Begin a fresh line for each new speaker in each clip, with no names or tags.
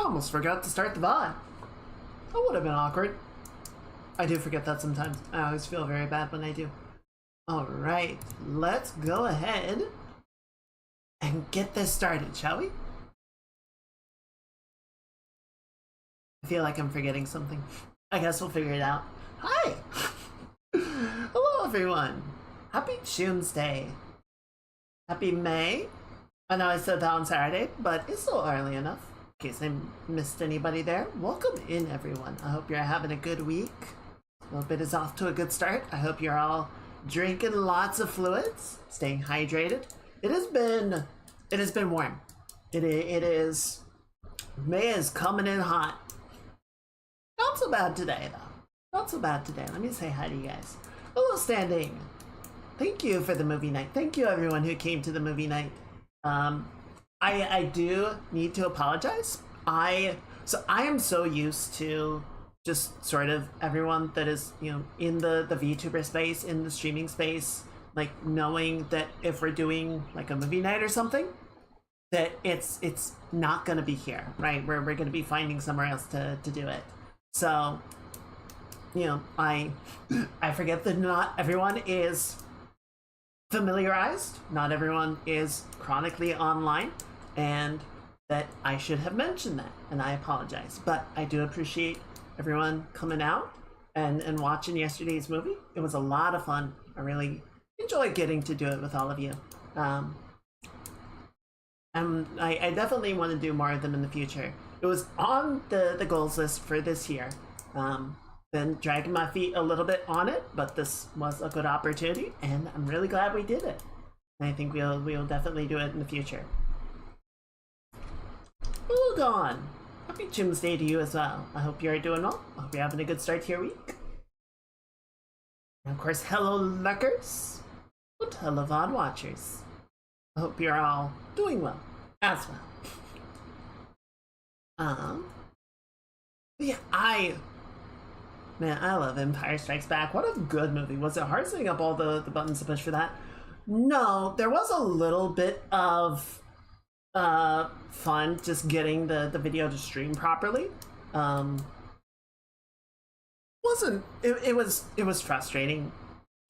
Almost forgot to start the VOD. That would have been awkward. I do forget that sometimes. I always feel very bad when I do. Alright, let's go ahead and get this started, shall we? I feel like I'm forgetting something. I guess we'll figure it out. Hi! Hello, everyone! Happy Choomsday! Happy May! I know I said that on Saturday, but it's still early enough. In case I missed anybody there, welcome in, everyone. I hope you're having a good week. A little bit is off to a good start. I hope you're all drinking lots of fluids, staying hydrated. It has been warm. It is. May is coming in hot. Not so bad today, though. Not so bad today. Let me say hi to you guys. Hello, Standing. Thank you for the movie night. Thank you, everyone who came to the movie night. I do need to apologize. I am so used to just sort of everyone that is, you know, in the VTuber space, in the streaming space, like knowing that if we're doing like a movie night or something, that it's not gonna be here, right? We're gonna be finding somewhere else to do it. So, you know, I forget that not everyone is familiarized, not everyone is chronically online, and that I should have mentioned that, and I apologize. But I do appreciate everyone coming out and watching yesterday's movie. It was a lot of fun. I really enjoyed getting to do it with all of you. I definitely want to do more of them in the future. It was on the goals list for this year. Been dragging my feet a little bit on it, but this was a good opportunity, and I'm really glad we did it. And I think we'll definitely do it in the future. Hold on. Happy Choomsday to you as well. I hope you're doing well. I hope you're having a good start to your week. And of course, hello lurkers. And hello VOD watchers. I hope you're all doing well as well. Yeah, I love Empire Strikes Back. What a good movie. Was it hard setting up all the buttons to push for that? No, there was a little bit of fun just getting the video to stream properly. It was frustrating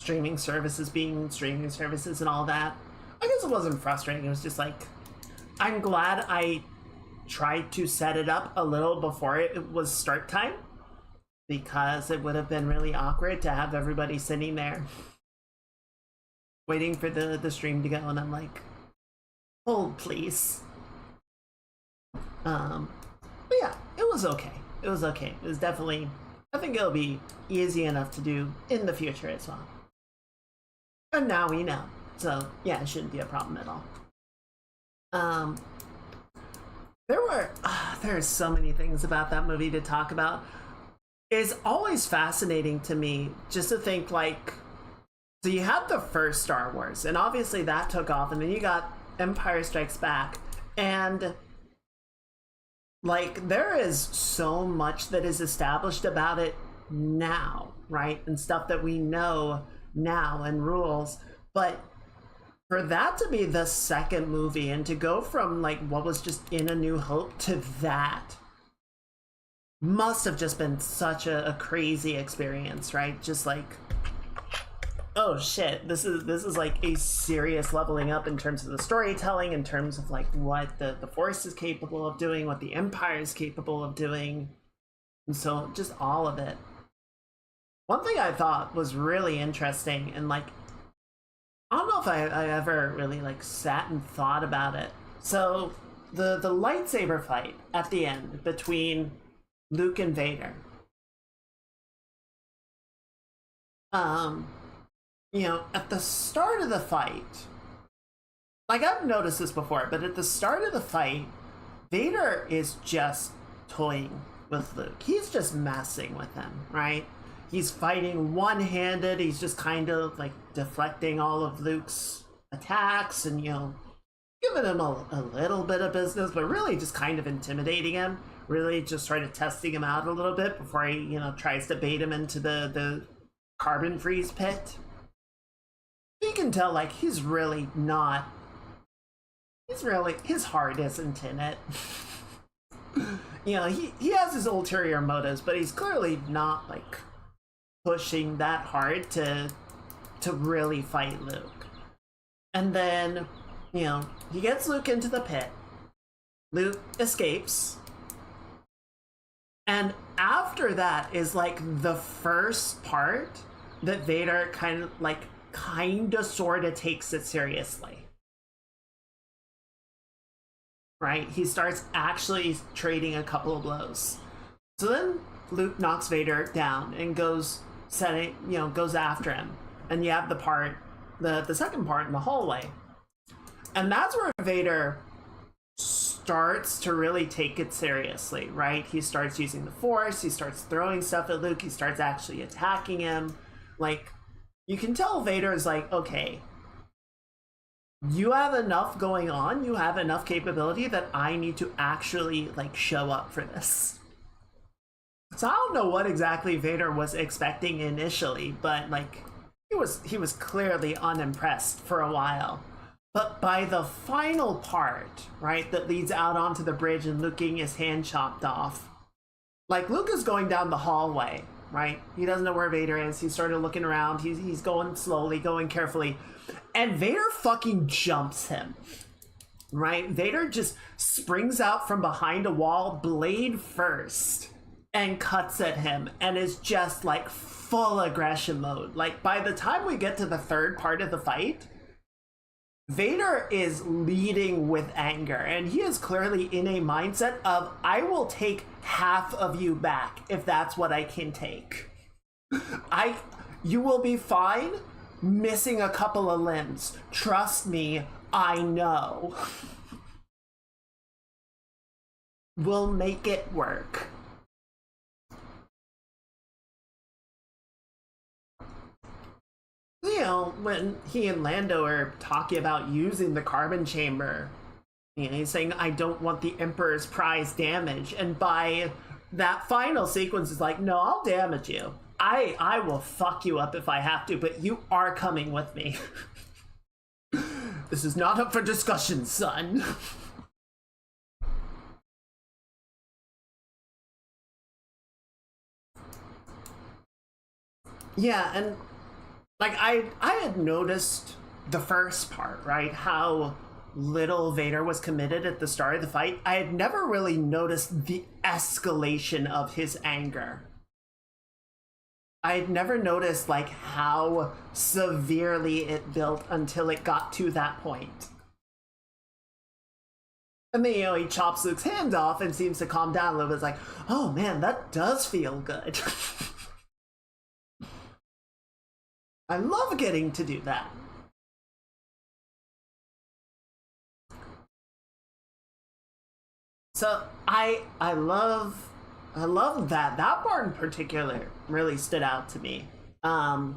streaming services being streaming services and all that. I guess it wasn't frustrating. It was just like, I'm glad I tried to set it up a little before it was start time, because it would have been really awkward to have everybody sitting there waiting for the stream to go, and I'm like, hold please. But yeah, it was okay. It was okay. It was definitely, I think it'll be easy enough to do in the future as well. And now we know. So yeah, it shouldn't be a problem at all. There are so many things about that movie to talk about. It's always fascinating to me just to think, like, so you had the first Star Wars, and obviously that took off, and then you got Empire Strikes Back, and like there is so much that is established about it now, right? And stuff that we know now and rules, but for that to be the second movie and to go from like what was just in A New Hope to that must have just been such a crazy experience, right? Just like, oh shit, this is like a serious leveling up in terms of the storytelling, in terms of like what the Force is capable of doing, what the Empire is capable of doing, and so just all of it. One thing I thought was really interesting, and like, I don't know if I ever really like sat and thought about it. So the lightsaber fight at the end between Luke and Vader. You know, at the start of the fight, like I've noticed this before, but at the start of the fight, Vader is just toying with Luke. He's just messing with him, right? He's fighting one-handed. He's just kind of like deflecting all of Luke's attacks and, you know, giving him a little bit of business, but really just kind of intimidating him. Really just sort of testing him out a little bit before he, you know, tries to bait him into the carbon freeze pit. You can tell, like, he's really not, his heart isn't in it. you know, he has his ulterior motives, but he's clearly not like pushing that hard to really fight Luke. And then, you know, he gets Luke into the pit. Luke escapes. And after that is like the first part that Vader kind of sort of takes it seriously. Right? He starts actually trading a couple of blows. So then Luke knocks Vader down and goes after him. And you have the second part in the hallway. And that's where Vader starts to really take it seriously, right? He starts using the Force, he starts throwing stuff at Luke, he starts actually attacking him. Like, you can tell Vader is like, okay, you have enough going on, you have enough capability that I need to actually, like, show up for this. So I don't know what exactly Vader was expecting initially, but, like, he was clearly unimpressed for a while. But by the final part, right, that leads out onto the bridge and Luke getting his hand chopped off, like, Luke is going down the hallway, right? He doesn't know where Vader is. He's sort of looking around. He's going slowly, going carefully. And Vader fucking jumps him, right? Vader just springs out from behind a wall, blade first, and cuts at him and is just, like, full aggression mode. Like, by the time we get to the third part of the fight, Vader is leading with anger, and he is clearly in a mindset of, I will take half of you back if that's what I can take. You will be fine missing a couple of limbs. Trust me, I know. We'll make it work. You know, when he and Lando are talking about using the carbon chamber, you know, he's saying, I don't want the Emperor's prize damaged. And by that final sequence, is like, no, I'll damage you. I will fuck you up if I have to, but you are coming with me. This is not up for discussion, son. Yeah, and like, I had noticed the first part, right? How little Vader was committed at the start of the fight. I had never really noticed the escalation of his anger. I had never noticed, like, how severely it built until it got to that point. And then, you know, he chops Luke's hand off and seems to calm down a little bit. It's like, oh man, that does feel good. I love getting to do that. So I love that. That part in particular really stood out to me. The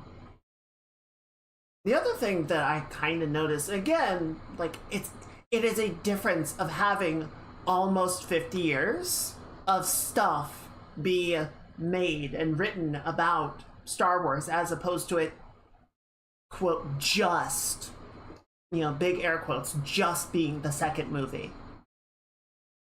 other thing that I kind of noticed, again, like, it is a difference of having almost 50 years of stuff be made and written about Star Wars, as opposed to it, quote, just, you know, big air quotes, just being the second movie,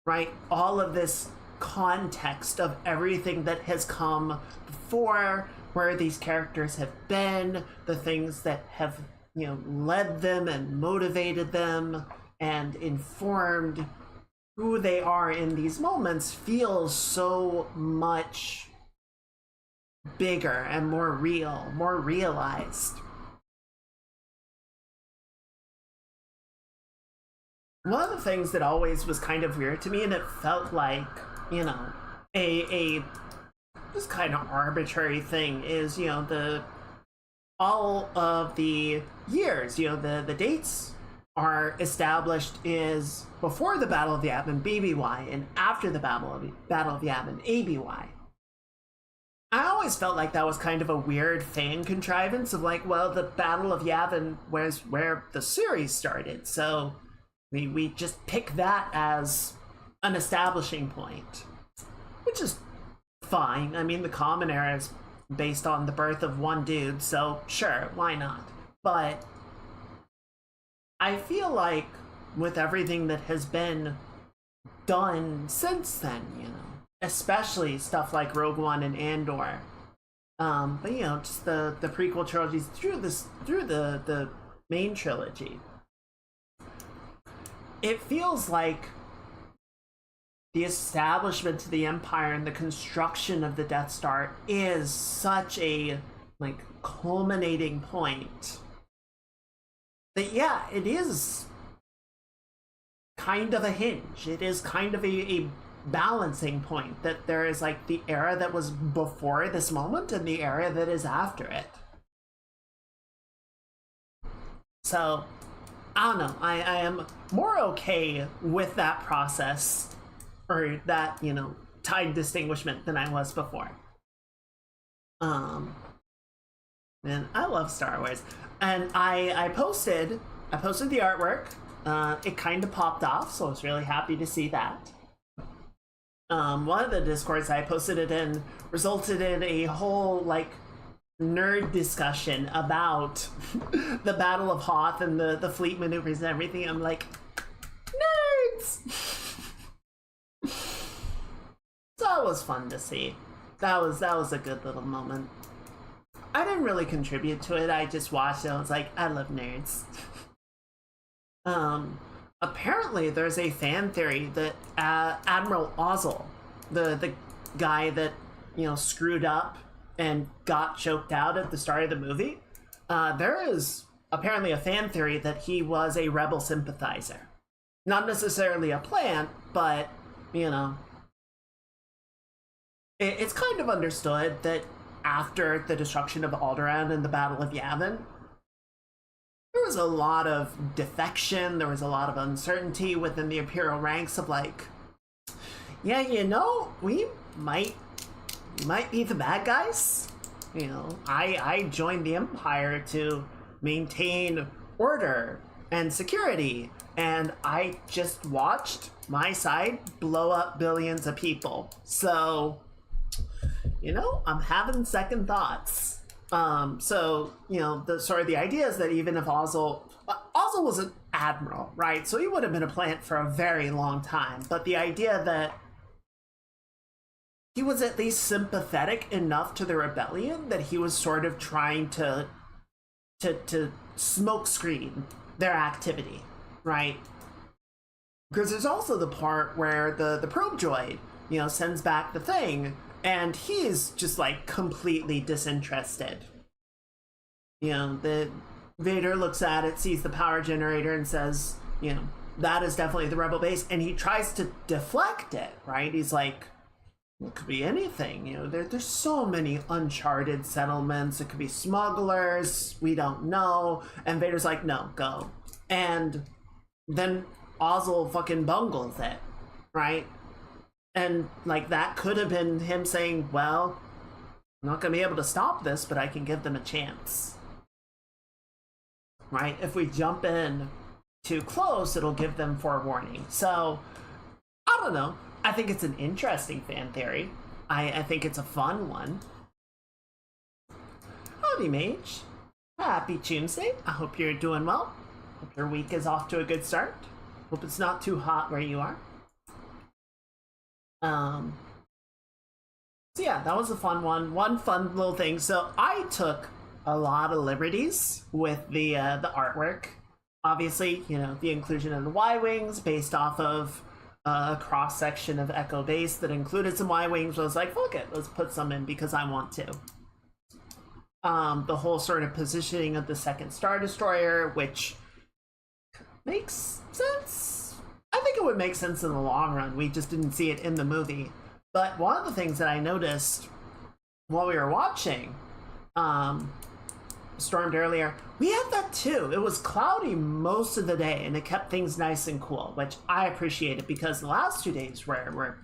right? All of this context of everything that has come before, where these characters have been, the things that have, you know, led them and motivated them and informed who they are in these moments, feels so much bigger and more real, more realized. One of the things that always was kind of weird to me, and it felt like, you know, a just kind of arbitrary thing, is, you know, all of the years, you know, the dates are established is before the Battle of Yavin, BBY, and after the Battle of Yavin, ABY. I always felt like that was kind of a weird fan contrivance of, like, well, the Battle of Yavin was where the series started, so we just pick that as an establishing point, which is fine. I mean, the Common Era is based on the birth of one dude, so sure, why not? But I feel like with everything that has been done since then, you know, especially stuff like Rogue One and Andor. But you know, just the prequel trilogies through the main trilogy. It feels like the establishment of the Empire and the construction of the Death Star is such a like culminating point that yeah, it is kind of a hinge. It is kind of a balancing point that there is like the era that was before this moment and the era that is after it. So I don't know. I am more okay with that process or that, you know, time distinguishment than I was before. And I love Star Wars. And I posted the artwork. It kind of popped off, so I was really happy to see that. One of the discords I posted it in resulted in a whole like nerd discussion about the Battle of Hoth and the fleet maneuvers and everything. I'm like, nerds. So that was fun to see. That was a good little moment. I didn't really contribute to it. I just watched it. I was like, I love nerds. Apparently there's a fan theory that Admiral Ozzel, the guy that, you know, screwed up and got choked out at the start of the movie, there is apparently a fan theory that he was a rebel sympathizer. Not necessarily a plant, but, you know, it's kind of understood that after the destruction of Alderaan and the Battle of Yavin, there was a lot of defection, there was a lot of uncertainty within the Imperial ranks of like, yeah, you know, we might be the bad guys. You know, I joined the Empire to maintain order and security, and I just watched my side blow up billions of people. So, you know, I'm having second thoughts. So, you know, the idea is that even if Ozzel was an admiral, right? So he would have been a plant for a very long time. But the idea that he was at least sympathetic enough to the rebellion that he was sort of trying to smokescreen their activity, right? Because there's also the part where the probe droid, you know, sends back the thing, and he's just like completely disinterested. You know, the Vader looks at it, sees the power generator, and says, you know, that is definitely the rebel base, and he tries to deflect it, right? He's like, it could be anything, you know, there's so many uncharted settlements, it could be smugglers, we don't know, and Vader's like, no, go. And then Ozzel fucking bungles it, right? And like that could have been him saying, well, I'm not gonna be able to stop this, but I can give them a chance. Right? If we jump in too close, it'll give them forewarning. So, I don't know. I think it's an interesting fan theory. I think it's a fun one. Howdy, Mage. Happy Choomsday. I hope you're doing well. Hope your week is off to a good start. Hope it's not too hot where you are. So yeah, that was a fun one. One fun little thing. So I took a lot of liberties with the artwork. Obviously, you know, the inclusion of the Y-Wings based off of a cross-section of Echo Base that included some Y-Wings. I was like, fuck it, let's put some in because I want to. The whole sort of positioning of the second Star Destroyer, which makes sense. I think it would make sense in the long run. We just didn't see it in the movie. But one of the things that I noticed while we were watching Stormed earlier, we had that too. It was cloudy most of the day and it kept things nice and cool, which I appreciated because the last 2 days were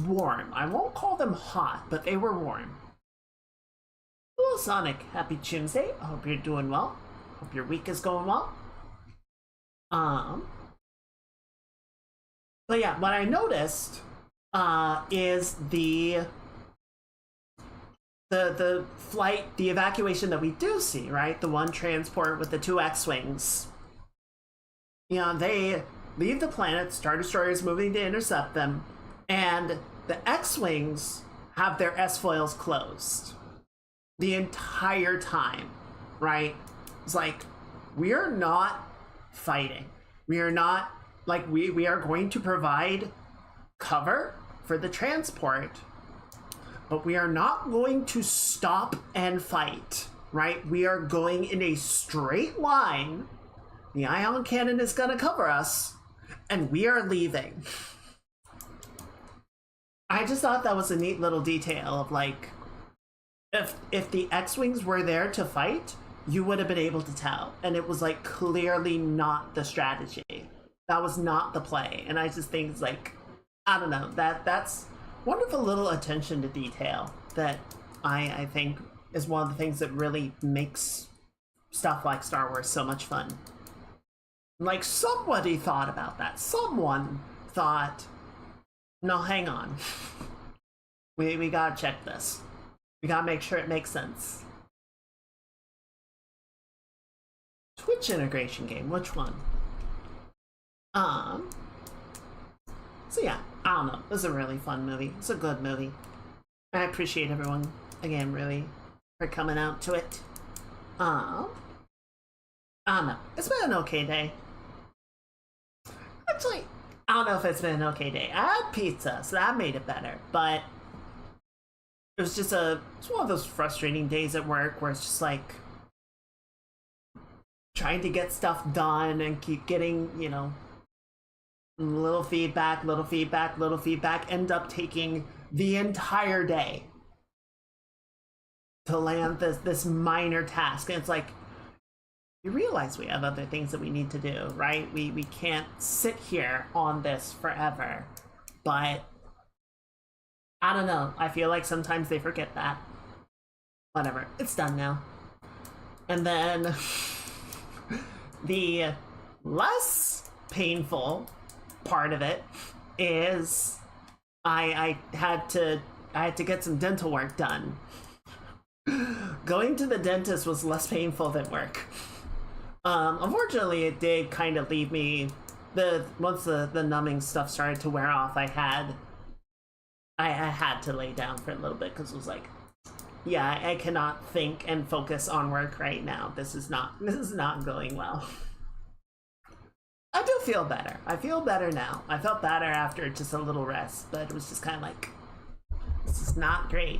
warm. I won't call them hot, but they were warm. Hello, Sonic. Happy Choomsday. I hope you're doing well. Hope your week is going well. But yeah, what I noticed is the flight, the evacuation that we do see, right? The one transport with the 2 X-Wings. You know, they leave the planet, Star Destroyer is moving to intercept them, and the X-Wings have their S-foils closed the entire time, right? It's like, we are not fighting. We are not, like, we are going to provide cover for the transport, but we are not going to stop and fight, right? We are going in a straight line. The ion cannon is going to cover us, and we are leaving. I just thought that was a neat little detail of, like, if the X-Wings were there to fight, you would have been able to tell. And it was, like, clearly not the strategy. That was not the play. And I just think it's like, I don't know, that's wonderful little attention to detail that I think is one of the things that really makes stuff like Star Wars so much fun. Like, somebody thought about that. Someone thought, no, hang on. We gotta check this. We gotta make sure it makes sense. Twitch integration game, which one? So yeah, I don't know. This is a really fun movie. It's a good movie. I appreciate everyone, again, really, for coming out to it. I don't know. It's been an okay day. Actually, I don't know if it's been an okay day. I had pizza, so that made it better. But it was just it's one of those frustrating days at work where it's just like trying to get stuff done and keep getting, you know, little feedback, end up taking the entire day to land this minor task. And it's like, you realize we have other things that we need to do, right? We can't sit here on this forever. But I don't know. I feel like sometimes they forget that. Whatever. It's done now. And then the less painful part of it is I had to get some dental work done. Going to the dentist was less painful than work. Unfortunately, it did kind of leave me, once the numbing stuff started to wear off, I had to lay down for a little bit because it was like, yeah, I cannot think and focus on work right now. This is not going well. I do feel better. I feel better now. I felt better after just a little rest, but it was just kind of like, this is not great.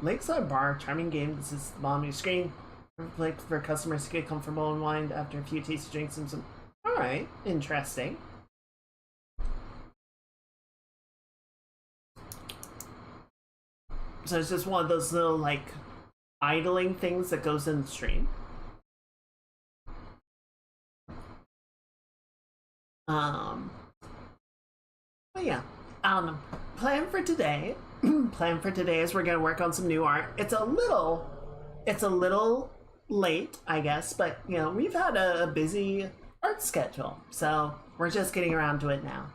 Lakeside Bar, charming game. This is on your screen. Play for customers to get comfortable and wind after a few tasty drinks and some. All right, interesting. So it's just one of those little, like, idling things that goes in the stream. But yeah, I don't know. Plan for today is we're gonna work on some new art. It's a little late, I guess, but you know, we've had a busy art schedule, so we're just getting around to it now.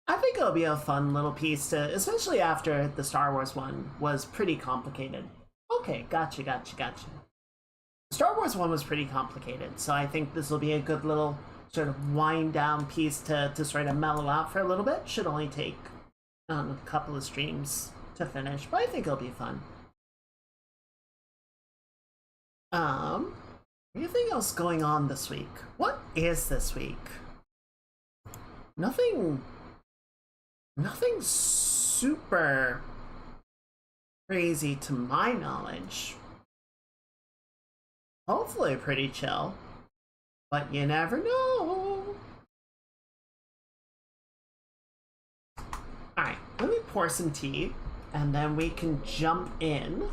I think it'll be a fun little piece to, especially after the Star Wars one was pretty complicated. Okay, gotcha. Star Wars one was pretty complicated, so I think this will be a good little sort of wind down piece to sort of mellow out for a little bit. Should only take a couple of streams to finish, but I think it'll be fun. Anything else going on this week? What is this week? Nothing super crazy to my knowledge. Hopefully pretty chill, but you never know. Alright, let me pour some tea, and then we can jump in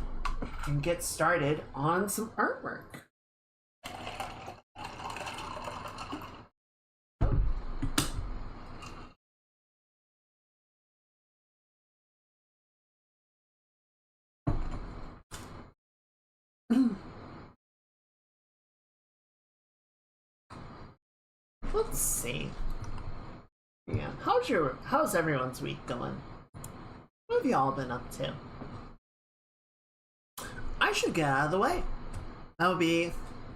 and get started on some artwork. Let's see. Yeah, how's everyone's week going? What have you all been up to? I should get out of the way. That would be,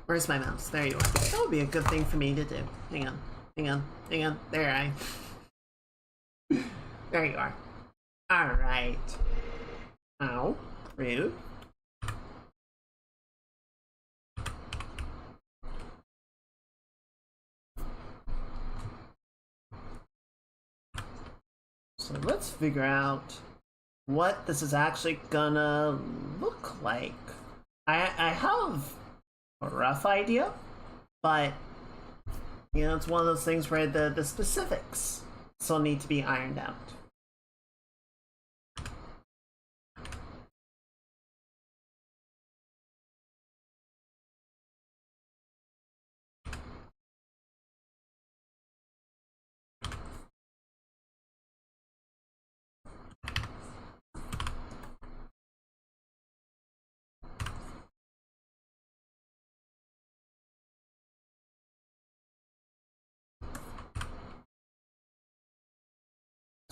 where's my mouse? There you are. That would be a good thing for me to do. Hang on. hang on. There you are. Alright. Ow. Rude. So let's figure out what this is actually gonna look like. I have a rough idea, but you know, it's one of those things where the specifics still need to be ironed out.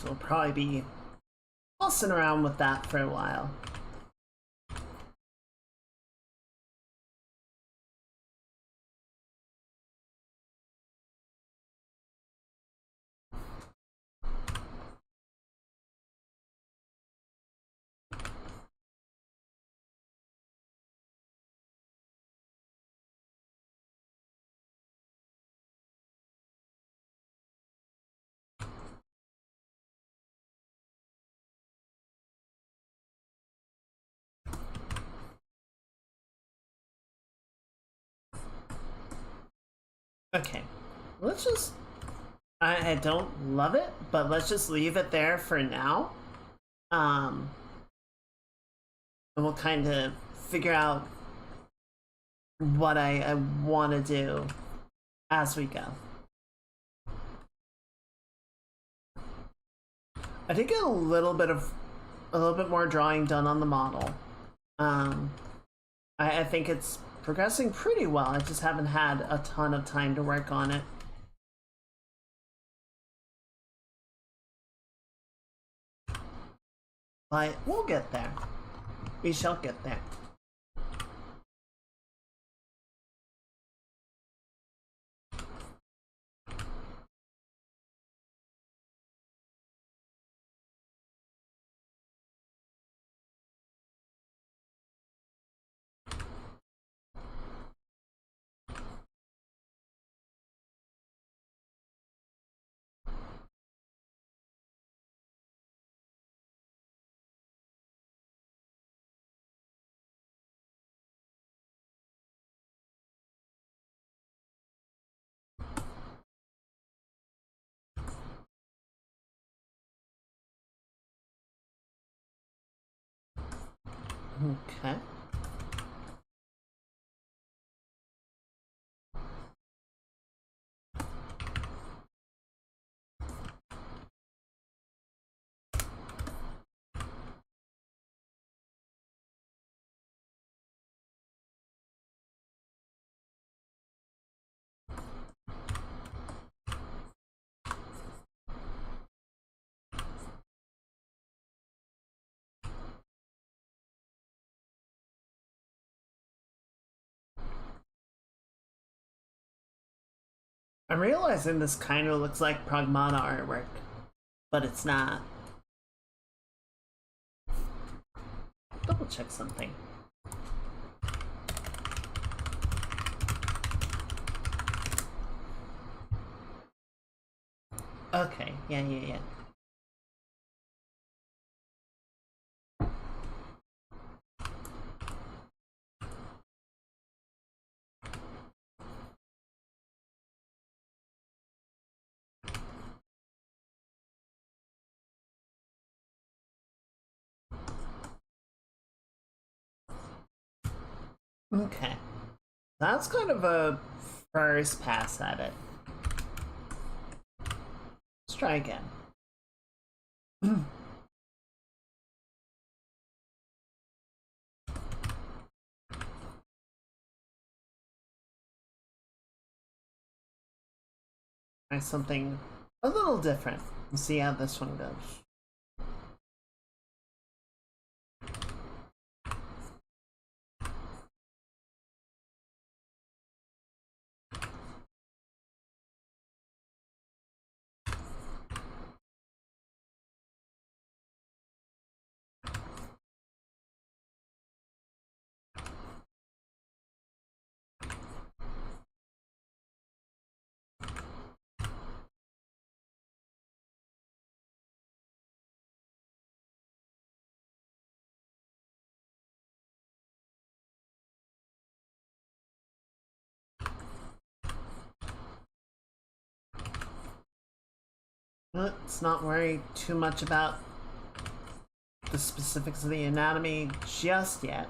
So we'll probably be fussing around with that for a while. Okay, let's just. I don't love it, but let's just leave it there for now. And we'll kind of figure out what I want to do as we go. I did get a little bit more drawing done on the model. I think it's progressing pretty well. I just haven't had a ton of time to work on it. But we'll get there. We shall get there. Okay. I'm realizing this kind of looks like Pragmata artwork, but it's not. Double check something. Okay, yeah. Okay. That's kind of a first pass at it. Let's try again. Try something a little different and see how this one goes. Let's not worry too much about the specifics of the anatomy just yet.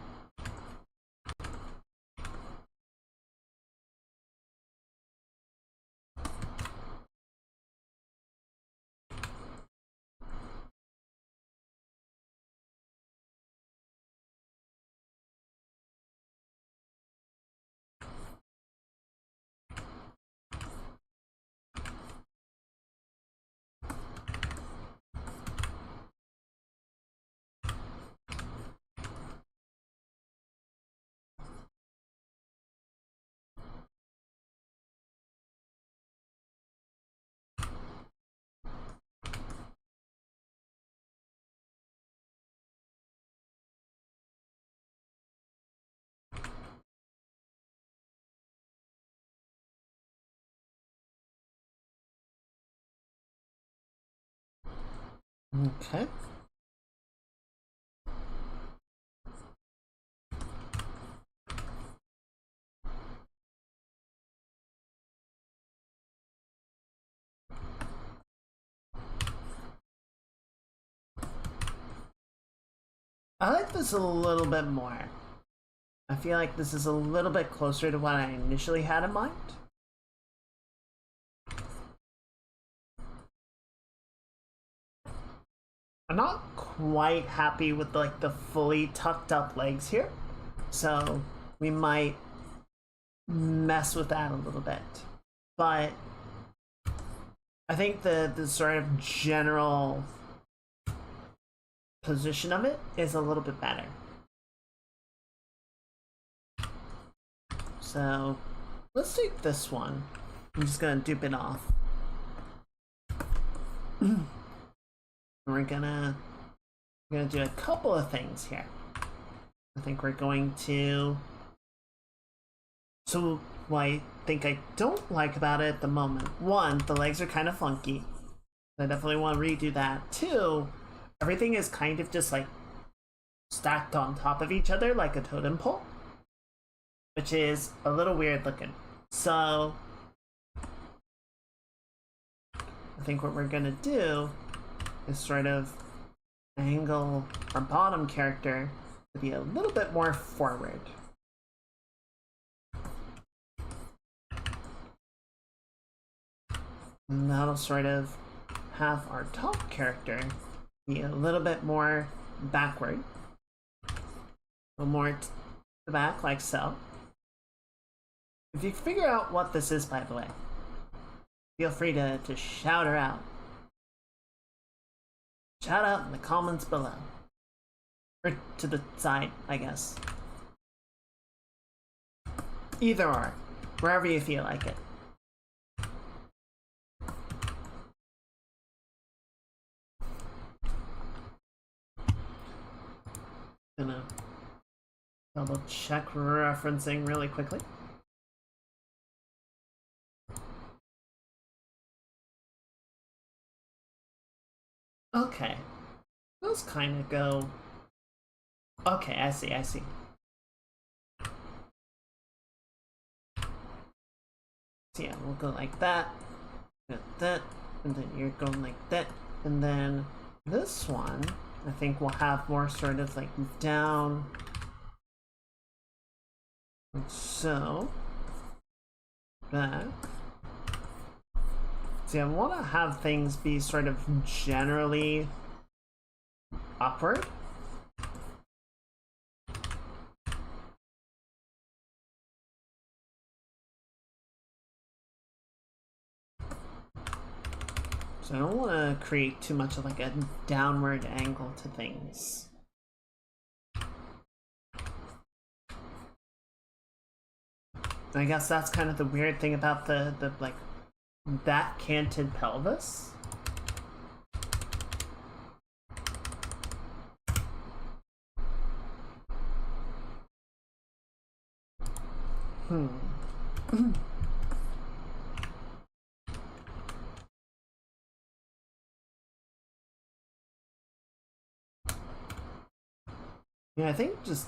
Okay. I like this a little bit more. I feel like this is a little bit closer to what I initially had in mind. I'm not quite happy with like the fully tucked up legs here, so we might mess with that a little bit. But I think the sort of general position of it is a little bit better. So let's take this one. I'm just gonna dupe it off. We're gonna do a couple of things here. I think we're going to. So what I think I don't like about it at the moment: one, the legs are kind of funky. I definitely want to redo that. Two, everything is kind of just like stacked on top of each other like a totem pole, which is a little weird looking. So I think what we're gonna do is sort of angle our bottom character to be a little bit more forward. And that'll sort of have our top character be a little bit more backward. A little more to the back, like so. If you figure out what this is, by the way, feel free to shout her out. Shout out in the comments below. Or to the side, I guess. Either or. Wherever you feel like it. Gonna double check referencing really quickly. Okay. Those kind of go. Okay, I see. So yeah, we'll go like that, that, and then you're going like that, and then this one, I think we'll have more sort of like down. So, back. See, I want to have things be sort of generally upward. So I don't want to create too much of like a downward angle to things. I guess that's kind of the weird thing about the like that canted pelvis. Yeah, I think just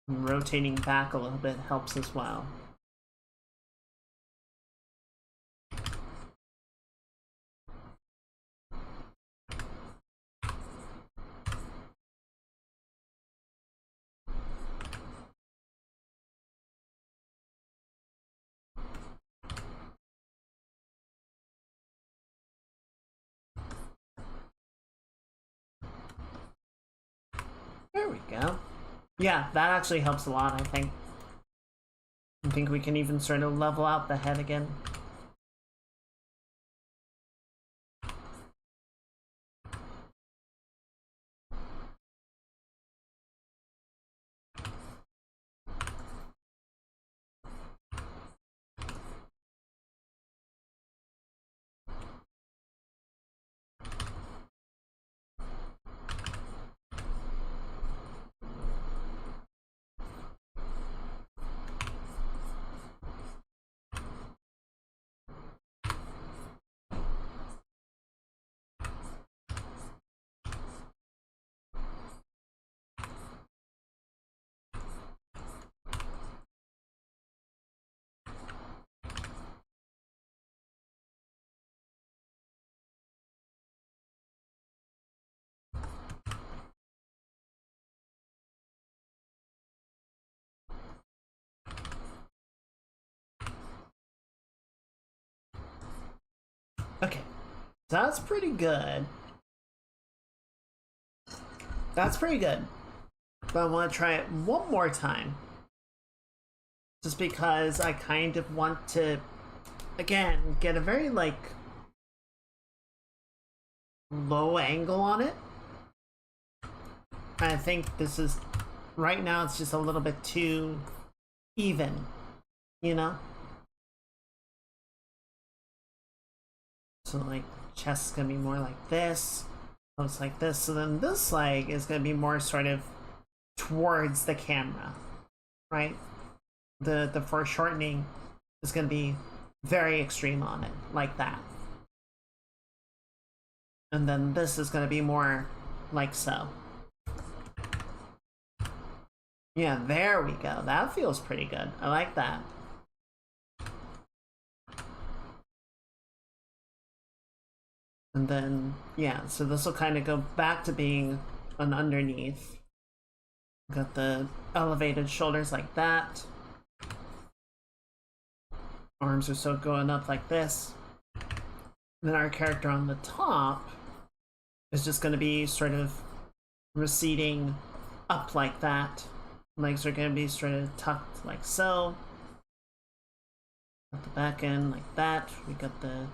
rotating back a little bit helps as well. go. Yeah, that actually helps a lot, I think. I think we can even sort of level out the head again. Okay, that's pretty good. That's pretty good. But I want to try it one more time. Just because I kind of want to, again, get a very, like, low angle on it. I think this is, right now it's just a little bit too even, you know? So, like, chest's gonna be more like this. Looks like this. So then this leg is gonna be more sort of towards the camera, right? The foreshortening is gonna be very extreme on it, like that. And then this is gonna be more like so. Yeah, there we go. That feels pretty good. I like that. And then, yeah, so this will kind of go back to being an underneath. Got the elevated shoulders like that. Arms are so going up like this. And then our character on the top is just going to be sort of receding up like that. Legs are going to be sort of tucked like so. Got the back end like that. We got the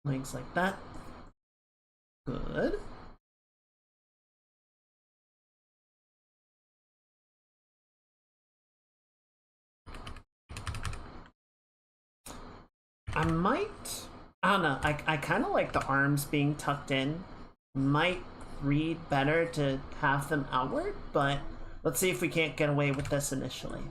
legs like that. Good. I don't know, I kind of like the arms being tucked in. Might read better to have them outward, but let's see if we can't get away with this initially.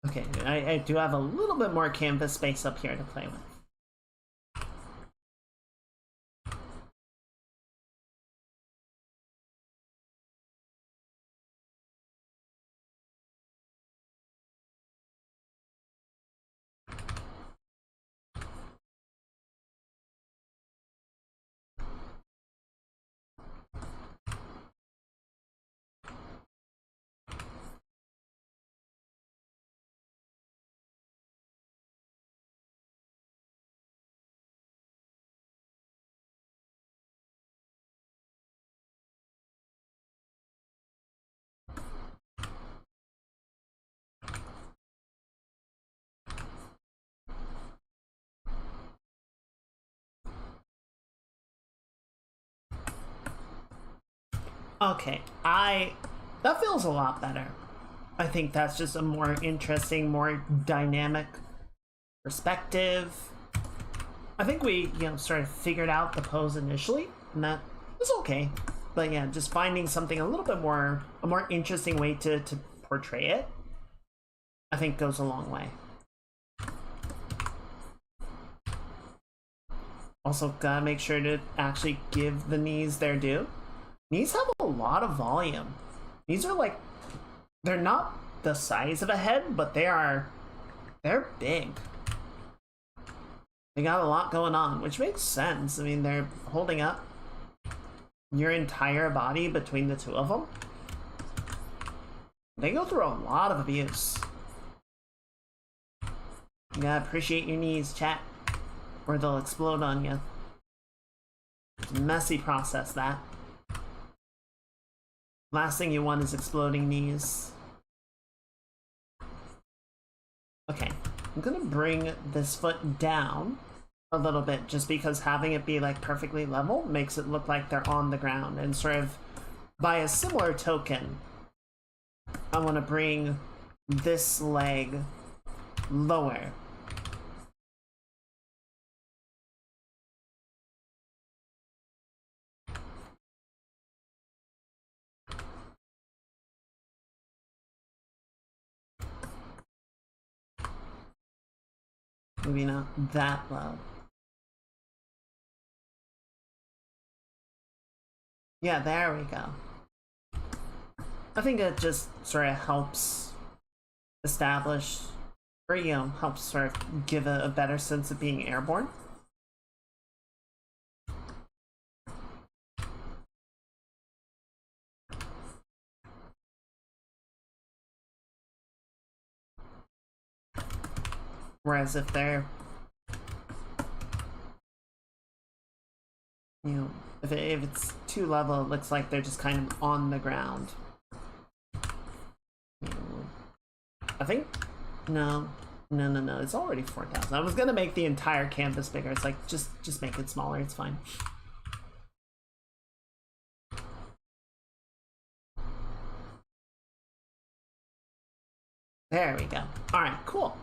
Okay, I do have a little bit more canvas space up here to play with. Okay, that feels a lot better. I think that's just a more interesting, more dynamic perspective. I think we, sort of figured out the pose initially, and that was okay. But yeah, just finding something a little bit more, a more interesting way to portray it, I think goes a long way. Also, gotta make sure to actually give the knees their due. Knees have a lot of volume. These are like, they're not the size of a head, but they're big. They got a lot going on, which makes sense. I mean, they're holding up. your entire body between the two of them, they go through a lot of abuse. You gotta appreciate your knees, chat, or they'll explode on you. It's a messy process, that. Last thing you want is exploding knees. Okay, I'm gonna bring this foot down a little bit, just because having it be like perfectly level makes it look like they're on the ground, and sort of by a similar token, I want to bring this leg lower. Maybe not that low. Yeah, there we go. I think it just sort of helps establish, or, you know, helps sort of give a better sense of being airborne. Whereas if they're, you know, if it's too level, it looks like they're just kind of on the ground. I think, no, it's already 4,000. I was gonna make the entire canvas bigger. It's like, just make it smaller, it's fine. There we go. All right, cool.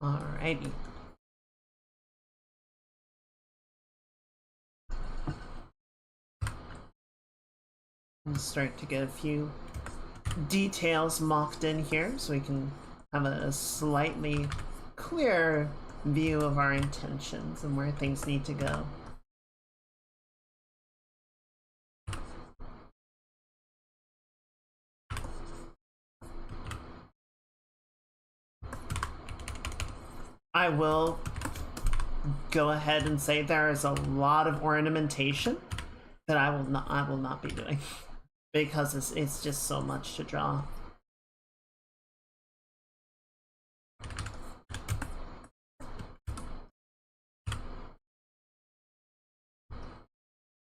Alrighty. We'll start to get a few details mocked in here so we can have a slightly clearer view of our intentions and where things need to go. I will go ahead and say there is a lot of ornamentation that I will not be doing because it's just so much to draw.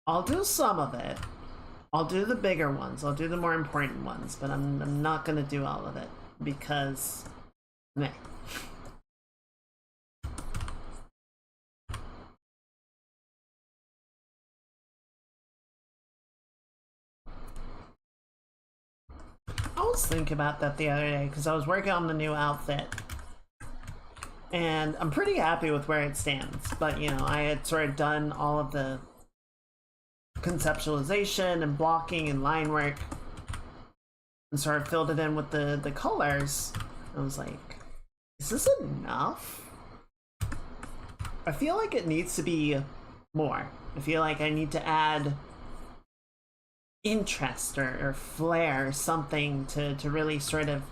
I'll do some of it. I'll do the bigger ones. I'll do the more important ones, but I'm not gonna do all of it because meh. I was thinking about that the other day because I was working on the new outfit and I'm pretty happy with where it stands, but you know, I had sort of done all of the conceptualization and blocking and line work and sort of filled it in with the colors. I was like, is this enough? I feel like it needs to be more. I feel like I need to add interest or flair or something to really sort of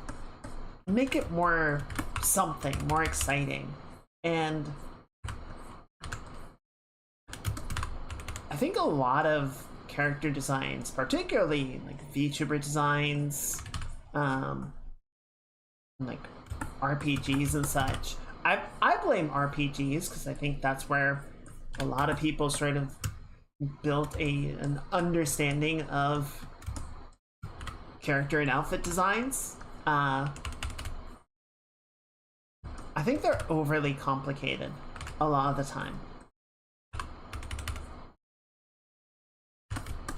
make it more something, more exciting. And I think a lot of character designs, particularly like VTuber designs, like RPGs and such, I blame RPGs because I think that's where a lot of people sort of built an understanding of character and outfit designs. I think they're overly complicated a lot of the time.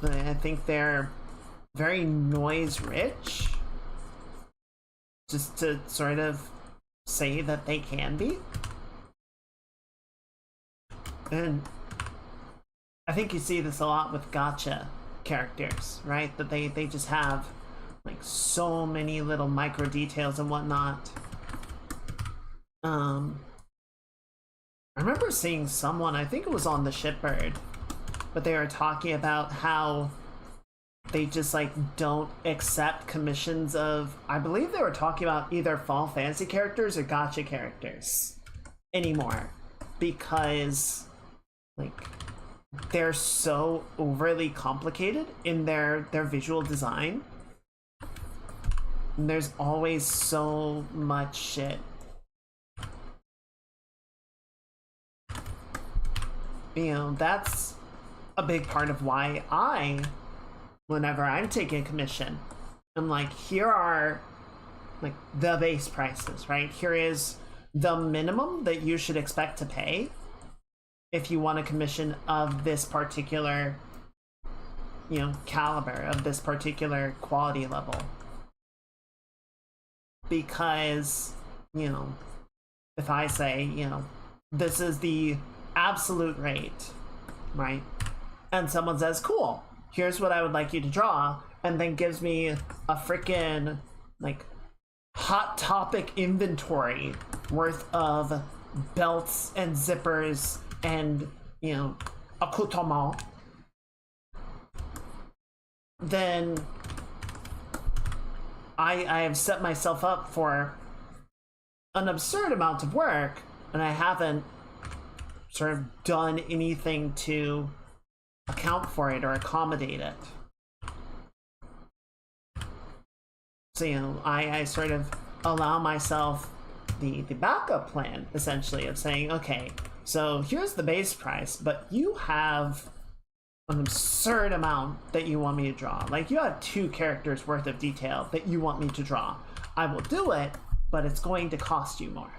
I think they're very noise rich, just to sort of say that they can be. And I think you see this a lot with gacha characters, right? That they just have like so many little micro details and whatnot. I remember seeing someone, I think it was on the Shipbird, but they were talking about how they just like don't accept commissions of, I believe they were talking about either Final Fantasy characters or gacha characters anymore, because like they're so overly complicated in their visual design. And there's always so much shit. You know, that's a big part of why whenever I'm taking a commission, I'm like, here are like the base prices, right? Here is the minimum that you should expect to pay if you want a commission of this particular, you know, caliber, of this particular quality level. Because, you know, if I say, you know, this is the absolute rate, right? And someone says, cool, here's what I would like you to draw, and then gives me a freaking like Hot Topic inventory worth of belts and zippers and, you know, accoutrement, then I have set myself up for an absurd amount of work, and I haven't sort of done anything to account for it or accommodate it. So, you know, I sort of allow myself the backup plan, essentially, of saying, okay, so here's the base price, but you have an absurd amount that you want me to draw. Like, you have 2 characters worth of detail that you want me to draw. I will do it, but it's going to cost you more.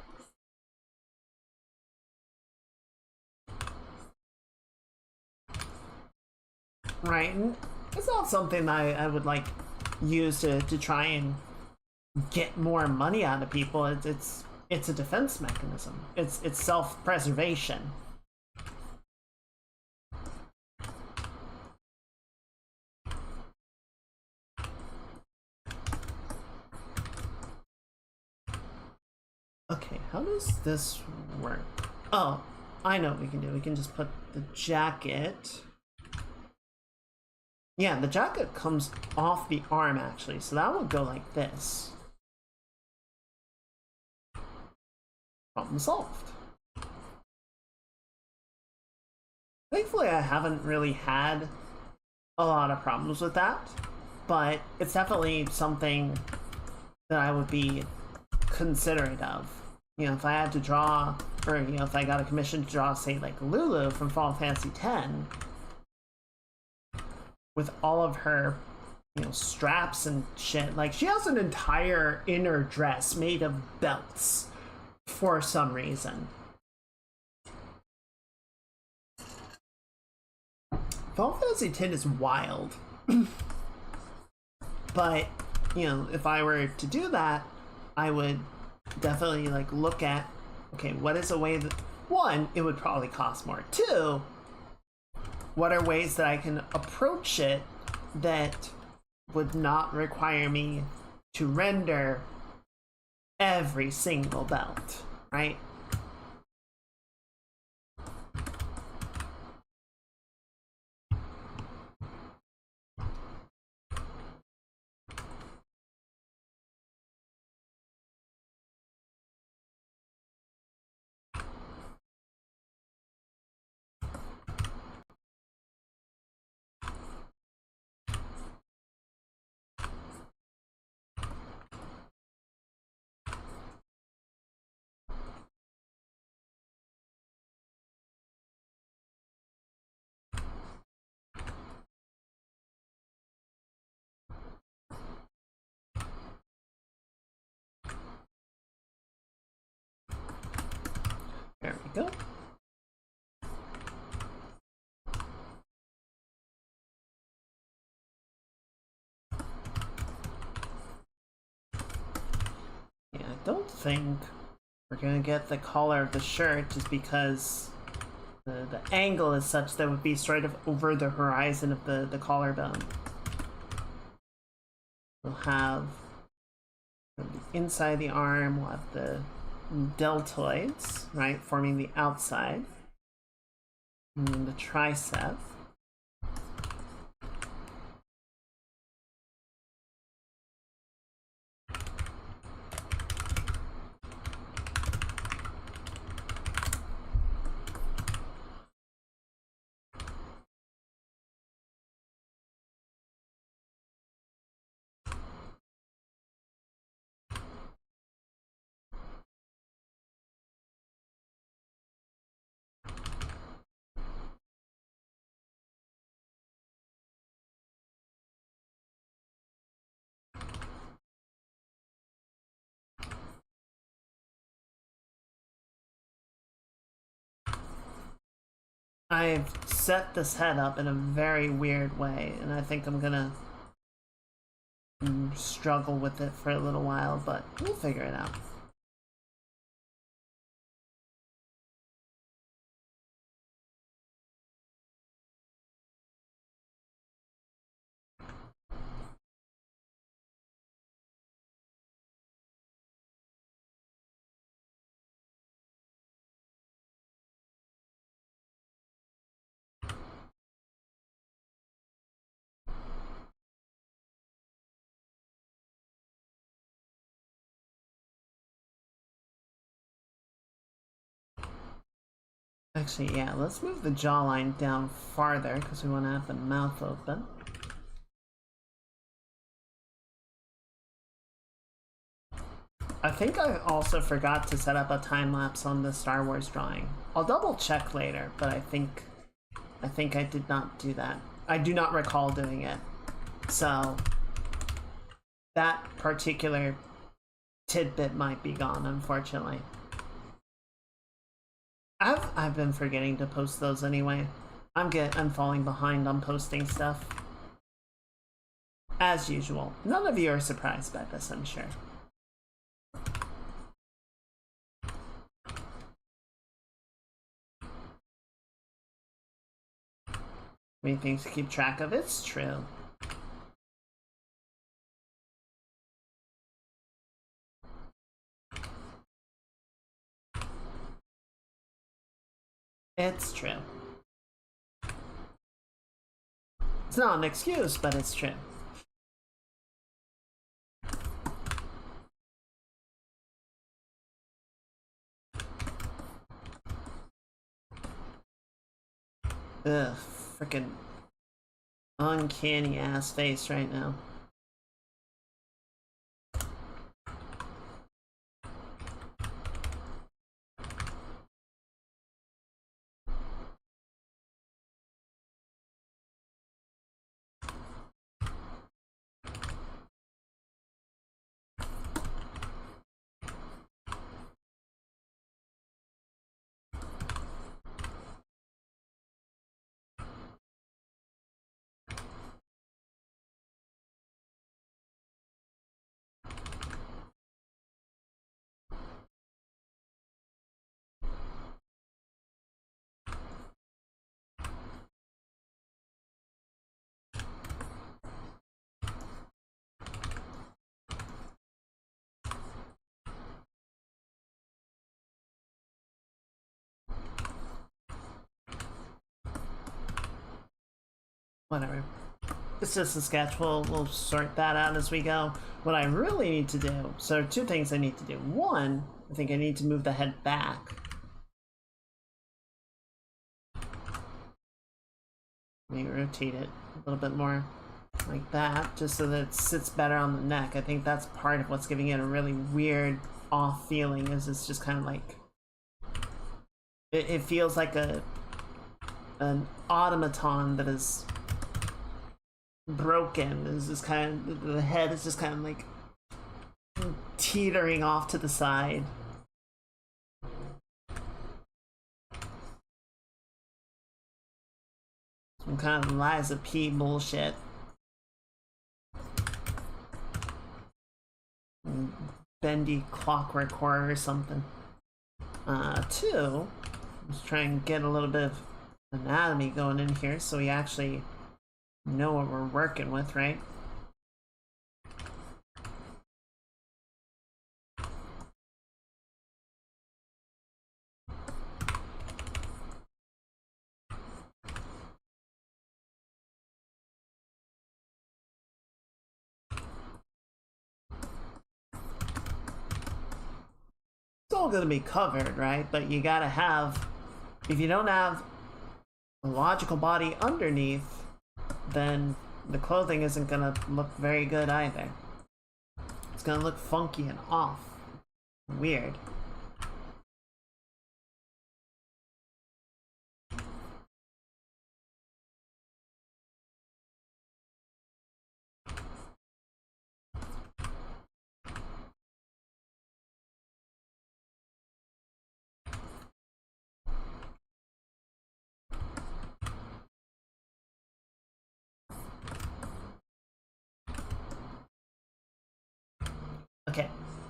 Right? And it's not something I would like use to try and get more money out of people. It's a defense mechanism. It's self-preservation. Okay, how does this work? Oh, I know what we can do. We can just put the jacket. Yeah, the jacket comes off the arm, actually, so that would go like this. Problem solved. Thankfully, I haven't really had a lot of problems with that, but it's definitely something that I would be considerate of. You know, if I had to draw, or, you know, if I got a commission to draw, say, like Lulu from Final Fantasy X, with all of her, you know, straps and shit, like, she has an entire inner dress made of belts for some reason. Final Fantasy X is wild. But, you know, if I were to do that, I would definitely like look at, okay, what is a way that, 1, it would probably cost more. 2, what are ways that I can approach it that would not require me to render every single belt, right? go. Yeah, I don't think we're gonna get the collar of the shirt just because the angle is such that it would be sort of over the horizon of the collarbone. We'll have the inside of the arm, we'll have the deltoids, right, forming the outside, and then the tricep. I've set this head up in a very weird way, and I think I'm gonna struggle with it for a little while, but we'll figure it out. Actually, yeah, let's move the jawline down farther because we want to have the mouth open. I think I also forgot to set up a time lapse on the Star Wars drawing. I'll double check later, but I think I did not do that. I do not recall doing it. So that particular tidbit might be gone, unfortunately. I've been forgetting to post those anyway. I'm falling behind on posting stuff. As usual. None of you are surprised by this, I'm sure. Many things to keep track of, it's true. It's true. It's not an excuse, but it's true. Ugh, freaking uncanny ass face right now. Whatever. It's just a sketch. We'll sort that out as we go. What I really need to do, so two things I need to do. One, I think I need to move the head back. Maybe rotate it a little bit more like that, just so that it sits better on the neck. I think that's part of what's giving it a really weird off feeling, is it's just kind of like it feels like an automaton that is broken. Is just kind of, the head is just kind of like teetering off to the side. kind of Liza P bullshit. Bendy clockwork horror or something. Two, let's try and get a little bit of anatomy going in here so we actually know what we're working with, right? It's all going to be covered, right? But you gotta have, if you don't have a logical body underneath, then the clothing isn't gonna look very good either. It's gonna look funky and off. Weird. Okay,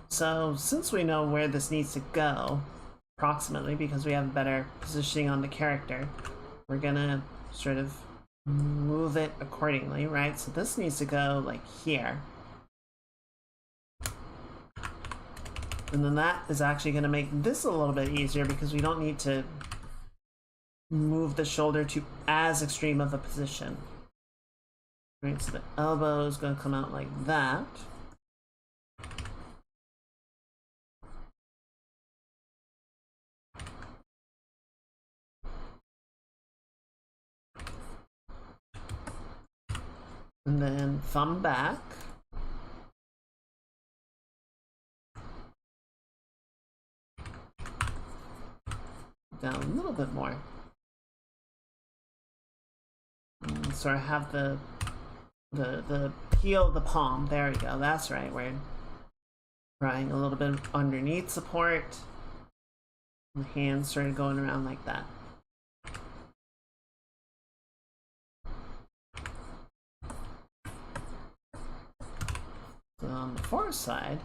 so since we know where this needs to go, approximately, because we have better positioning on the character, we're gonna sort of move it accordingly, right? So this needs to go like here. And then that is actually gonna make this a little bit easier because we don't need to move the shoulder to as extreme of a position. Right, so the elbow is gonna come out like that. And then thumb back. Down a little bit more. And so I have the heel of the palm. There we go. That's right. We're trying a little bit underneath support. The hands started going around like that. So on the far side,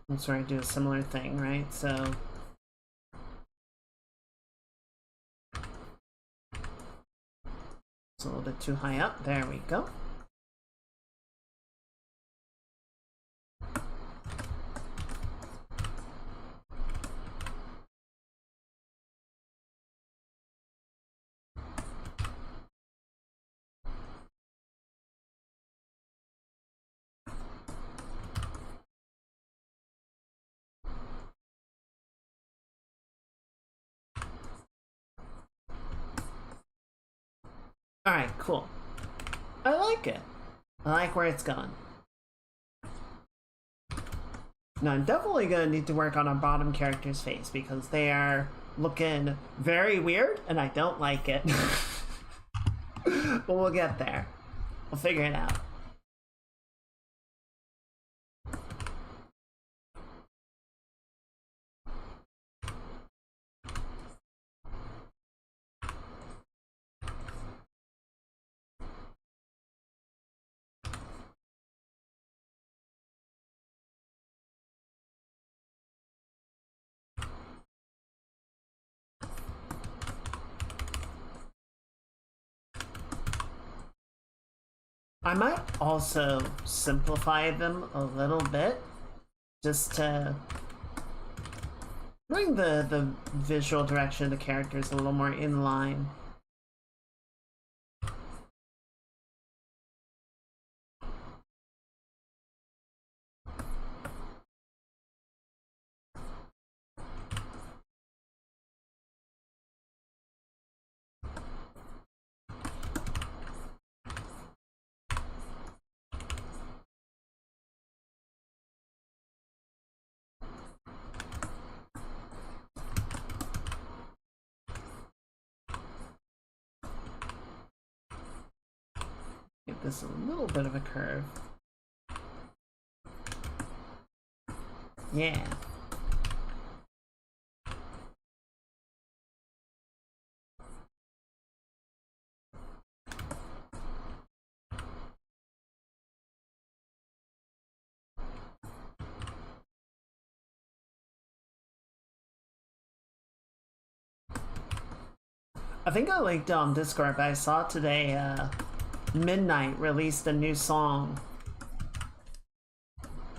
I'm sort of do a similar thing, right? So it's a little bit too high up. There we go. Alright, cool. I like it. I like where it's going. Now I'm definitely gonna need to work on our bottom character's face because they are looking very weird and I don't like it. But we'll get there. We'll figure it out. I might also simplify them a little bit just to bring the visual direction of the characters a little more in line. Give this a little bit of a curve. Yeah. I think I linked it on Discord, but I saw today Midnight released a new song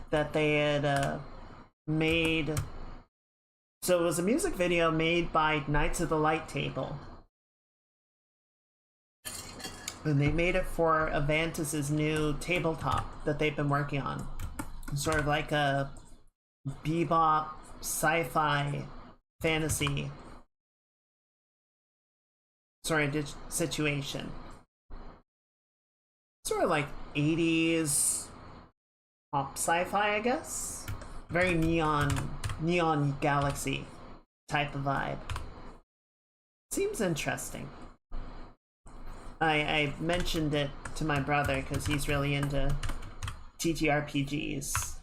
that they had made. So it was a music video made by Knights of the Light Table. And they made it for Avantis's new tabletop that they've been working on. Sort of like a bebop, sci-fi, fantasy sort of situation. Sort of like 80s pop sci-fi, I guess. Very neon galaxy type of vibe. Seems interesting. I mentioned it to my brother because he's really into TTRPGs.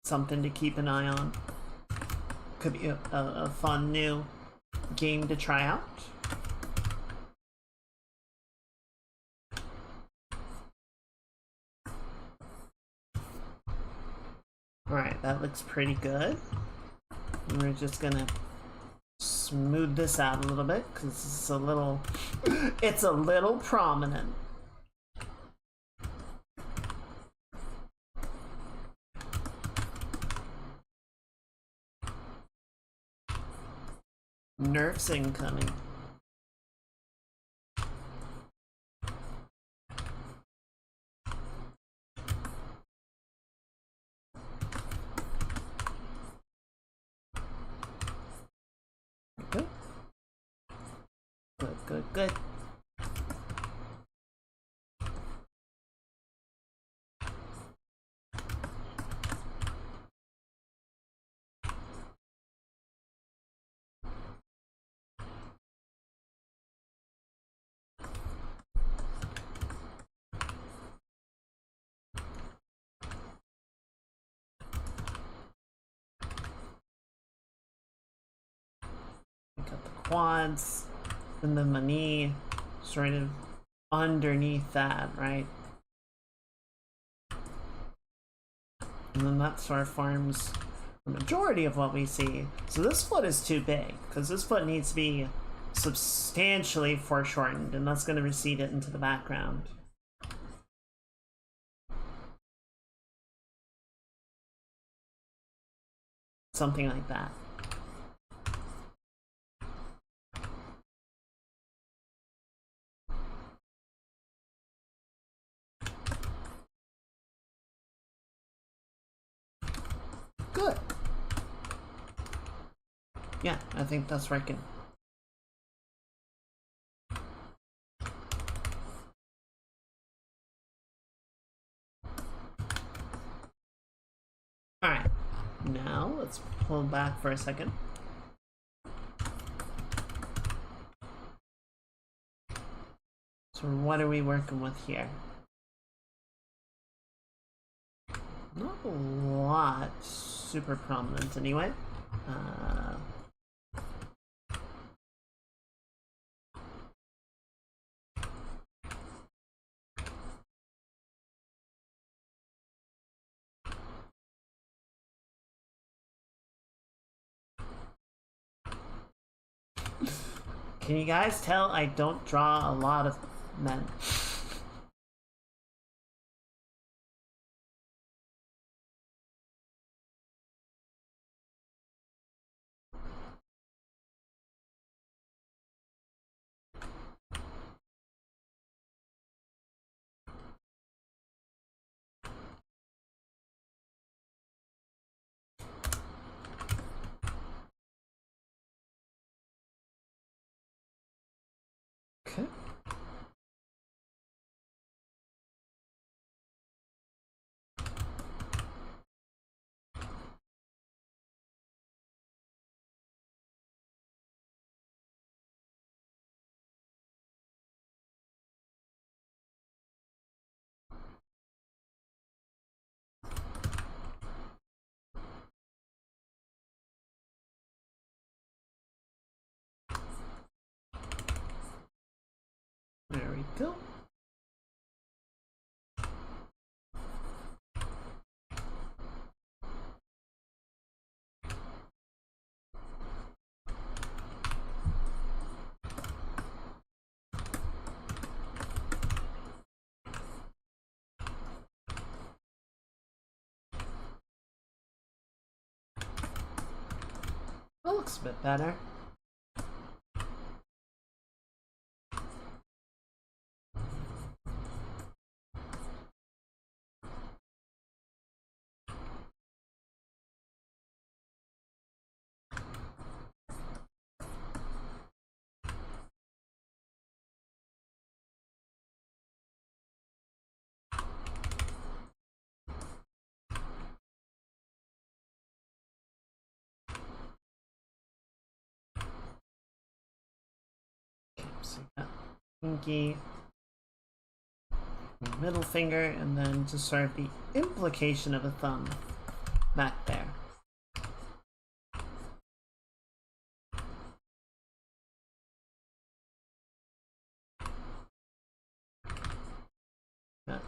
Something to keep an eye on. Could be a fun new game to try out. Alright, that looks pretty good. We're just gonna smooth this out a little bit because it's a little it's a little prominent. Nerfs incoming. Good. Good, good, good. Got the quads, and then my knee sort of underneath that, right? And then that sort of forms the majority of what we see. So this foot is too big, because this foot needs to be substantially foreshortened, and that's going to recede it into the background. Something like that. Good. Yeah, I think that's working. Alright, now let's pull back for a second. So what are we working with here? Not a lot super prominent anyway. Can you guys tell I don't draw a lot of men? Okay. There we go. That looks a bit better. So you got pinky, middle finger, and then just sort of the implication of a thumb back there. Got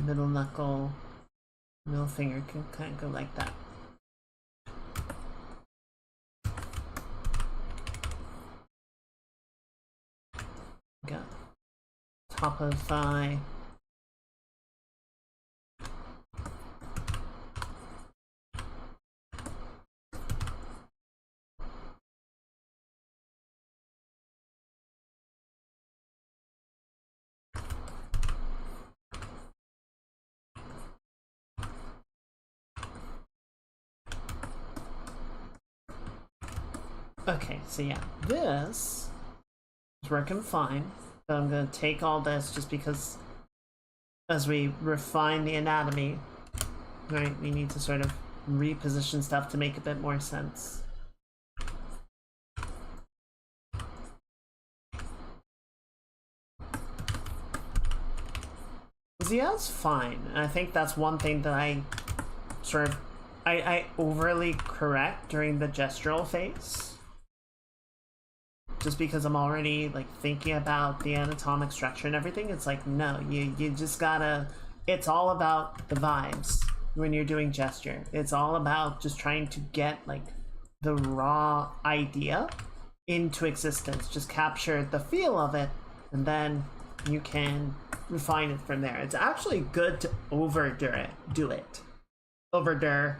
middle knuckle, middle finger can kind of go like that. Got top of thigh. Okay, so yeah, this is working fine. But I'm gonna take all this just because as we refine the anatomy, right, we need to sort of reposition stuff to make a bit more sense. Yeah, it's fine. And I think that's one thing that I sort of I overly correct during the gestural phase. Just because I'm already like thinking about the anatomic structure and everything, it's like no, you just gotta. It's all about the vibes when you're doing gesture. It's all about just trying to get like the raw idea into existence. Just capture the feel of it, and then you can refine it from there. It's actually good to overdo it. Overdo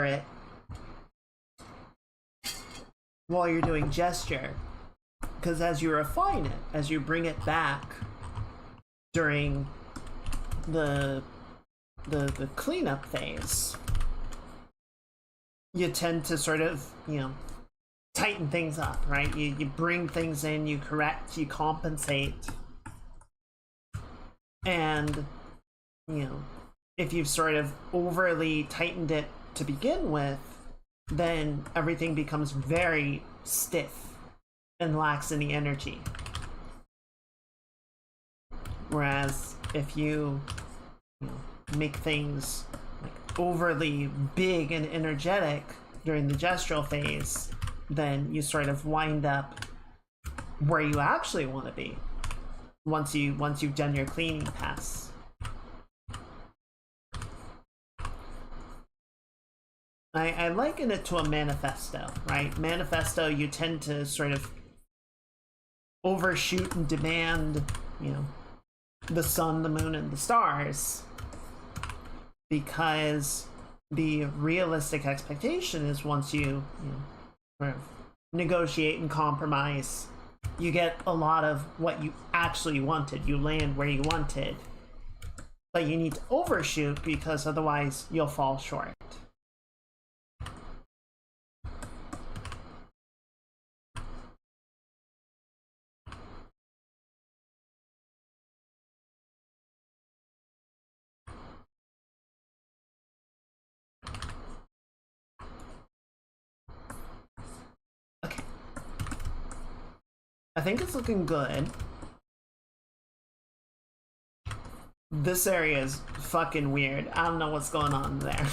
it while you're doing gesture, because as you refine it, as you bring it back during the cleanup phase, you tend to sort of, you know, tighten things up, right? You bring things in, you correct, you compensate, and you know, if you've sort of overly tightened it to begin with, then everything becomes very stiff and lacks any energy. Whereas if you know, make things like overly big and energetic during the gestural phase, then you sort of wind up where you actually want to be once you've done your cleaning pass. I liken it to a manifesto, right? Manifesto, you tend to sort of overshoot and demand, you know, the sun, the moon, and the stars, because the realistic expectation is once you know, sort of negotiate and compromise, you get a lot of what you actually wanted. You land where you wanted, but you need to overshoot because otherwise you'll fall short. Okay. I think it's looking good. This area is fucking weird. I don't know what's going on there.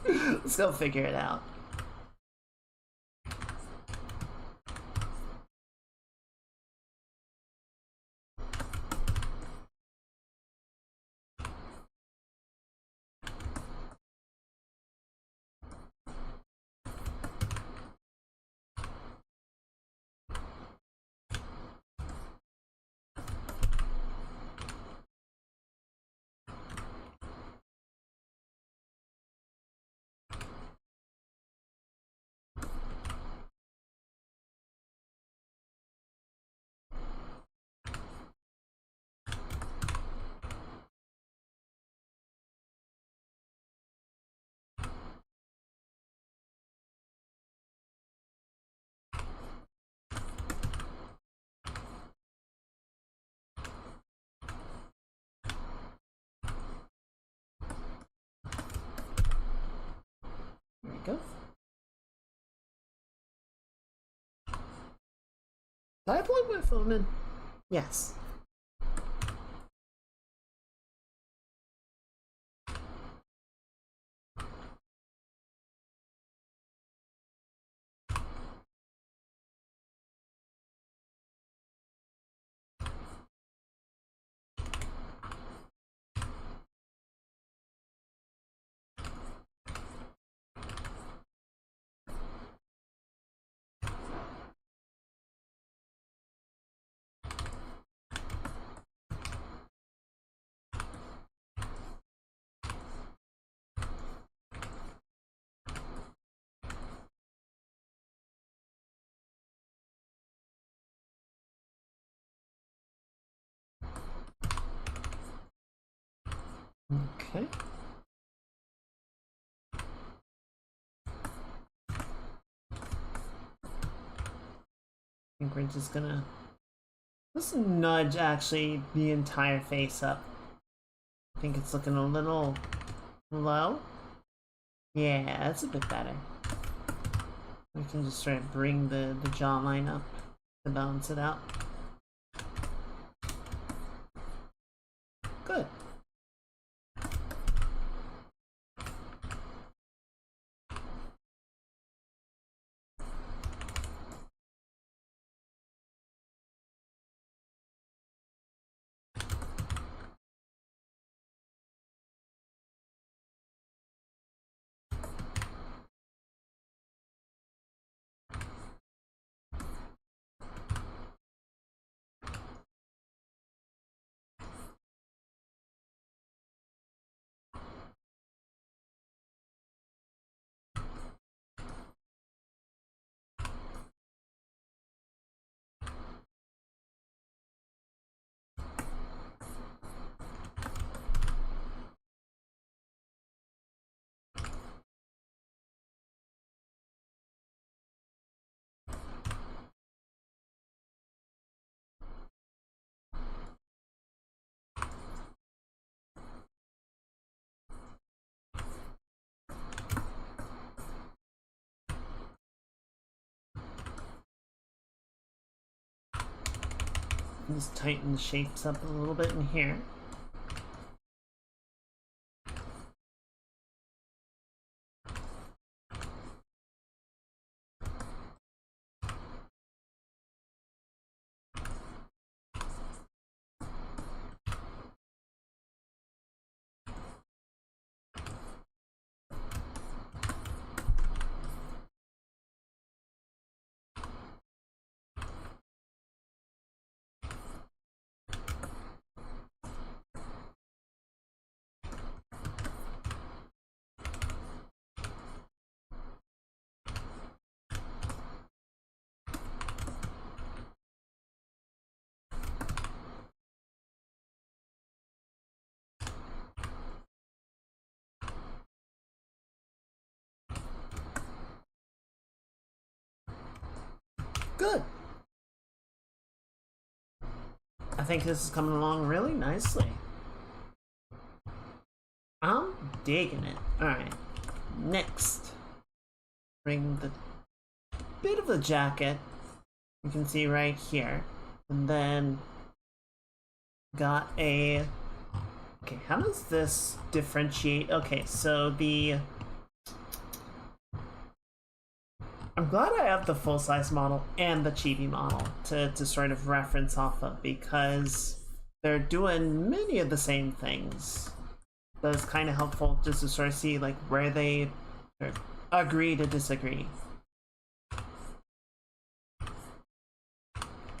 Let's go figure it out. There we go. Did I plug my phone in? Yes. Okay. I think we're just gonna let's nudge actually the entire face up. I think it's looking a little low. Yeah, that's a bit better. We can just sort of bring the jawline up to balance it out. Good. Just tighten the shapes up a little bit in here. Good. I think this is coming along really nicely. I'm digging it. Alright. Next. Bring the bit of the jacket. You can see right here. And then got a okay, how does this differentiate? Okay, so the I'm glad I have the full-size model and the chibi model to sort of reference off of because they're doing many of the same things. But it's kind of helpful just to sort of see like where they agree to disagree.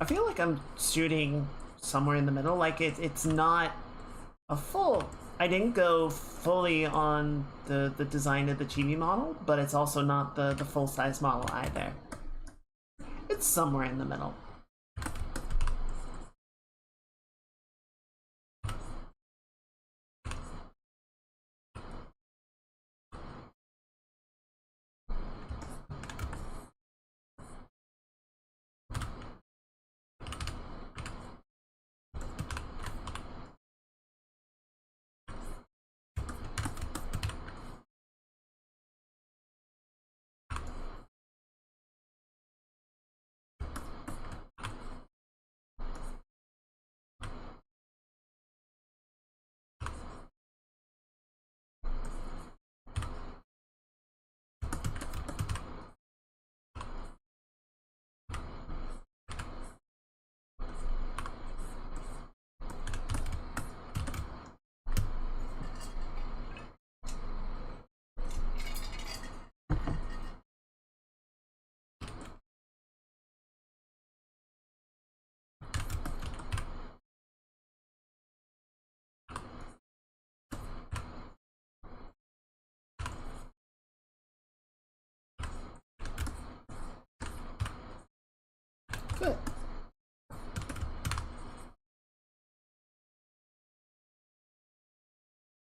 I feel like I'm shooting somewhere in the middle. Like it's not a full. I didn't go fully on the design of the chibi model, but it's also not the full size model either. It's somewhere in the middle.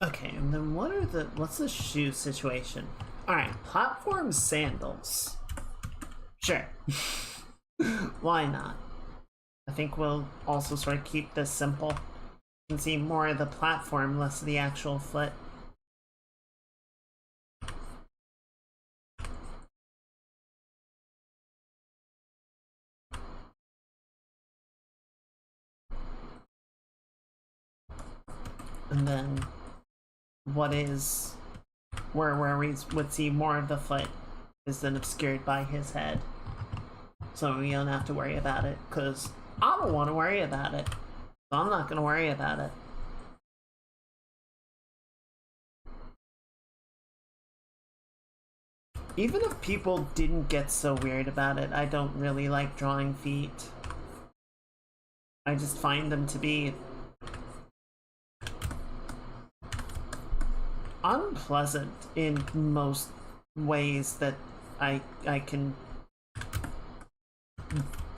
Okay, and then what's the shoe situation? Alright, platform sandals. Sure. Why not? I think we'll also sort of keep this simple. You can see more of the platform, less of the actual foot. And then where we would see more of the foot is then obscured by his head. So we don't have to worry about it, because I don't want to worry about it. So I'm not going to worry about it. Even if people didn't get so weird about it, I don't really like drawing feet. I just find them to be unpleasant in most ways that I can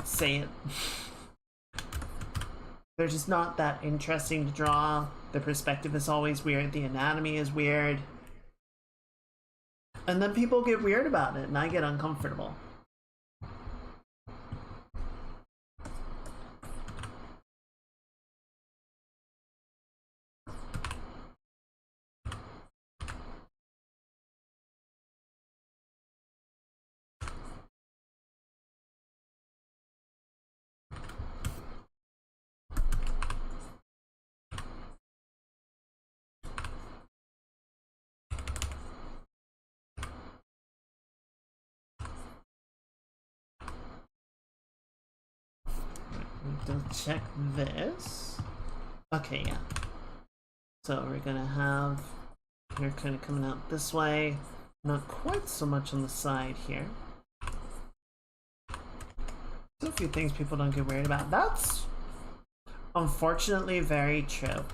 say it. They're just not that interesting to draw. The perspective is always weird. The anatomy is weird. And then people get weird about it, and I get uncomfortable. We'll check this. Okay, yeah. So we're gonna have hair kind of coming out this way. Not quite so much on the side here. There's a few things people don't get worried about. That's unfortunately very true.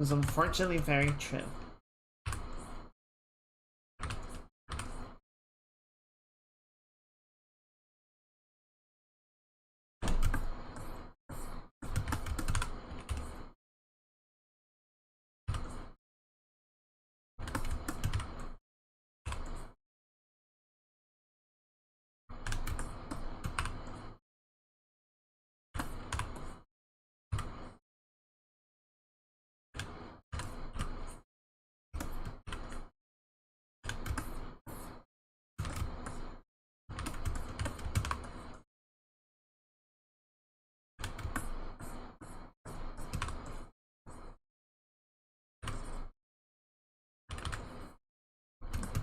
It's unfortunately very true.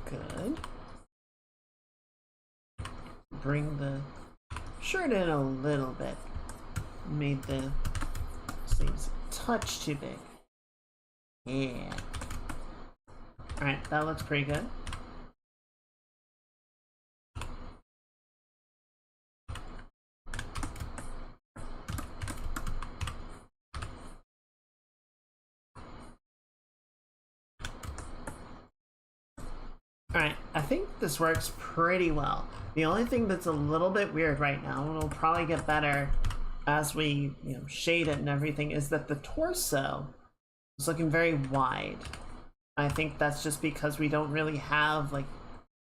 Good. Bring the shirt in a little bit. Made the sleeves a touch too big. Yeah. Alright, that looks pretty good. Alright, I think this works pretty well. The only thing that's a little bit weird right now, and it'll probably get better as we shade it and everything, is that the torso is looking very wide. I think that's just because we don't really have like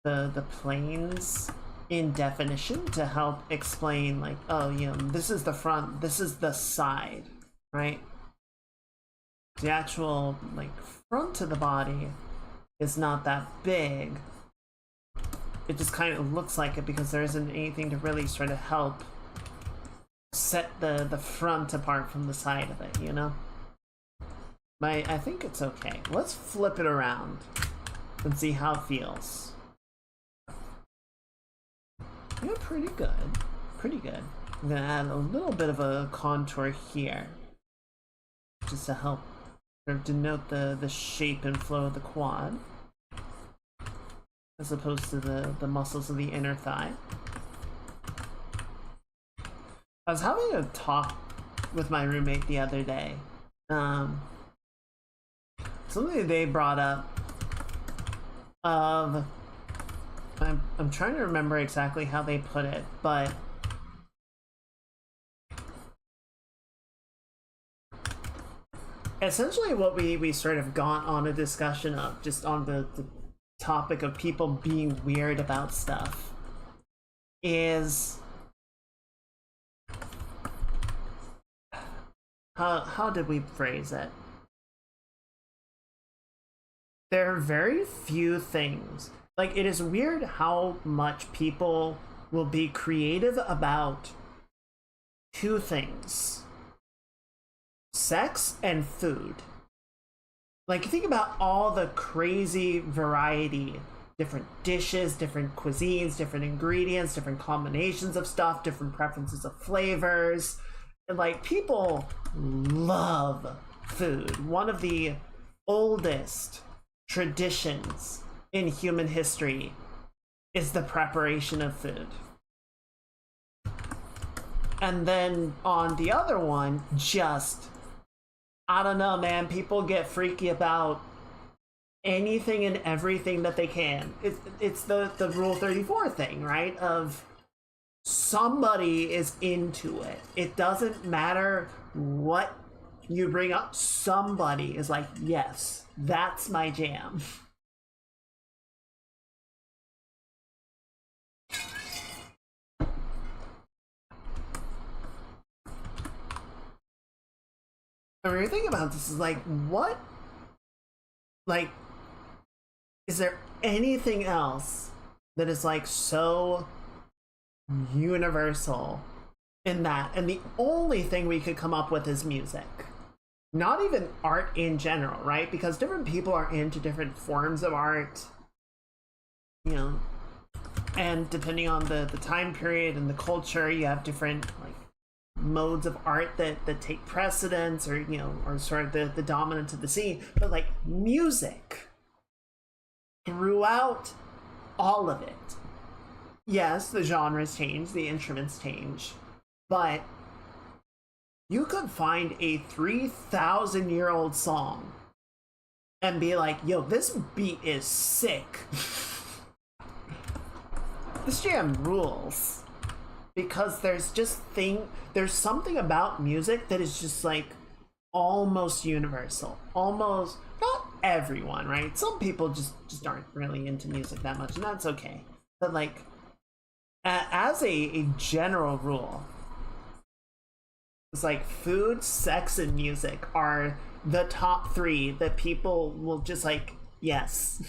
the planes in definition to help explain like, oh, this is the front, this is the side, right? The actual like front of the body is not that big. It just kind of looks like it because there isn't anything to really sort of help set the front apart from the side of it, I think it's okay. Let's flip it around and see how it feels. Yeah, pretty good. Pretty good. I'm gonna add a little bit of a contour here, just to help sort of denote the shape and flow of the quad, as opposed to the muscles of the inner thigh. I was having a talk with my roommate the other day. Something they brought up of, I'm trying to remember exactly how they put it, but essentially what we sort of got on a discussion of, just on the topic of people being weird about stuff, is how did we phrase it? There are very few things. Like, it is weird how much people will be creative about two things: sex and food. Like, think about all the crazy variety, different dishes, different cuisines, different ingredients, different combinations of stuff, different preferences of flavors. And like, people love food. One of the oldest traditions in human history is the preparation of food. And then on the other one, just, I don't know, man, people get freaky about anything and everything that they can. It's the Rule 34 thing, right? Of somebody is into it. It doesn't matter what you bring up, somebody is like, yes, that's my jam. And when you think about this, is like, what? Like, is there anything else that is like so universal in that? And the only thing we could come up with is music. Not even art in general, right? Because different people are into different forms of art, you know, and depending on the time period and the culture, you have different like modes of art that take precedence, or you know, or sort of the dominance of the scene. But like, music throughout all of it, yes, the genres change, the instruments change, but you could find a 3,000-year-old song and be like, yo, this beat is sick. This jam rules. Because there's something about music that is just like almost universal. Almost, not everyone, right? Some people just aren't really into music that much, and that's okay. But like, as a general rule, it's like food, sex, and music are the top three that people will just like, yes.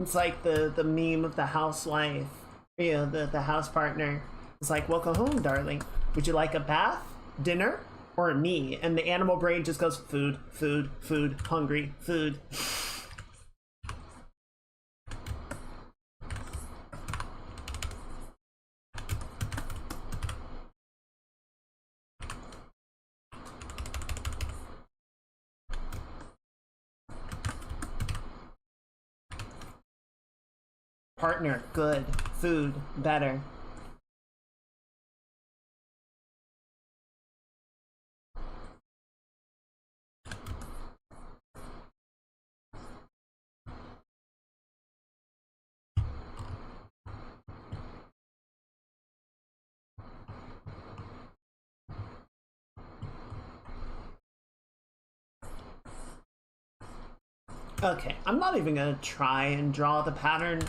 It's like the meme of the housewife, you know, the house partner. It's like, welcome home, darling. Would you like a bath, dinner, or me? And the animal brain just goes, food, food, food, hungry, food. Partner, good. Food, better. Okay, I'm not even gonna try and draw the pattern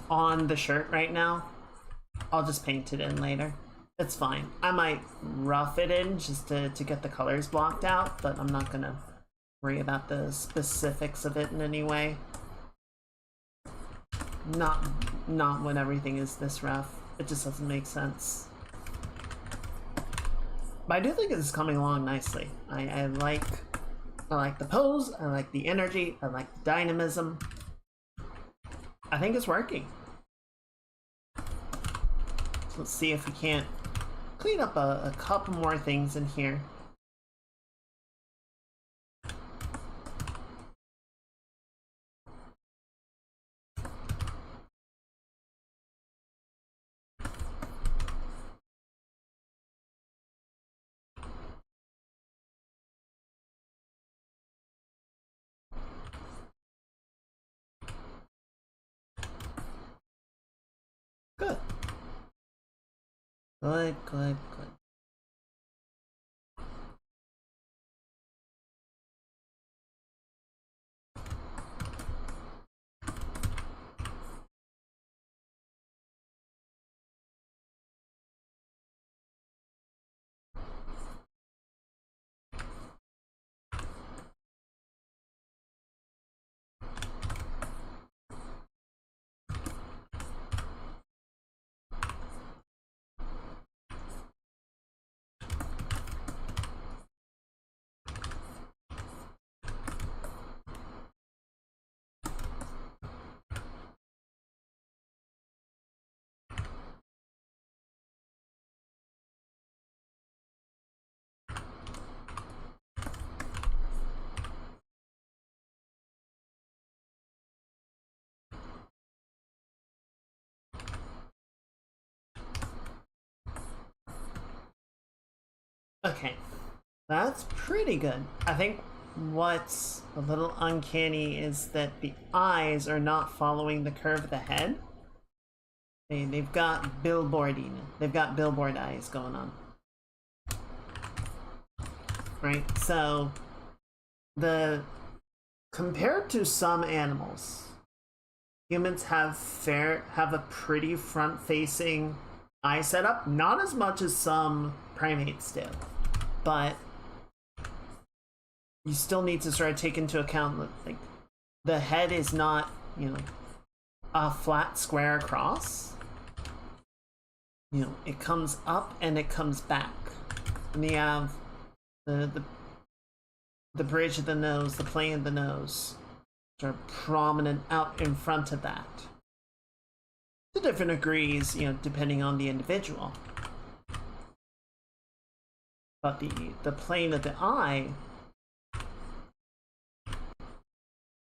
on the shirt right now. I'll just paint it in later. It's fine. I might rough it in just to get the colors blocked out, but I'm not gonna worry about the specifics of it in any way. Not when everything is this rough. It just doesn't make sense. But I do think it's coming along nicely. I like the pose, I like the energy, I like the dynamism. I think it's working. So let's see if we can't clean up a couple more things in here. Good, good, good. Okay, that's pretty good. I think what's a little uncanny is that the eyes are not following the curve of the head. They've got billboarding. They've got billboard eyes going on. Right? So, the compared to some animals, humans have a pretty front-facing eye setup. Not as much as some primates do, but you still need to sort of take into account that, like, the head is not, you know, a flat square across. You know, it comes up and it comes back. And you have the bridge of the nose, the plane of the nose, sort of prominent out in front of that. To different degrees, you know, depending on the individual. But the plane of the eye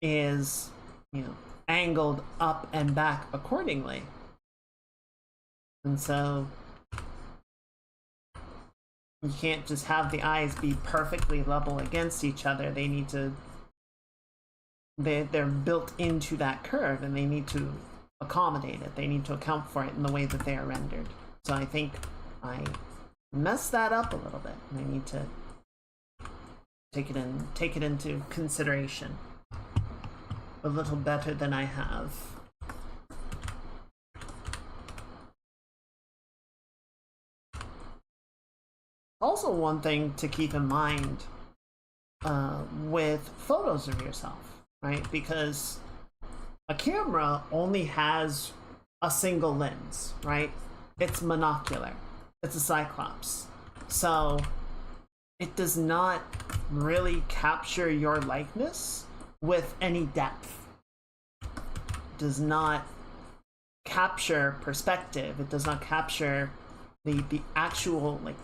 is, you know, angled up and back accordingly. And so you can't just have the eyes be perfectly level against each other. They need to, they're built into that curve, and they need to accommodate it. They need to account for it in the way that they are rendered. So I think I messed that up a little bit, and I need to take it into consideration a little better than I have. Also, one thing to keep in mind with photos of yourself, right? Because a camera only has a single lens, right? It's monocular. It's a cyclops. So it does not really capture your likeness with any depth. It does not capture perspective. It does not capture the actual, like,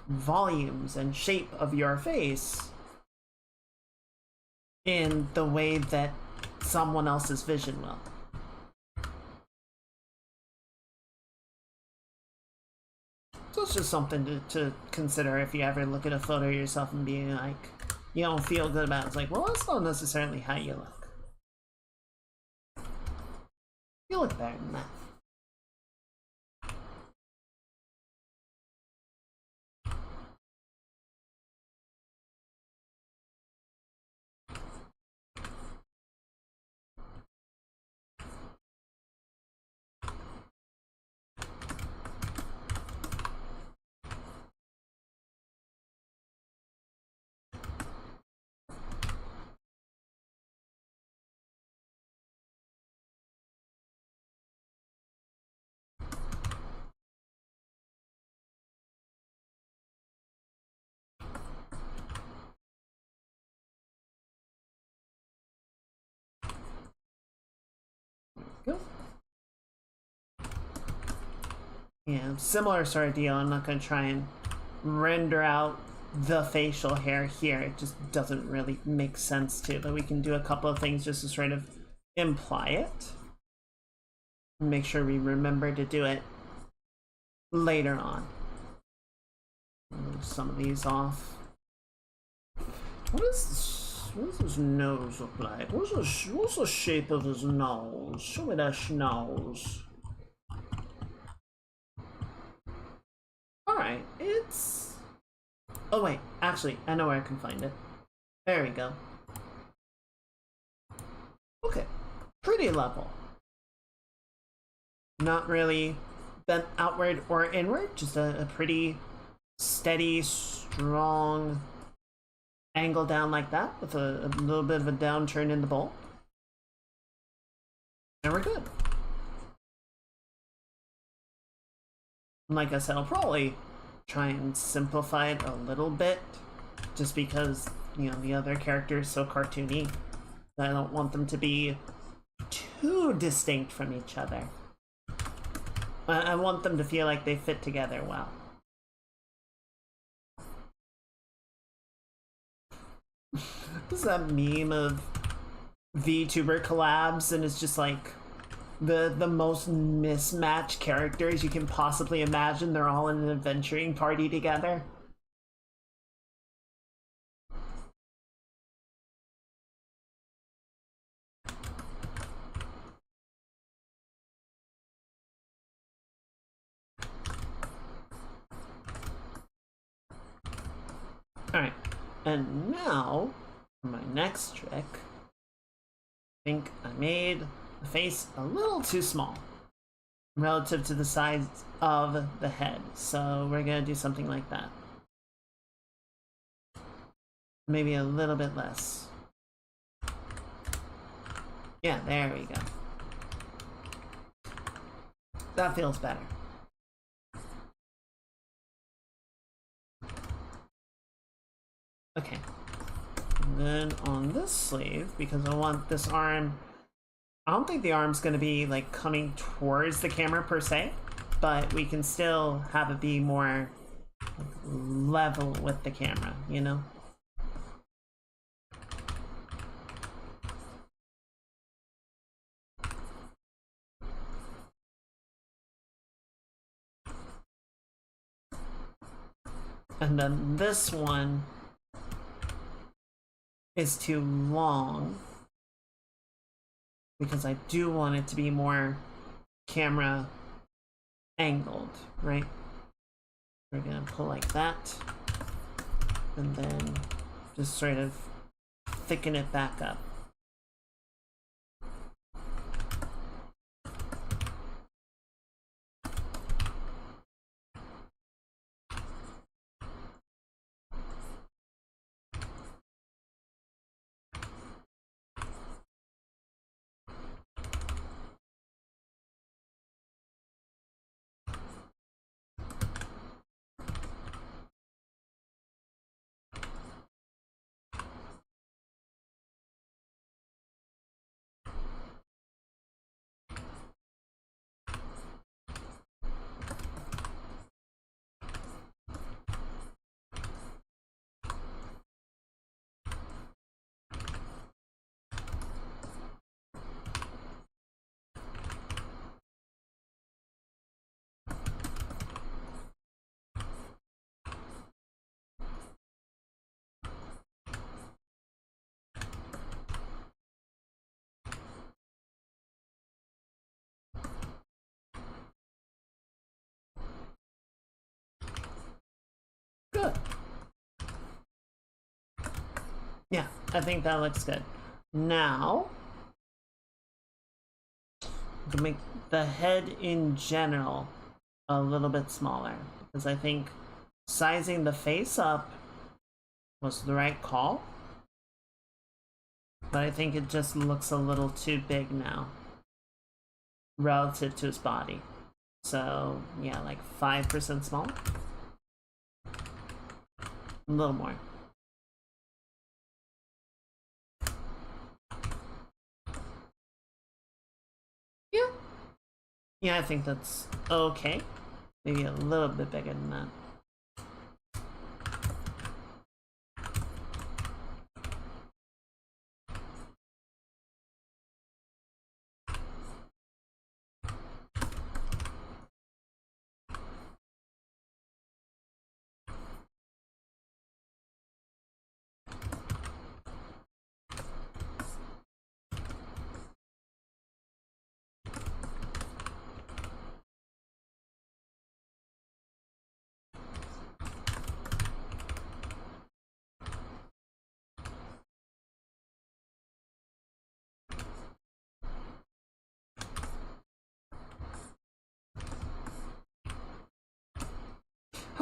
volumes and shape of your face in the way that someone else's vision will. So it's just something to consider if you ever look at a photo of yourself and being like, you don't feel good about it. It's like, well, that's not necessarily how you look. You look better than that. Go. Yeah, similar sort of deal. I'm not going to try and render out the facial hair here. It just doesn't really make sense to. But we can do a couple of things just to sort of imply it. Make sure we remember to do it later on. Move some of these off. What does his nose look like? What's the shape of his nose? Show me that nose. Oh wait, actually, I know where I can find it. There we go. Okay, pretty level. Not really bent outward or inward, just a pretty steady, strong angle down like that with a little bit of a downturn in the bowl. And we're good. Like I said, I'll probably try and simplify it a little bit just because, you know, the other character is so cartoony. I don't want them to be too distinct from each other. I want them to feel like they fit together well. This is that meme of VTuber collabs, and it's just like the most mismatched characters you can possibly imagine. They're all in an adventuring party together. Alright, and now for my next trick. I think I made the face a little too small relative to the size of the head, so we're gonna do something like that. Maybe a little bit less. Yeah, there we go. That feels better. Okay. And then on this sleeve, because I want this arm, I don't think the arm's gonna be like coming towards the camera per se, but we can still have it be more level with the camera, you know? And then this one is too long because I do want it to be more camera angled, right? We're gonna pull like that and then just sort of thicken it back up. Good. Yeah, I think that looks good. Now, to make the head in general a little bit smaller, because I think sizing the face up was the right call, but I think it just looks a little too big now relative to his body. So yeah, like 5% smaller, a little more. Yeah. Yeah, I think that's okay. Maybe a little bit bigger than that.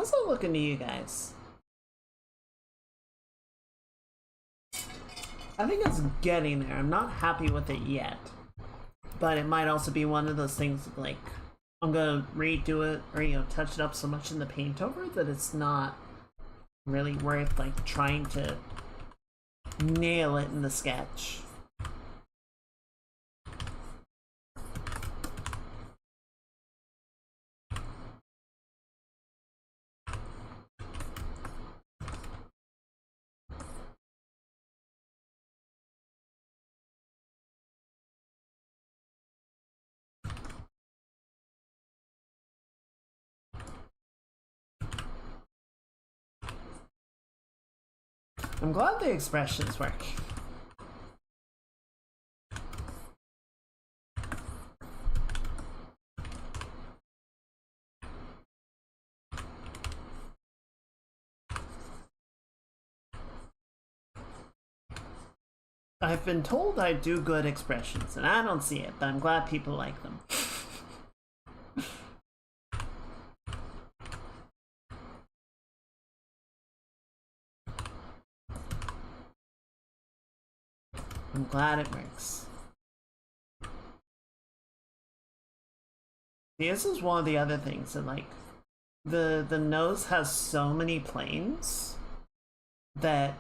How's that looking to you guys? I think it's getting there. I'm not happy with it yet. But it might also be one of those things like I'm gonna redo it or, you know, touch it up so much in the paint over that it's not really worth like trying to nail it in the sketch. I'm glad the expression's working. I've been told I do good expressions, and I don't see it, but I'm glad people like them. I'm glad it works. This is one of the other things that, like, the nose has so many planes that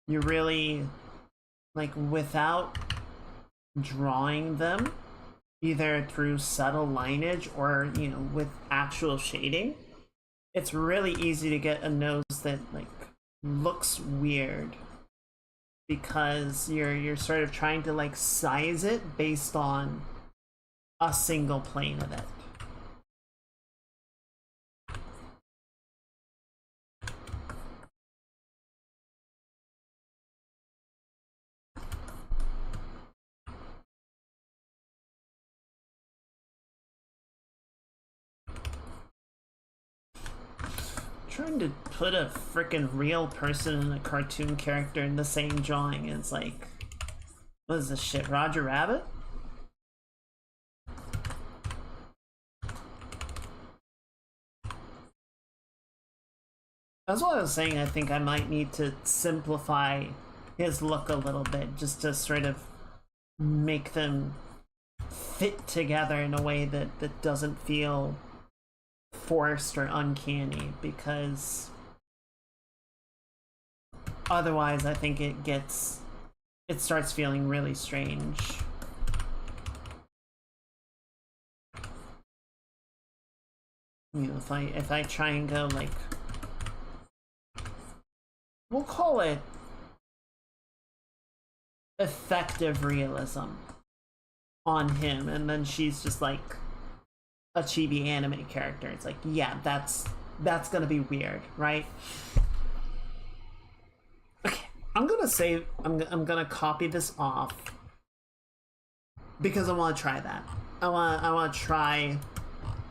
you really, like, without drawing them either through subtle lineage or, you know, with actual shading, it's really easy to get a nose that, like, looks weird because you're sort of trying to, like, size it based on a single plane of it. Trying to put a freaking real person and a cartoon character in the same drawing is like, what is this shit, Roger Rabbit? That's what I was saying. I think I might need to simplify his look a little bit just to sort of make them fit together in a way that doesn't feel forced or uncanny, because otherwise I think it starts feeling really strange. You know, if I try and go like, we'll call it effective realism on him, and then she's just like a chibi anime character. It's like, yeah, that's gonna be weird, right? Okay, I'm gonna say I'm gonna copy this off because I want to try that. I want to try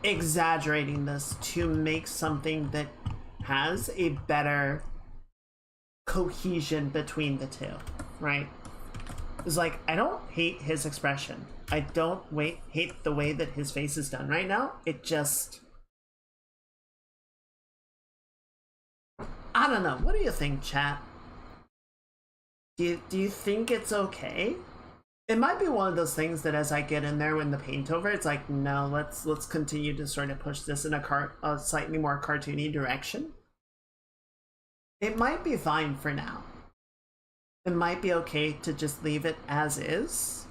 exaggerating this to make something that has a better cohesion between the two, right? It's like, I don't hate his expression. I don't hate the way that his face is done right now. It just, I don't know. What do you think, chat? Do you think it's okay? It might be one of those things that as I get in there when the paint over, it's like, no, let's continue to sort of push this in a slightly more cartoony direction. It might be fine for now. It might be okay to just leave it as is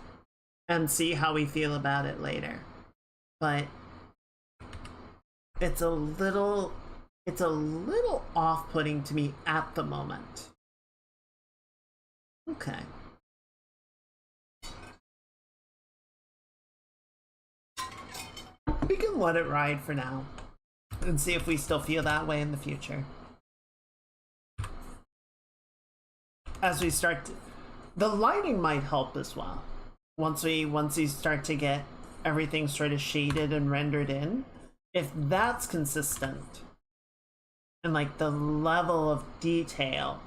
and see how we feel about it later. But it's a little off-putting to me at the moment. Okay. We can let it ride for now and see if we still feel that way in the future. As we start to, the lighting might help as well. Once we start to get everything sort of shaded and rendered in, if that's consistent and like the level of detail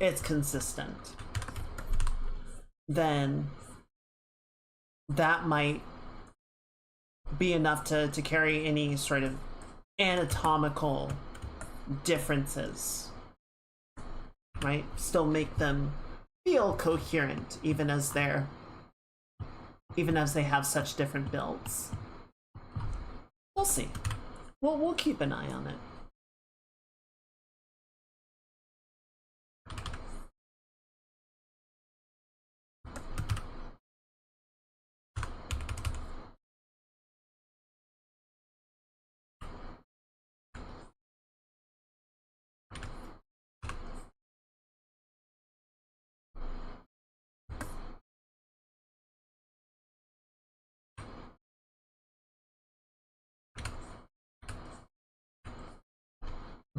is consistent, then that might be enough to carry any sort of anatomical differences, right? Still make them feel coherent even as they have such different builds. We'll see. We'll keep an eye on it.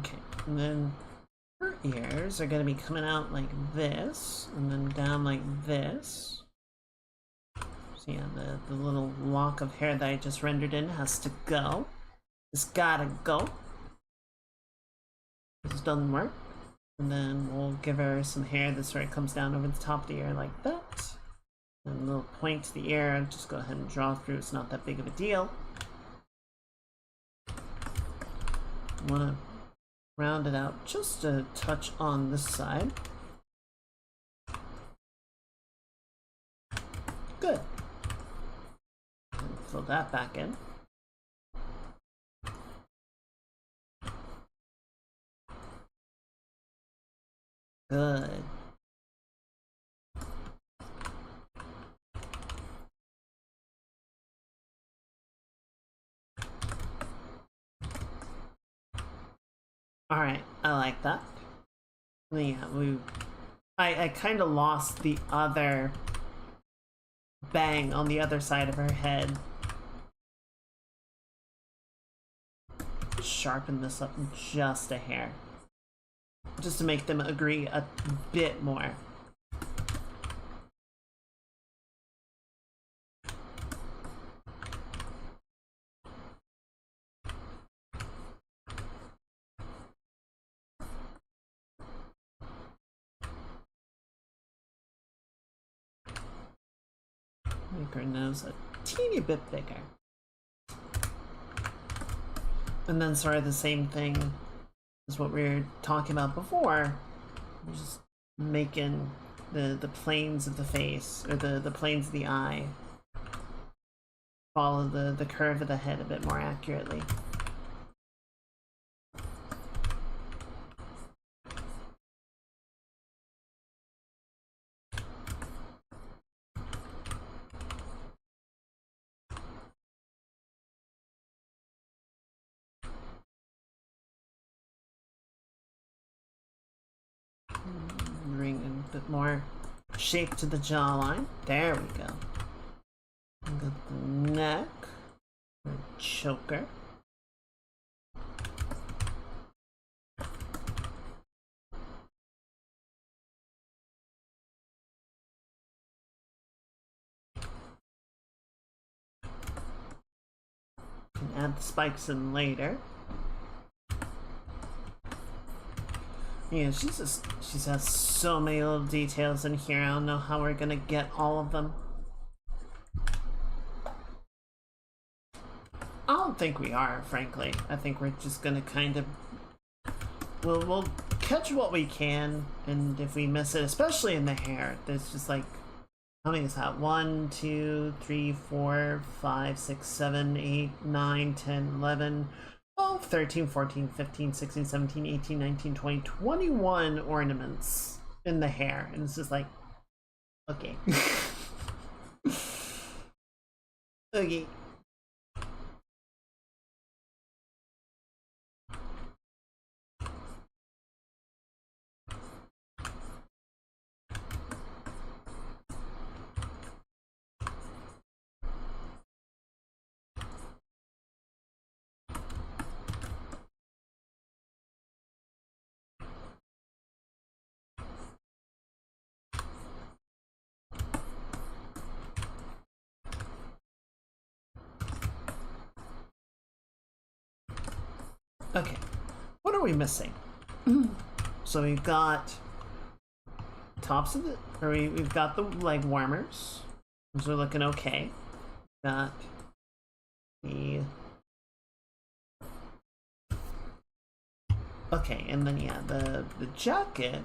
Okay, and then her ears are going to be coming out like this, and then down like this. So yeah, the little lock of hair that I just rendered in has to go. It's gotta go. This doesn't work. And then we'll give her some hair that sort of comes down over the top of the ear like that. And a little point to the ear, just go ahead and draw through, it's not that big of a deal. I want to round it out just a touch on this side. Good. And fill that back in. Good. All right, I like that. Yeah, I kind of lost the other bang on the other side of her head. Sharpen this up just a hair, just to make them agree a bit more. Make her nose a teeny bit bigger. And then sort of the same thing as what we were talking about before. We're just making the planes of the face, or the planes of the eye, follow the curve of the head a bit more accurately. Bring a bit more shape to the jawline. There we go. And got the neck, or choker. Can add the spikes in later. Yeah, she has so many little details in here. I don't know how we're gonna get all of them. I don't think we are, frankly. I think we're just gonna kind of we'll catch what we can, and if we miss it, especially in the hair, there's just like, how many is that? 1, 2, 3, 4, 5, 6, 7, 8, 9, 10, 11, 12, 13, 14, 15, 16, 17, 18, 19, 20, 21 ornaments in the hair. And it's just like, okay. Okay. Okay, what are we missing? So we've got tops of the, or we've got the leg warmers. Those are looking okay. Got the Okay, and then yeah, the jacket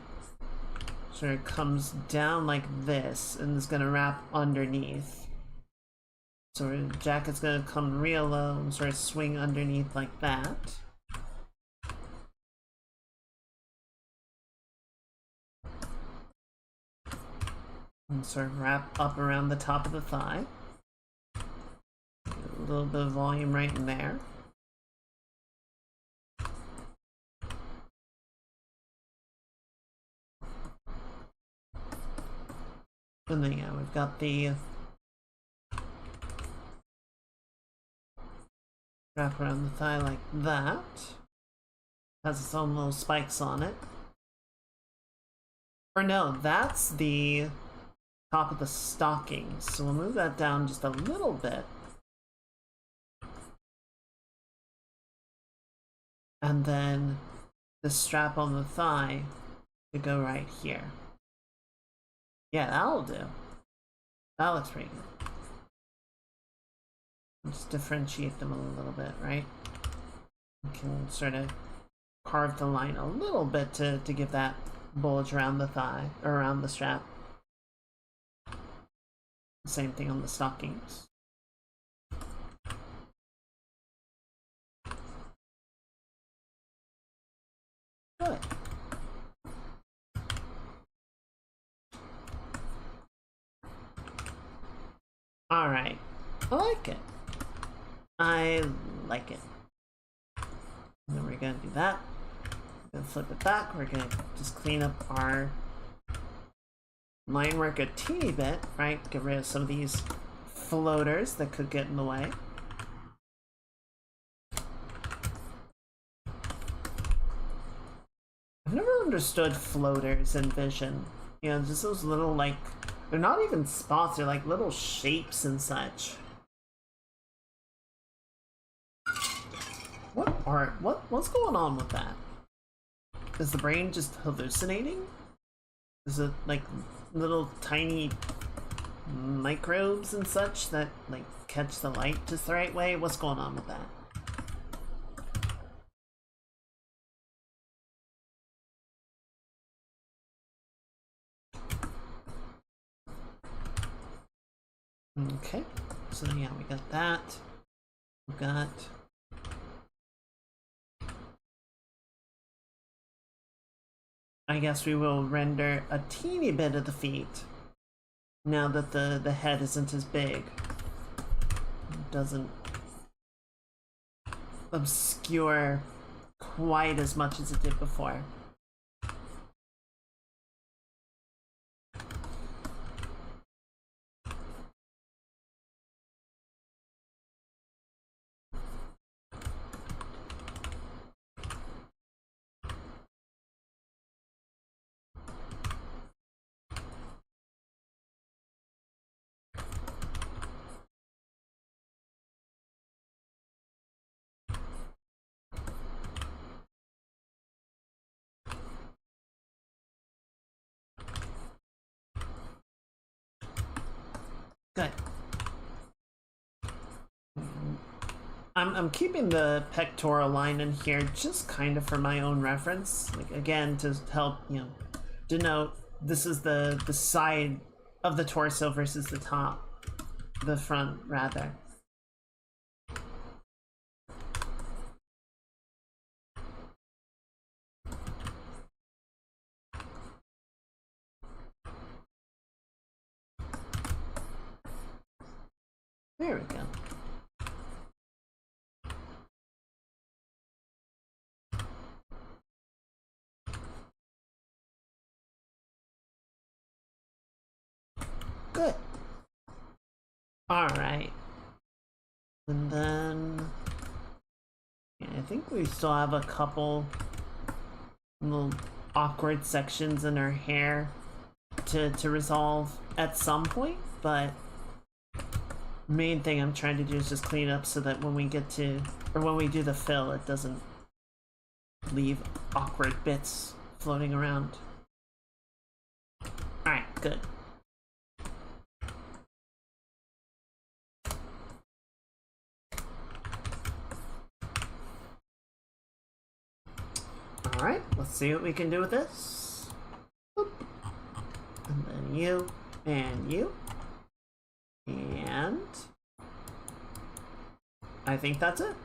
sort of comes down like this and is gonna wrap underneath. So the jacket's gonna come real low and sort of swing underneath like that. And sort of wrap up around the top of the thigh. A little bit of volume right in there. And then yeah, we've got the wrap around the thigh like that. Has its own little spikes on it. Or no, that's the top of the stocking. So we'll move that down just a little bit. And then the strap on the thigh to go right here. Yeah, that'll do. That looks pretty good. Just differentiate them a little bit, right? We can sort of carve the line a little bit to give that bulge around the thigh, or around the strap. Same thing on the stockings. Good. Alright. I like it. I like it. And then we're gonna do that. We're gonna flip it back. We're gonna just clean up our line work a teeny bit, right? Get rid of some of these floaters that could get in the way. I've never understood floaters in Vision. You know, just those little, like, they're not even spots, they're like little shapes and such. What's going on with that? Is the brain just hallucinating? Is it like little tiny microbes and such that like catch the light just the right way? What's going on with that? Okay, so yeah, we got that. We got I guess we will render a teeny bit of the feet now that the head isn't as big. It doesn't obscure quite as much as it did before. Good. I'm keeping the pectoral line in here just kind of for my own reference. Like again, to help, you know, denote this is the side of the torso versus the top. The front, rather. There we go. Good. Alright. And then yeah, I think we still have a couple little awkward sections in her hair to resolve at some point, but main thing I'm trying to do is just clean up so that when we get to, or when we do the fill, it doesn't leave awkward bits floating around. Alright, good. Alright, let's see what we can do with this. Boop. And then you, and you. And I think that's it.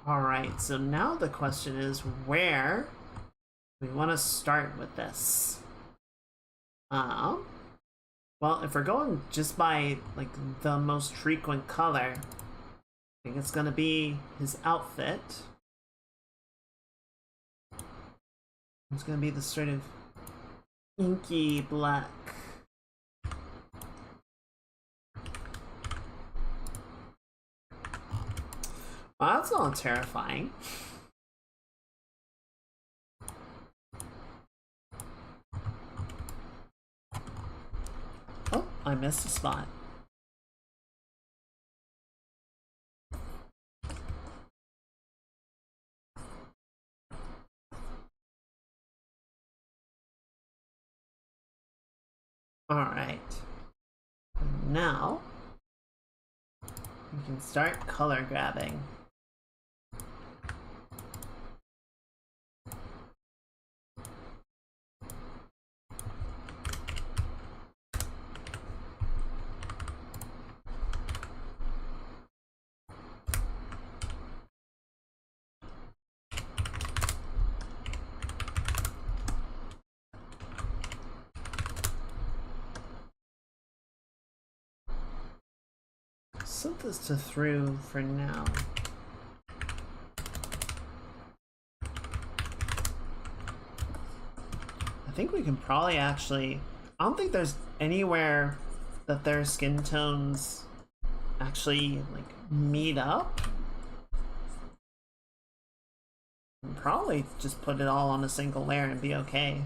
Alright, so now the question is where we want to start with this. Well, if we're going just by like the most frequent color, I think it's gonna be his outfit. It's gonna be the sort of inky black. Wow, that's not terrifying. Oh, I missed a spot. Alright. Now, we can start color grabbing. Set this to through for now. I think we can probably actually... I don't think there's anywhere that their skin tones actually like meet up. Probably just put it all on a single layer and be okay.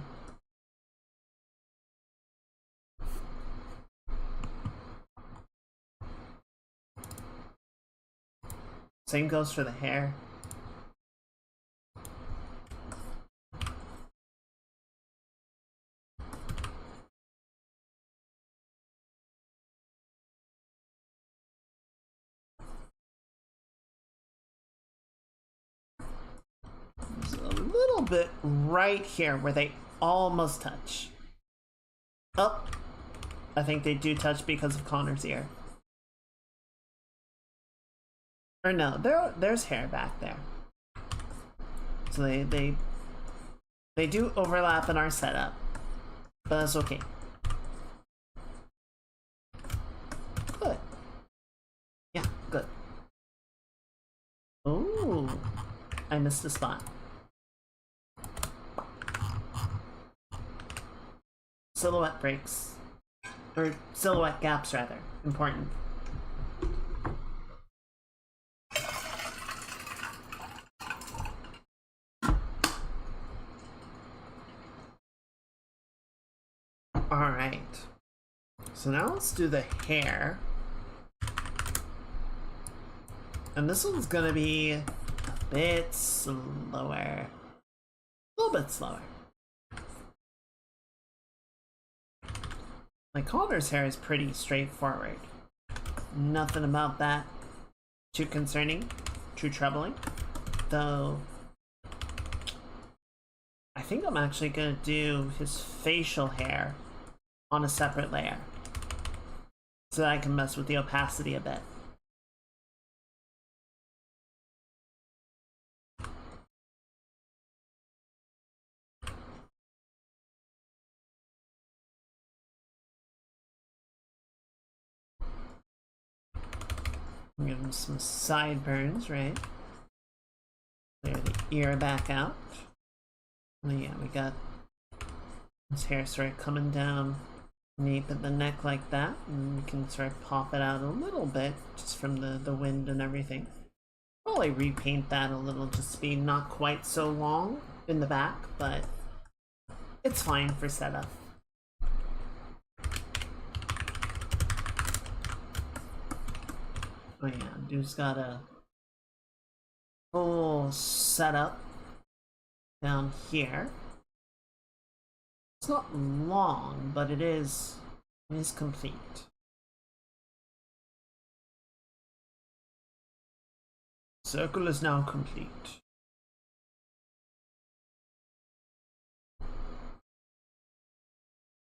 Same goes for the hair. There's a little bit right here where they almost touch. Oh, I think they do touch because of Connor's ear. Or no, there's hair back there. So they do overlap in our setup, but that's okay. Good. Yeah, good. Ooh, I missed a spot. Silhouette breaks. Or silhouette gaps, rather. Important. Alright. So now let's do the hair. And this one's gonna be a bit slower. A little bit slower. Like Calder's hair is pretty straightforward. Nothing about that too concerning, too troubling. Though I think I'm actually gonna do his facial hair on a separate layer so that I can mess with the opacity a bit. Give him some sideburns, right? Clear the ear back out. And yeah, we got his hair sort of coming down nape at the neck like that, and we can sort of pop it out a little bit just from the wind and everything. Probably repaint that a little just to be not quite so long in the back, but it's fine for setup. Oh yeah, dude's got a full setup down here. It's not long, but it is complete. Circle is now complete.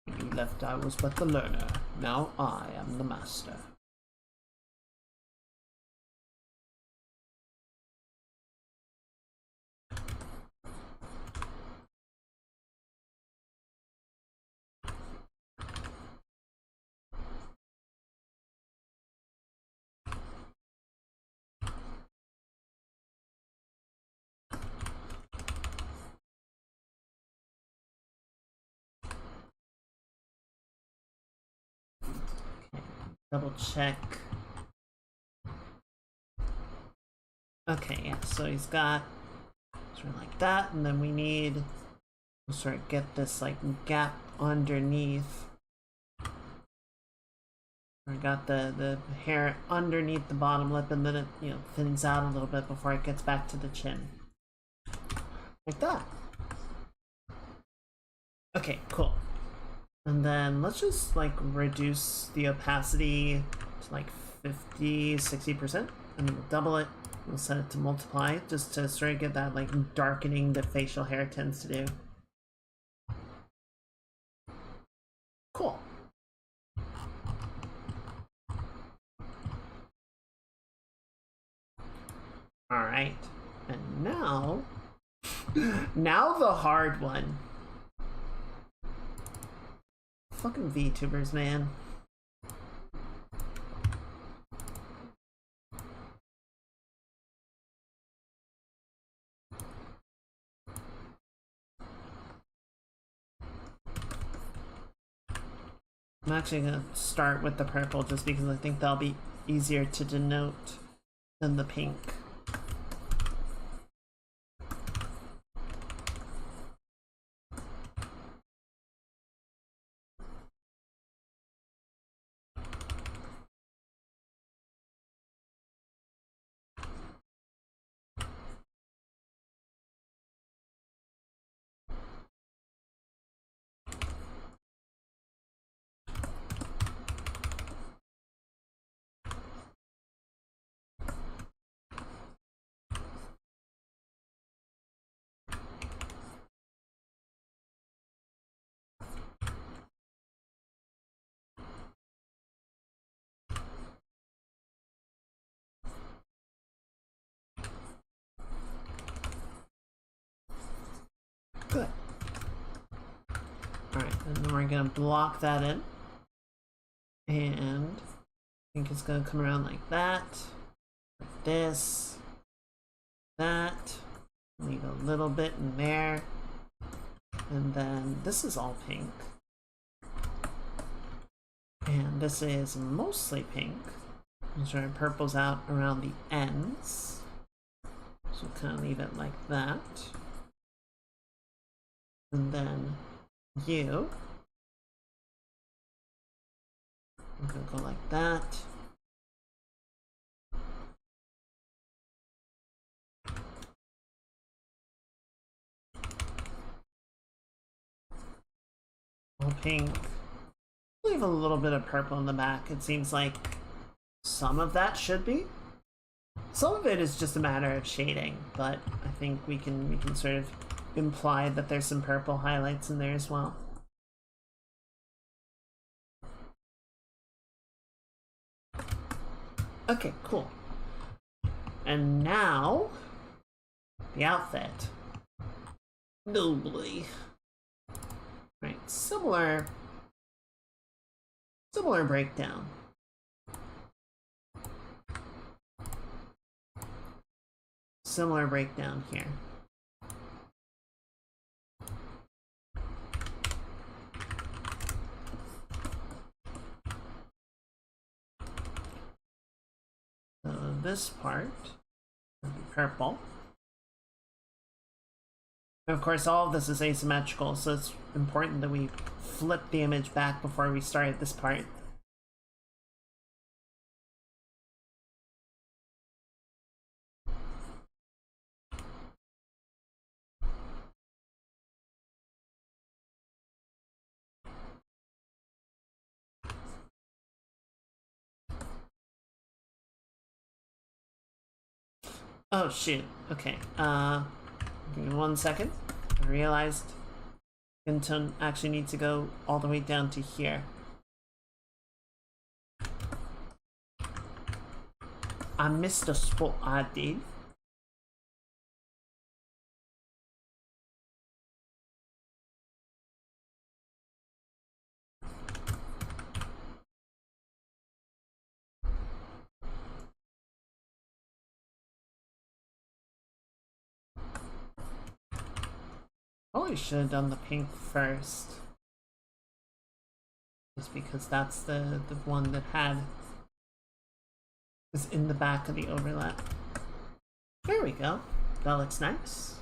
When you left, I was but the learner. Now I am the master. Double check. Okay, yeah, so he's got sort of like that, and then we need to sort of get this like gap underneath. I got the hair underneath the bottom lip, and then it, you know, thins out a little bit before it gets back to the chin. Like that. Okay, cool. And then let's just like reduce the opacity to like 50, 60%, and then we'll double it. We'll set it to multiply just to sort of get that like darkening the facial hair tends to do. Cool. Alright. And now the hard one. Fucking VTubers, man. I'm actually gonna start with the purple just because I think that'll be easier to denote than the pink. Good. Alright, and then we're gonna block that in. And I think it's gonna come around like that. Like this. That. Leave a little bit in there. And then this is all pink. And this is mostly pink. And sort of purples out around the ends. So kind of leave it like that. And then you. I'm gonna go like that. All pink. Leave a little bit of purple in the back. It seems like some of that should be. Some of it is just a matter of shading, but I think we can sort of imply that there's some purple highlights in there as well. Okay, cool. And now the outfit. Oh boy. Right, similar breakdown. Similar breakdown here. So this part will be purple. And of course, all of this is asymmetrical, so it's important that we flip the image back before we start this part. Oh shoot. Okay. Give me 1 second. I realized Intone actually needs to go all the way down to here. I missed a spot I did. Probably should have done the pink first. Just because that's the one that was in the back of the overlap. There we go. That looks nice.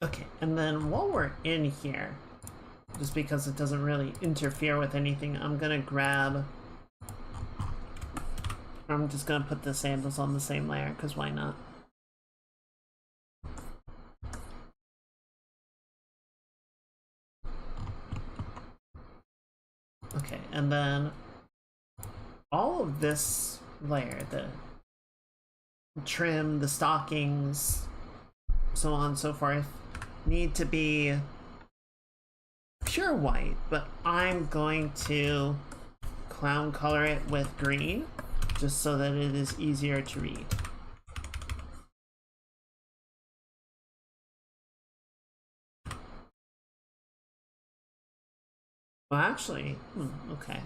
Okay, and then while we're in here, just because it doesn't really interfere with anything, I'm just gonna put the sandals on the same layer, because why not? Okay, and then all of this layer, the trim, the stockings, so on and so forth, need to be pure white, but I'm going to clown color it with green, just so that it is easier to read. Well, actually, okay.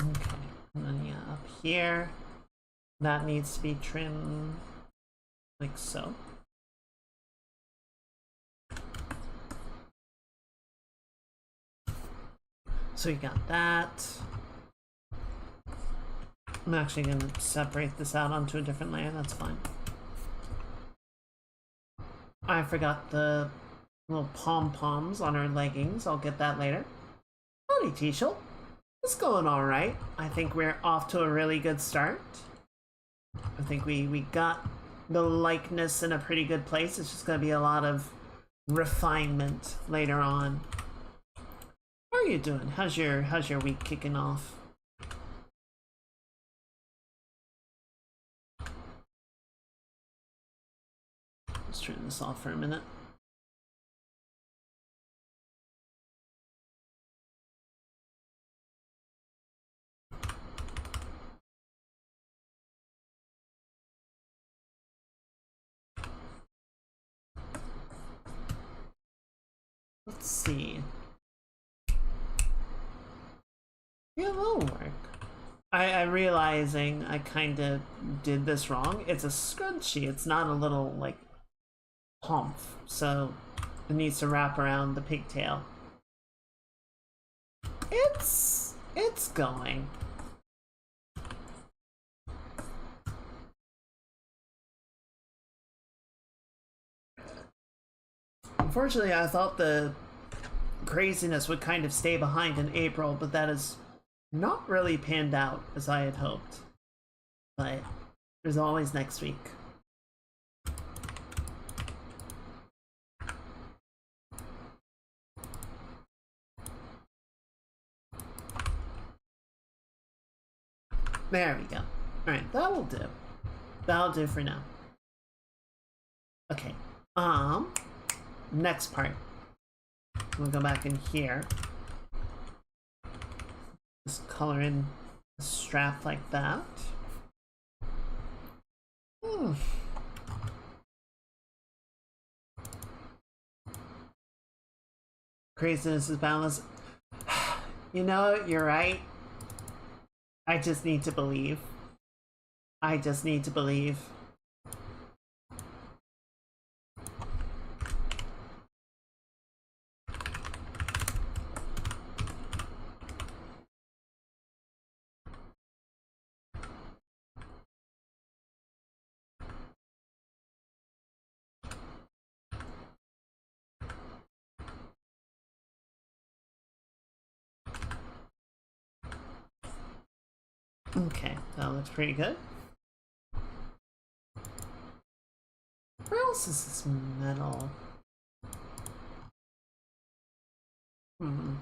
Okay, and then yeah, up here, that needs to be trimmed like so. So you got that. I'm actually going to separate this out onto a different layer, that's fine. I forgot the little pom-poms on her leggings, I'll get that later. Howdy, Teashel. It's going alright. I think we're off to a really good start. I think we got the likeness in a pretty good place. It's just going to be a lot of refinement later on. How are you doing? How's your week kicking off? Let's turn this off for a minute. Let's see. Yeah, that'll work. I'm realizing I kind of did this wrong. It's a scrunchie. It's not a little, like, hump. So it needs to wrap around the pigtail. It's going. Unfortunately, I thought the craziness would kind of stay behind in April, but that is not really panned out as I had hoped. But there's always next week. There we go. Alright, that will do. That'll do for now. Okay. Next part. We'll go back in here. Just color in a strap like that. Hmm. Craziness is boundless. You know, you're right. I just need to believe. I just need to believe. Okay, that looks pretty good. Where else is this metal? Hmm.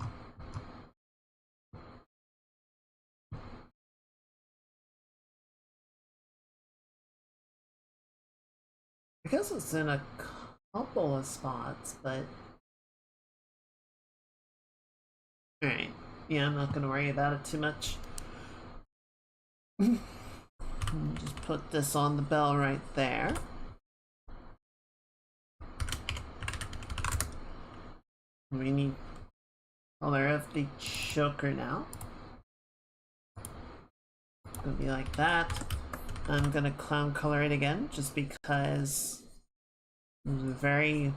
I guess it's in a couple of spots, but... Alright. Yeah, I'm not gonna worry about it too much. Just put this on the bell right there. We need color of the choker now. It's gonna be like that. I'm gonna clown color it again just because it's very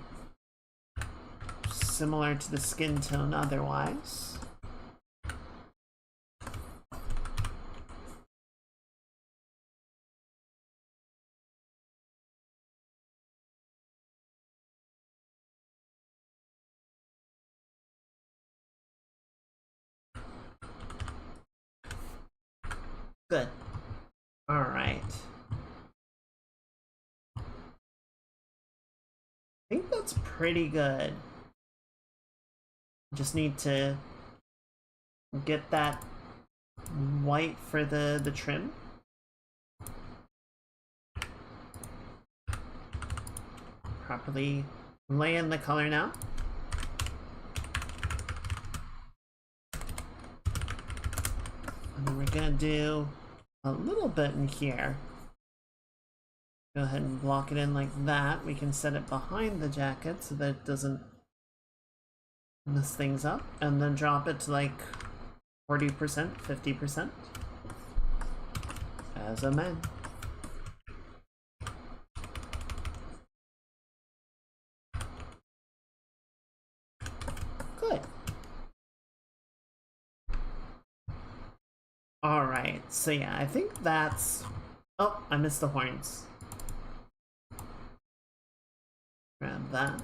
similar to the skin tone otherwise. Good. Alright. I think that's pretty good. Just need to get that white for the trim. Properly lay in the color now. And then we're gonna do a little bit in here. Go ahead and block it in like that. We can set it behind the jacket so that it doesn't mess things up. And then drop it to like 40%, 50%. As a man. Good. Alright, so yeah, I think that's... Oh, I missed the horns. Grab that.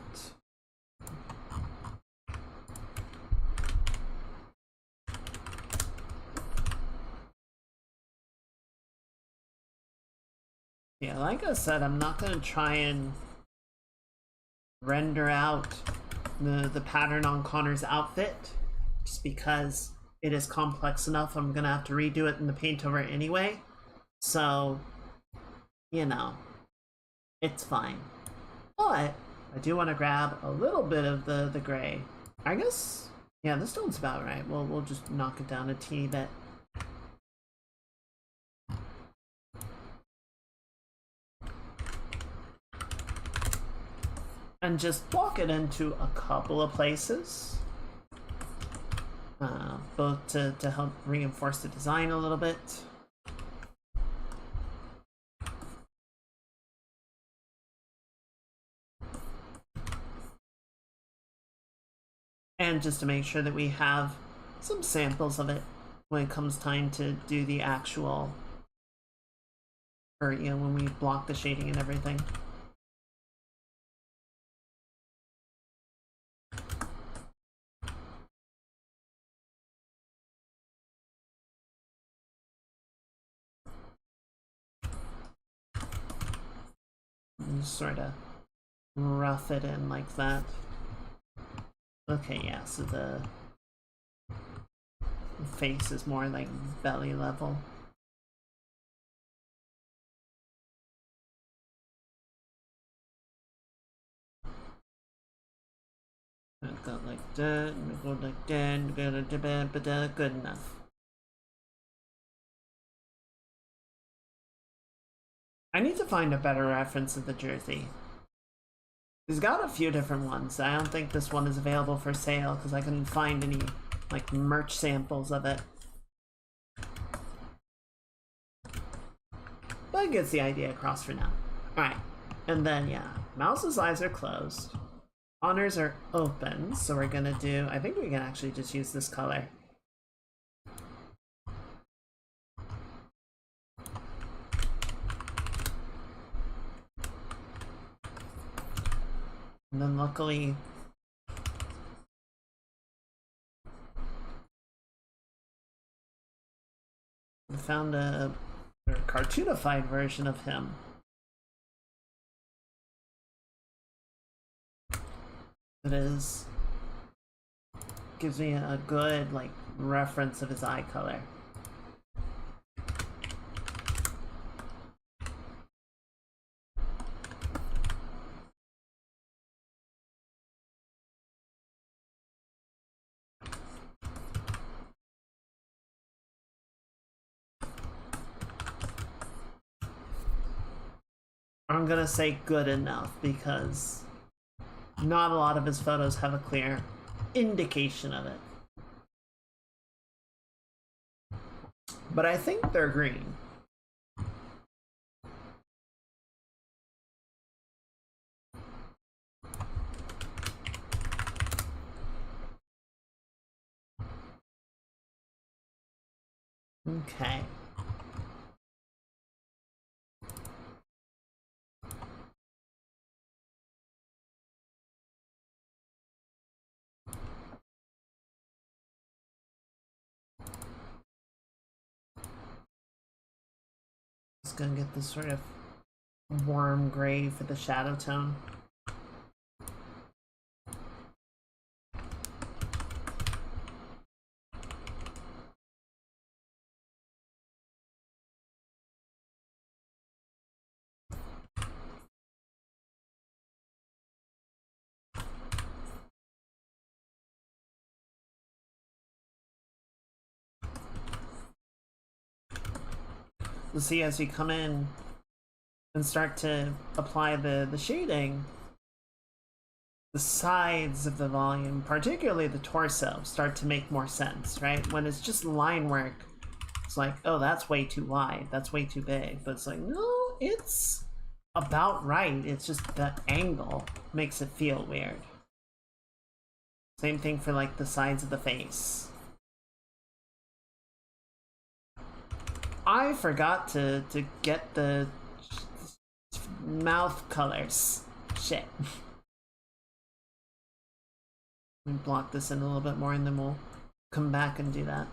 Yeah, like I said, I'm not going to try and render out the pattern on Connor's outfit, just because it is complex enough. I'm going to have to redo it in the paint over anyway. So, you know, it's fine. But I do want to grab a little bit of the gray. I guess, yeah, this tone's about right. We'll just knock it down a teeny bit. And just block it into a couple of places. Both to help reinforce the design a little bit. And just to make sure that we have some samples of it when it comes time to do the actual, or you know, when we block the shading and everything. And sort of rough it in like that. Okay, yeah, so the face is more like belly level. Go like that, go like that, good enough. I need to find a better reference of the jersey. He's got a few different ones. I don't think this one is available for sale because I couldn't find any like merch samples of it. But it gets the idea across for now. Alright. And then yeah, Mouse's eyes are closed. Honors are open, so we're gonna do, I think we can actually just use this color. And then luckily we found a cartoonified version of him. It is gives me a good like reference of his eye color. I'm gonna say good enough because not a lot of his photos have a clear indication of it. But I think they're green. Okay. Just gonna get this sort of warm gray for the shadow tone. You'll see as you come in and start to apply the shading, the sides of the volume, particularly the torso, start to make more sense, right? When it's just line work, it's like, oh, that's way too wide, that's way too big. But it's like, no, it's about right. It's just the angle makes it feel weird. Same thing for like the sides of the face. I forgot to get the mouth colors. Shit. Let me block this in a little bit more and then we'll come back and do that.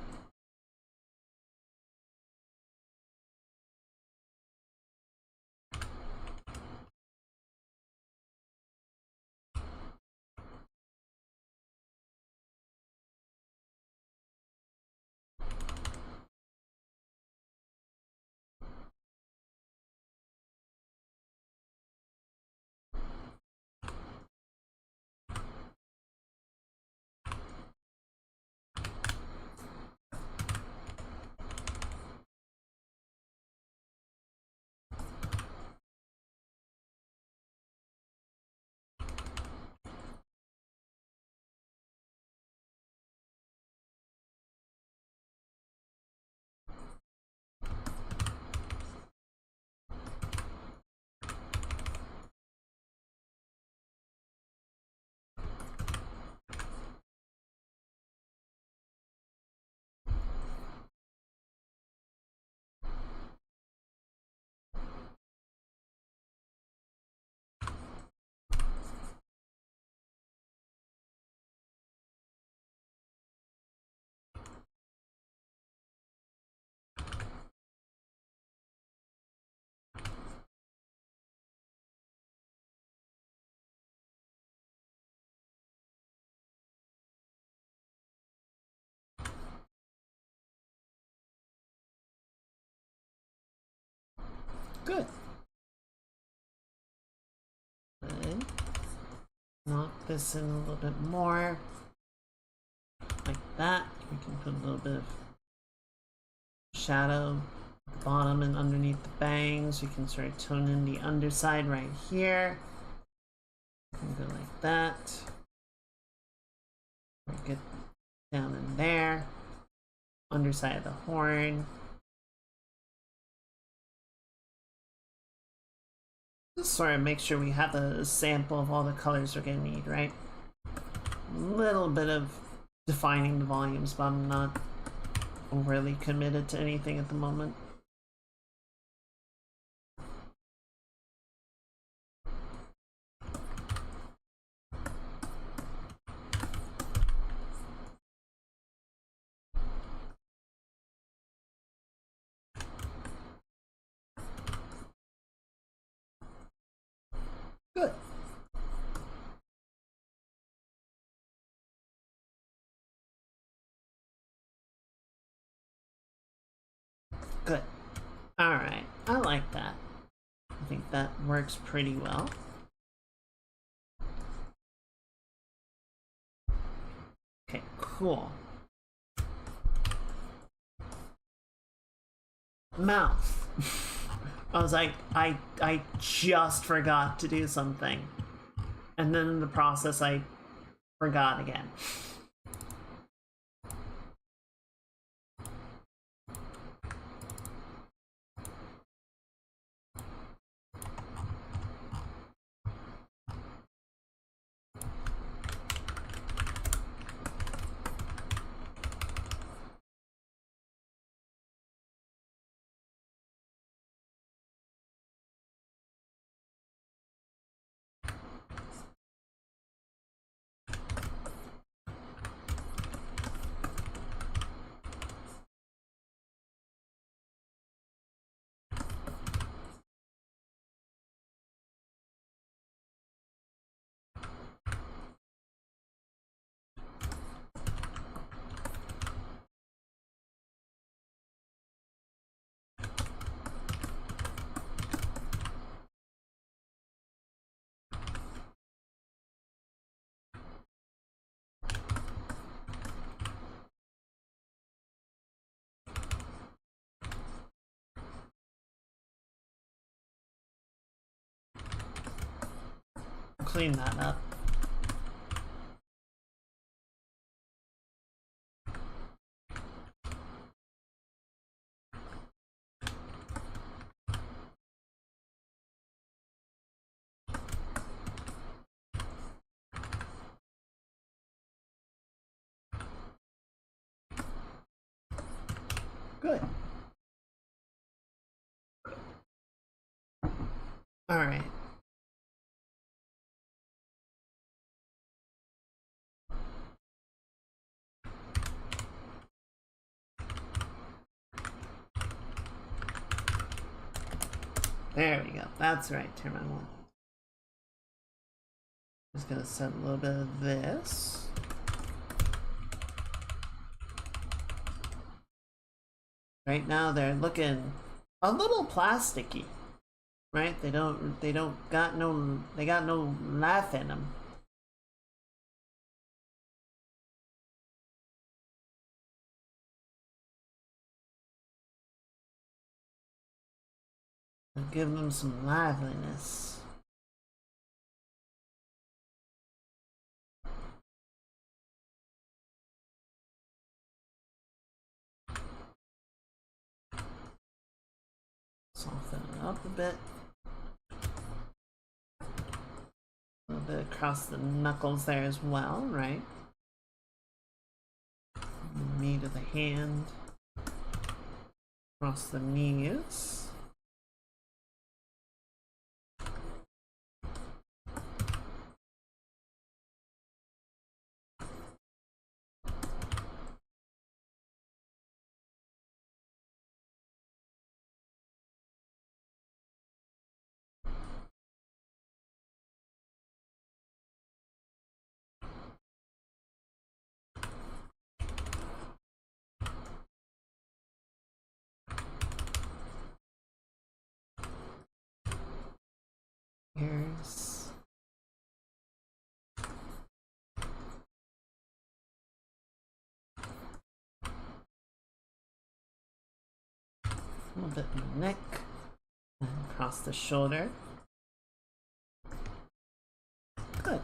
Good. Good. Knock this in a little bit more. Like that. We can put a little bit of shadow the bottom and underneath the bangs. You can sort of tone in the underside right here. And go like that. Get down in there. Underside of the horn. Just sort of make sure we have a sample of all the colors we're gonna need, right? A little bit of defining the volumes, but I'm not overly committed to anything at the moment. Good. Good. Alright, I like that. I think that works pretty well. Okay, cool. Mouth. I was like, I just forgot to do something. And then in the process, I forgot again. Clean that up. Good. All right. There we go. That's right. Turn on one. Just gonna set a little bit of this. Right now they're looking a little plasticky, right? They got no life in them. Give them some liveliness. Soften it up a bit. A little bit across the knuckles there as well, right? The meat of the hand. Across the knees. A little bit in the neck, and across the shoulder. Good.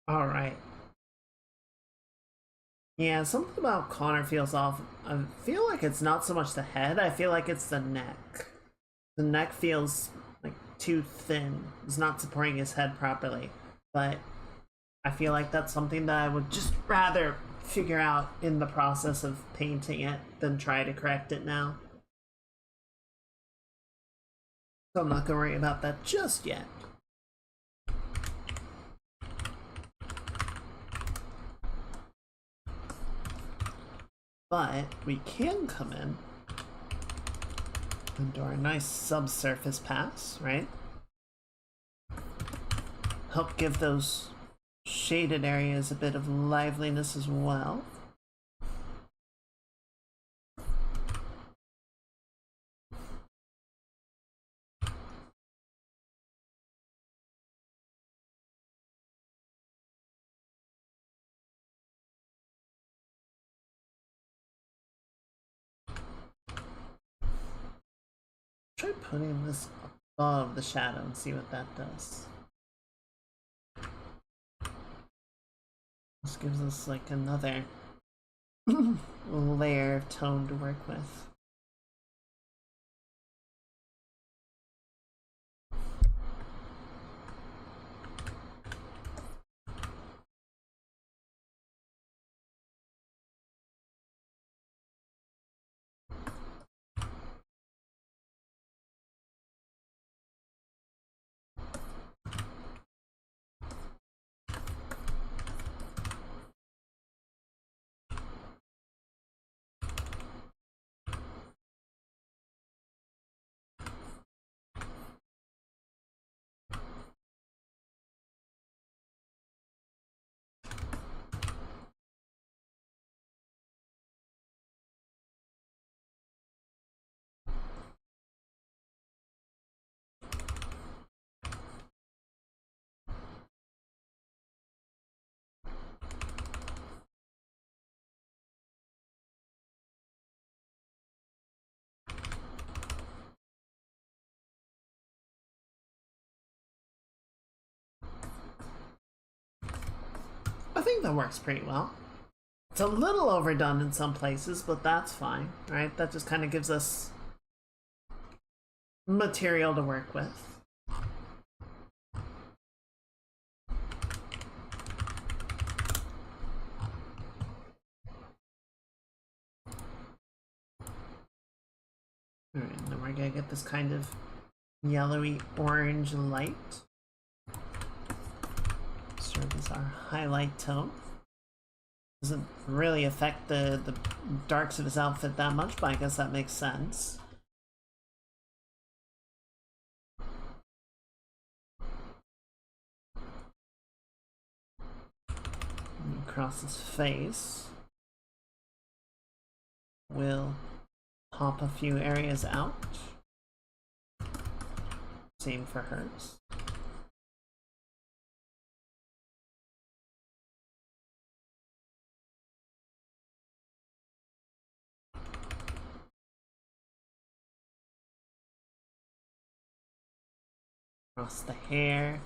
All right. Yeah, something about Connor feels off. I feel like it's not so much the head, I feel like it's the neck. The neck feels like too thin. It's not supporting his head properly. But I feel like that's something that I would just rather figure out in the process of painting it than try to correct it now. So I'm not gonna worry about that just yet. But we can come in and do our nice subsurface pass, right? Help give those shaded areas a bit of liveliness as well. Try putting this above the shadow and see what that does. This gives us like another layer of tone to work with. I think that works pretty well. It's a little overdone in some places, but that's fine, right? That just kind of gives us material to work with. Alright, then we're gonna get this kind of yellowy orange light. Serve as our highlight tone. Doesn't really affect the darks of his outfit that much, but I guess that makes sense. And across his face, we'll pop a few areas out. Same for hers. Across the hair.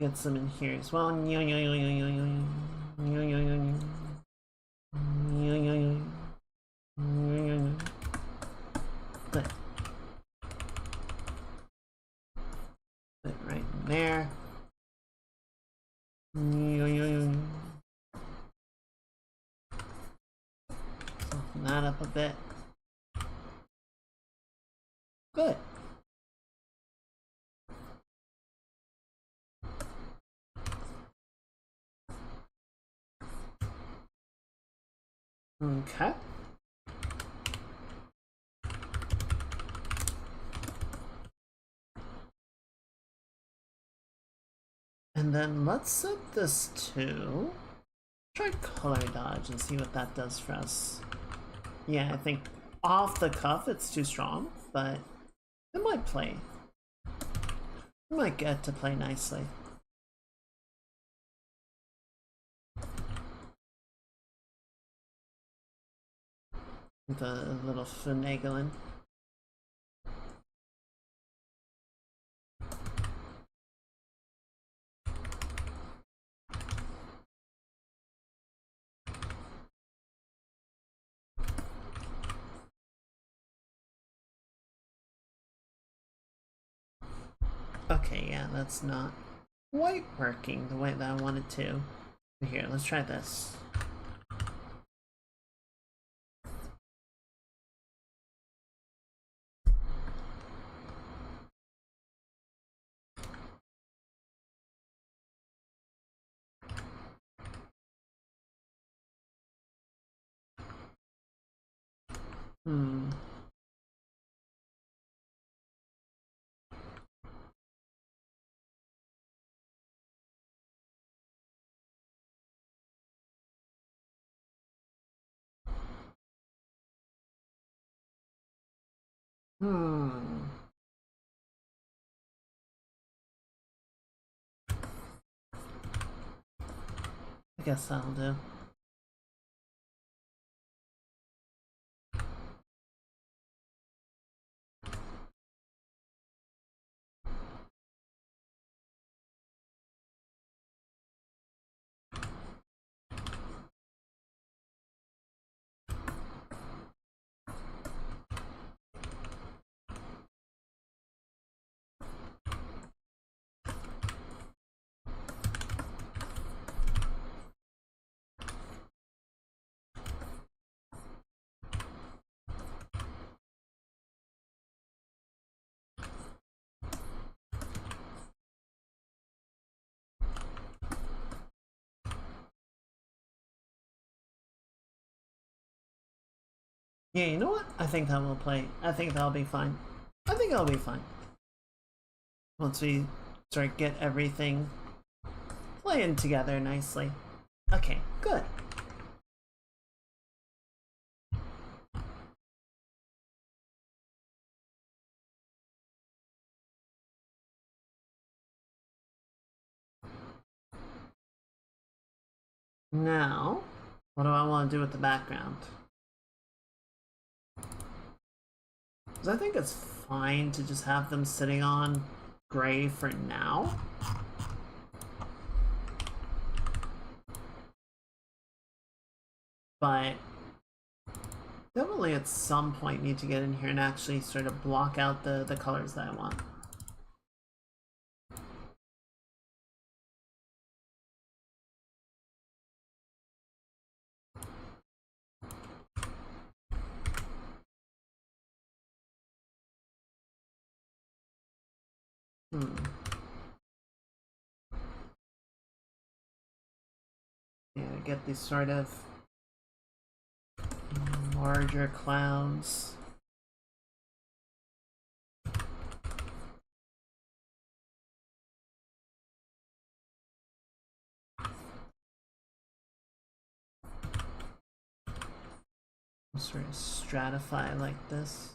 Get some in here as well. Good. Put it right in there. Soften that up a bit. Good. Okay. And then let's set this to... Try color dodge and see what that does for us. Yeah, I think off the cuff it's too strong, but it might play. It might get to play nicely. The little finagling. Okay, yeah, that's not quite working the way that I wanted to. Here, let's try this. Hmm. Hmm. I guess that'll do. Yeah, you know what? I think that will play. I think that'll be fine. I think that'll be fine. Once we sort of get everything playing together nicely. Okay, good. Now, what do I want to do with the background? Because I think it's fine to just have them sitting on gray for now. But definitely at some point need to get in here and actually sort of block out the colors that I want. Hmm. Yeah, get these sort of larger clouds. Sort of stratify like this.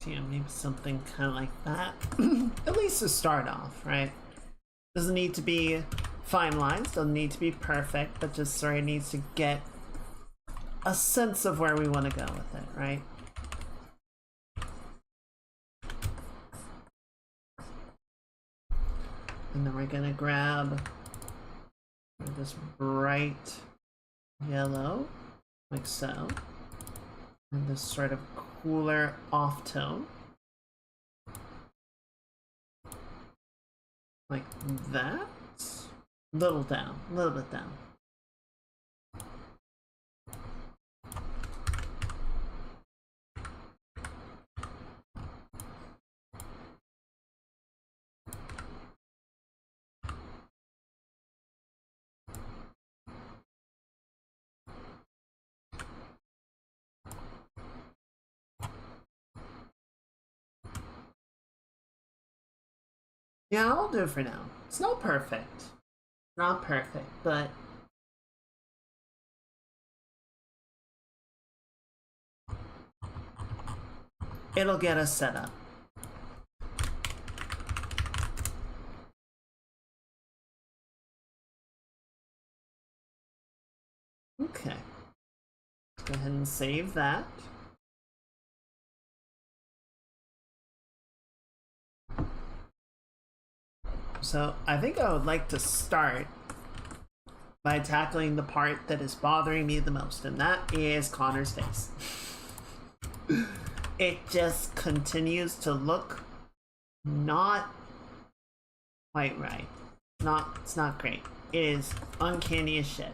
Yeah, maybe something kind of like that. At least to start off, right? Doesn't need to be fine lines, doesn't need to be perfect, but just sort of needs to get a sense of where we want to go with it, right? And then we're gonna grab this bright yellow, like so, and this sort of cooler off tone, like that. Little down, a little bit down. Yeah, I'll do it for now. It's not perfect. Not perfect, but it'll get us set up. Okay. Let's go ahead and save that. So I think I would like to start by tackling the part that is bothering me the most, and that is Connor's face. It just continues to look not quite right. It's not great. It is uncanny as shit.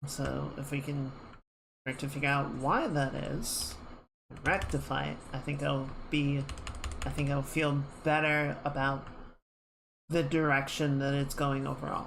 So if we can start to figure out why that is, rectify it, I think I'll feel better about the direction that it's going overall.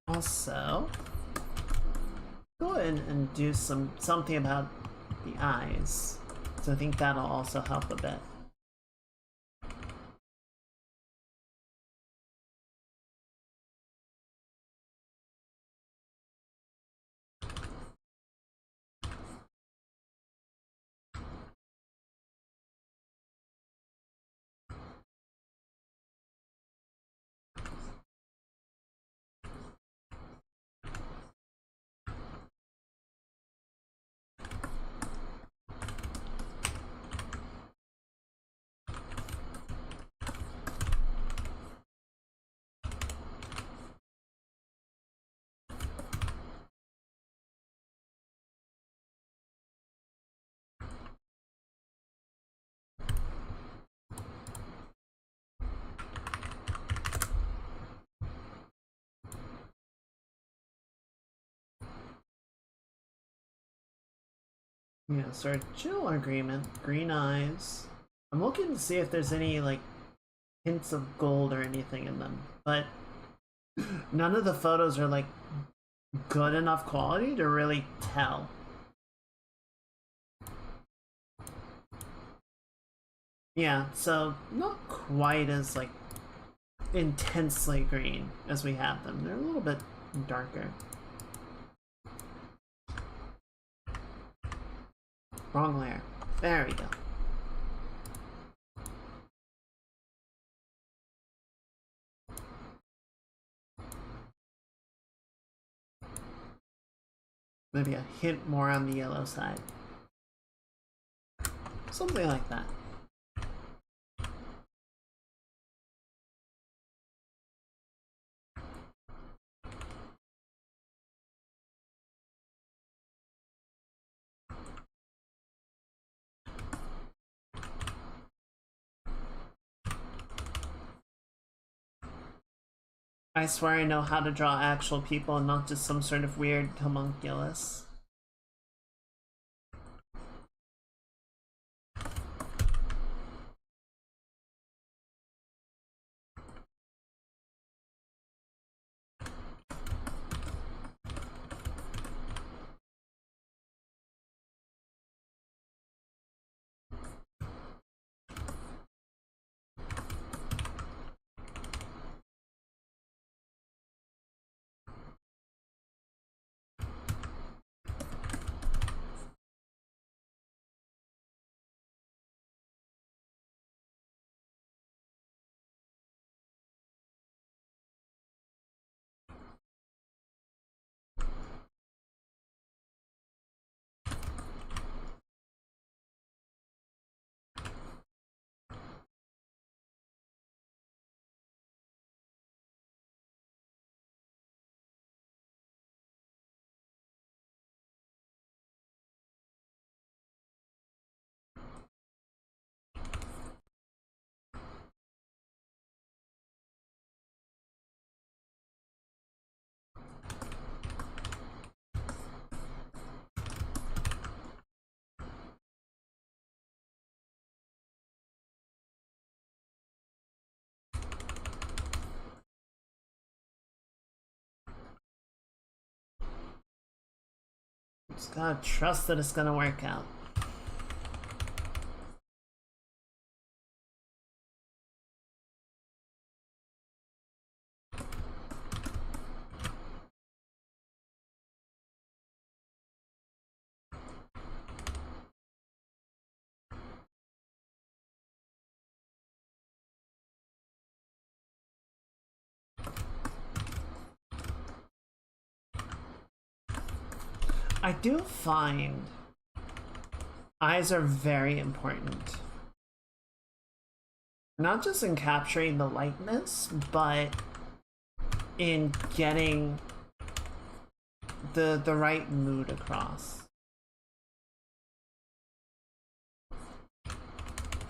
Also, go ahead and do something about the eyes. So I think that'll also help a bit. Yeah, so chill agreement, green eyes. I'm looking to see if there's any like hints of gold or anything in them, but none of the photos are like good enough quality to really tell. Yeah, so not quite as like intensely green as we have them. They're a little bit darker. Wrong layer. There we go. Maybe a hint more on the yellow side. Something like that. I swear I know how to draw actual people and not just some sort of weird homunculus. Just gotta trust that it's gonna work out. I do find eyes are very important. Not just in capturing the likeness, but in getting the right mood across.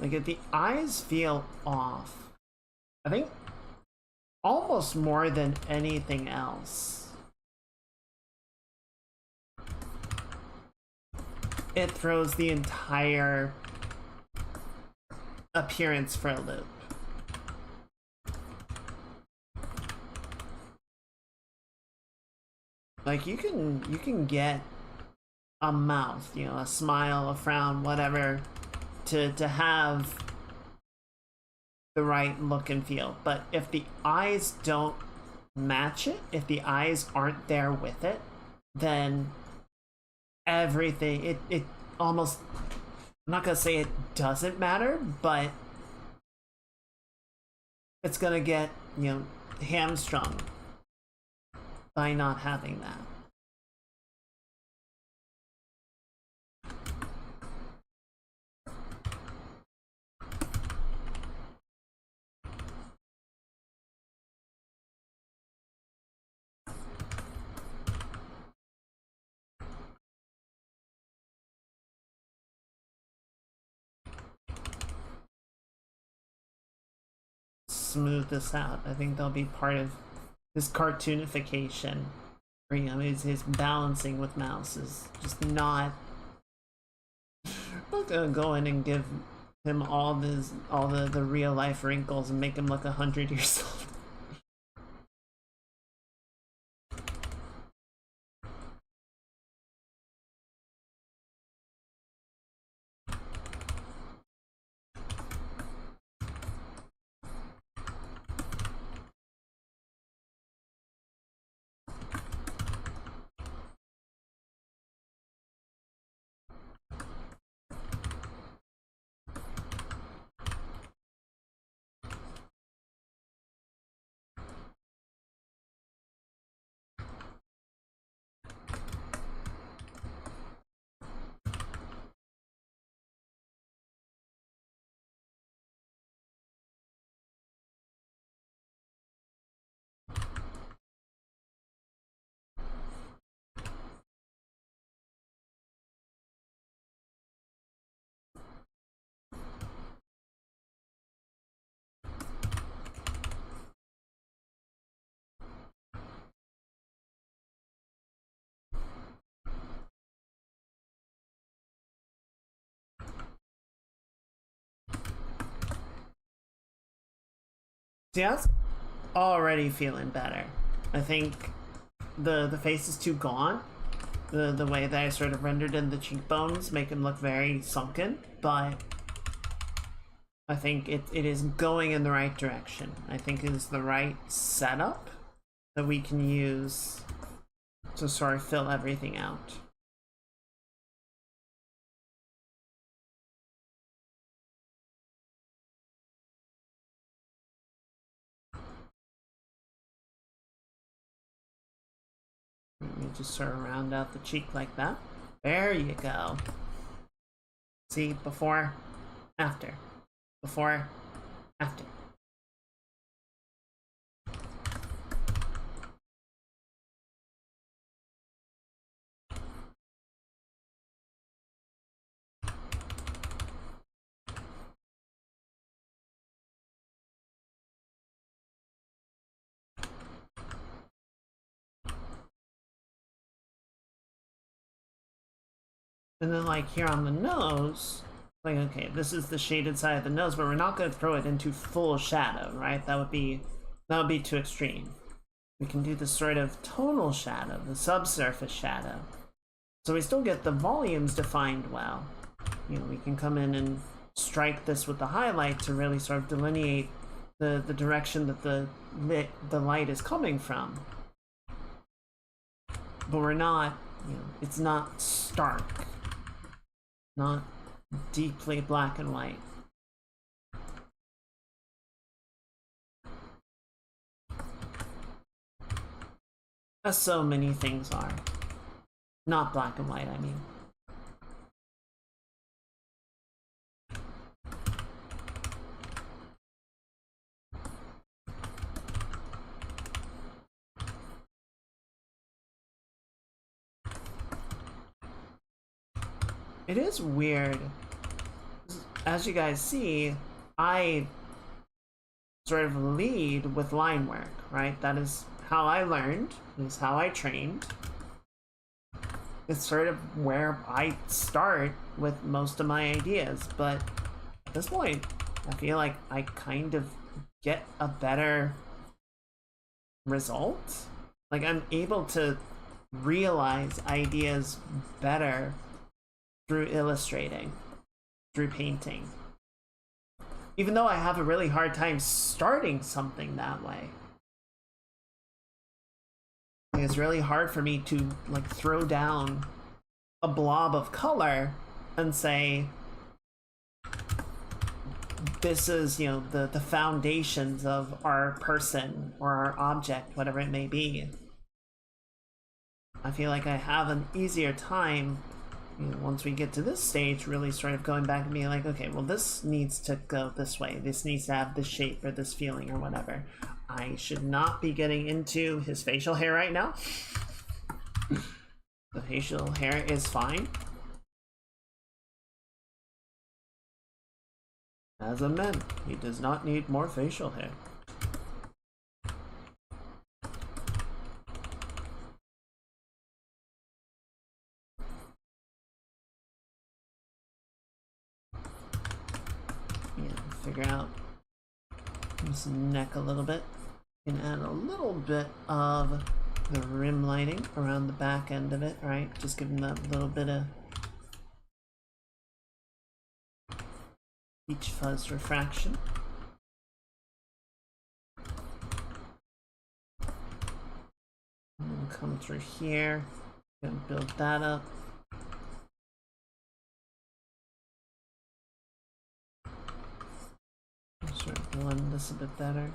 Like if the eyes feel off, I think almost more than anything else, it throws the entire appearance for a loop. Like you can get a mouth, you know, a smile, a frown, whatever, to have the right look and feel. But if the eyes don't match it, if the eyes aren't there with it, then everything it almost, I'm not gonna say it doesn't matter, but it's gonna get, you know, hamstrung by not having that. Smooth this out. I think they'll be part of this cartoonification. Or, you know, his balancing with mouse is just not. I'm not gonna go in and give him all the real life wrinkles and make him look 100 years old. See, that's already feeling better. I think the face is too gaunt. The way that I sort of rendered in the cheekbones make him look very sunken, but I think it is going in the right direction. I think it is the right setup that we can use to sort of fill everything out. Let me just sort of round out the cheek like that. There you go. See, before, after. Before, after. And then like here on the nose, like, okay, this is the shaded side of the nose, but we're not going to throw it into full shadow, right? That would be too extreme. We can do the sort of tonal shadow, the subsurface shadow, So we still get the volumes defined well. You know, we can come in and strike this with the highlight to really sort of delineate the direction that the light is coming from. But we're not, you know, it's not stark, not deeply black and white. As so many things are. Not black and white, I mean. It is weird. As you guys see, I sort of lead with line work, right? That is how I learned, is how I trained. It's sort of where I start with most of my ideas, but at this point, I feel like I kind of get a better result. Like, I'm able to realize ideas better through illustrating, through painting. Even though I have a really hard time starting something that way. It's really hard for me to like throw down a blob of color and say, this is, you know, the foundations of our person or our object, whatever it may be. I feel like I have an easier time, you know, once we get to this stage, really sort of going back and being like, okay, well, this needs to go this way. This needs to have this shape or this feeling or whatever. I should not be getting into his facial hair right now. The facial hair is fine. As a man, he does not need more facial hair. Yeah, figure out his neck a little bit. Can add a little bit of the rim lighting around the back end of it, right? Just give him that little bit of peach fuzz refraction. And then come through here, gonna build that up. Sort of blend this a bit better.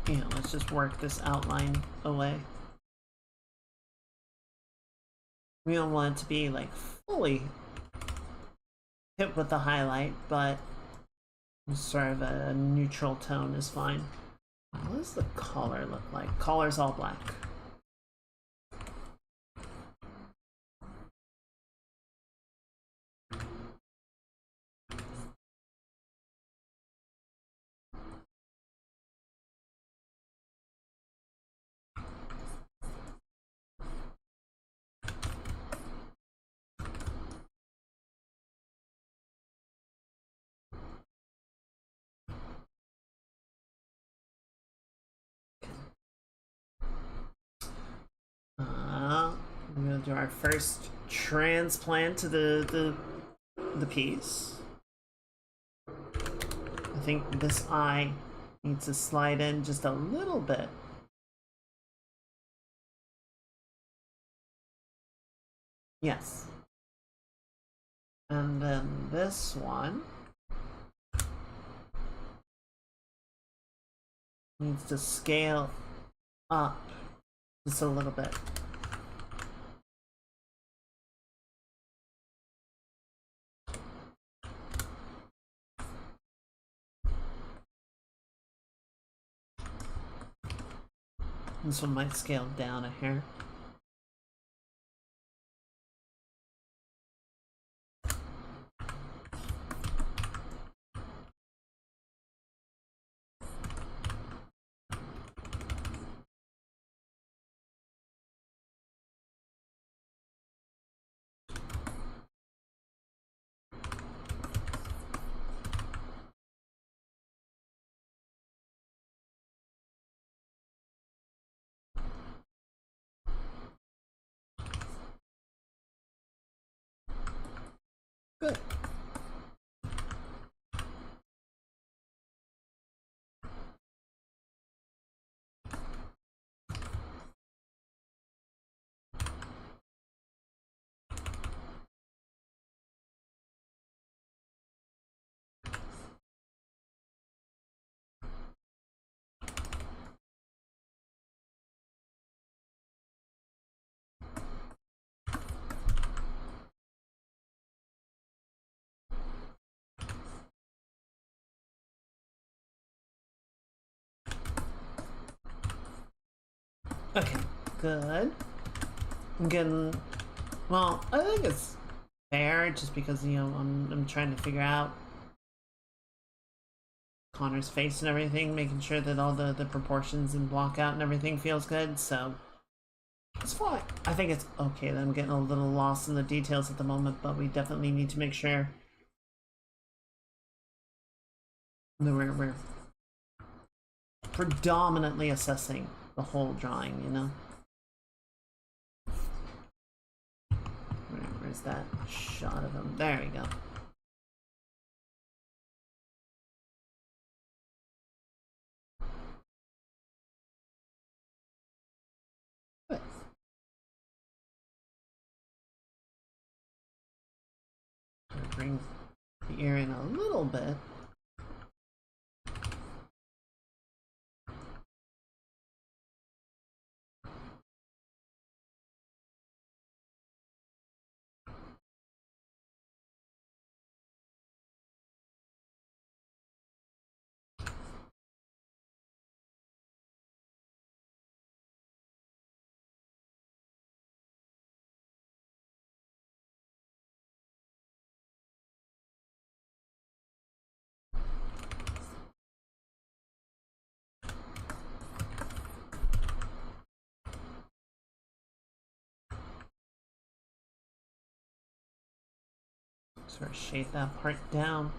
Yeah, let's just work this outline away. We don't want it to be like fully hit with the highlight, but sort of a neutral tone is fine. What does the collar look like? Collar's all black. We're gonna do our first transplant to the piece. I think this eye needs to slide in just a little bit. Yes. And then this one needs to scale up just a little bit. This one might scale down a hair. Good. Okay, good. I'm getting, well, I think it's fair just because, you know, I'm trying to figure out Connor's face and everything, making sure that all the proportions and block out and everything feels good, so it's fine. I think it's okay that I'm getting a little lost in the details at the moment, but we definitely need to make sure that we're predominantly assessing the whole drawing, you know? Where's that shot of him? There we go. Good. Bring the ear in a little bit. Sort of shade that part down.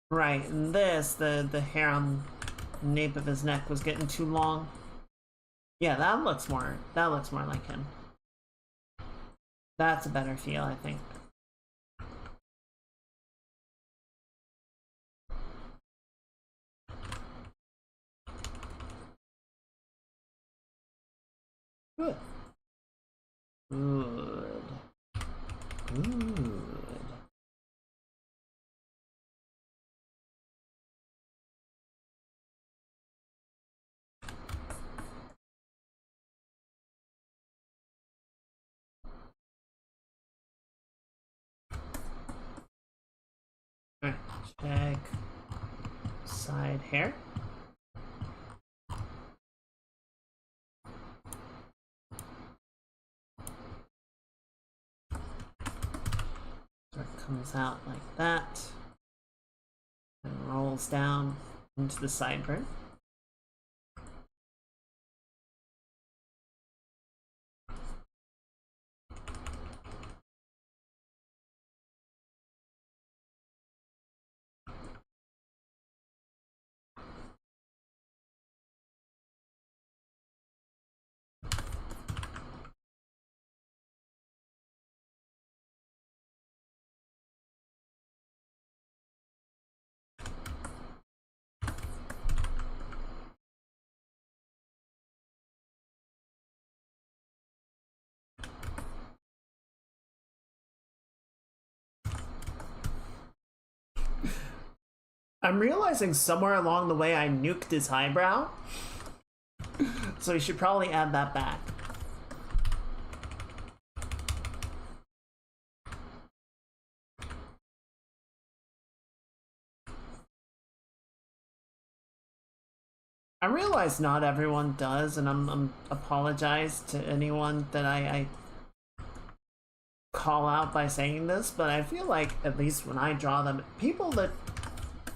Right, and this, the hair on the nape of his neck was getting too long. Yeah, that looks more like him. That's a better feel, I think. Good. Good. Good. Alright, check side hair. So it comes out like that and rolls down into the sideburn. I'm realizing somewhere along the way I nuked his eyebrow, so we should probably add that back. I realize not everyone does, and I'm apologize to anyone that I call out by saying this, but I feel like, at least when I draw them, people that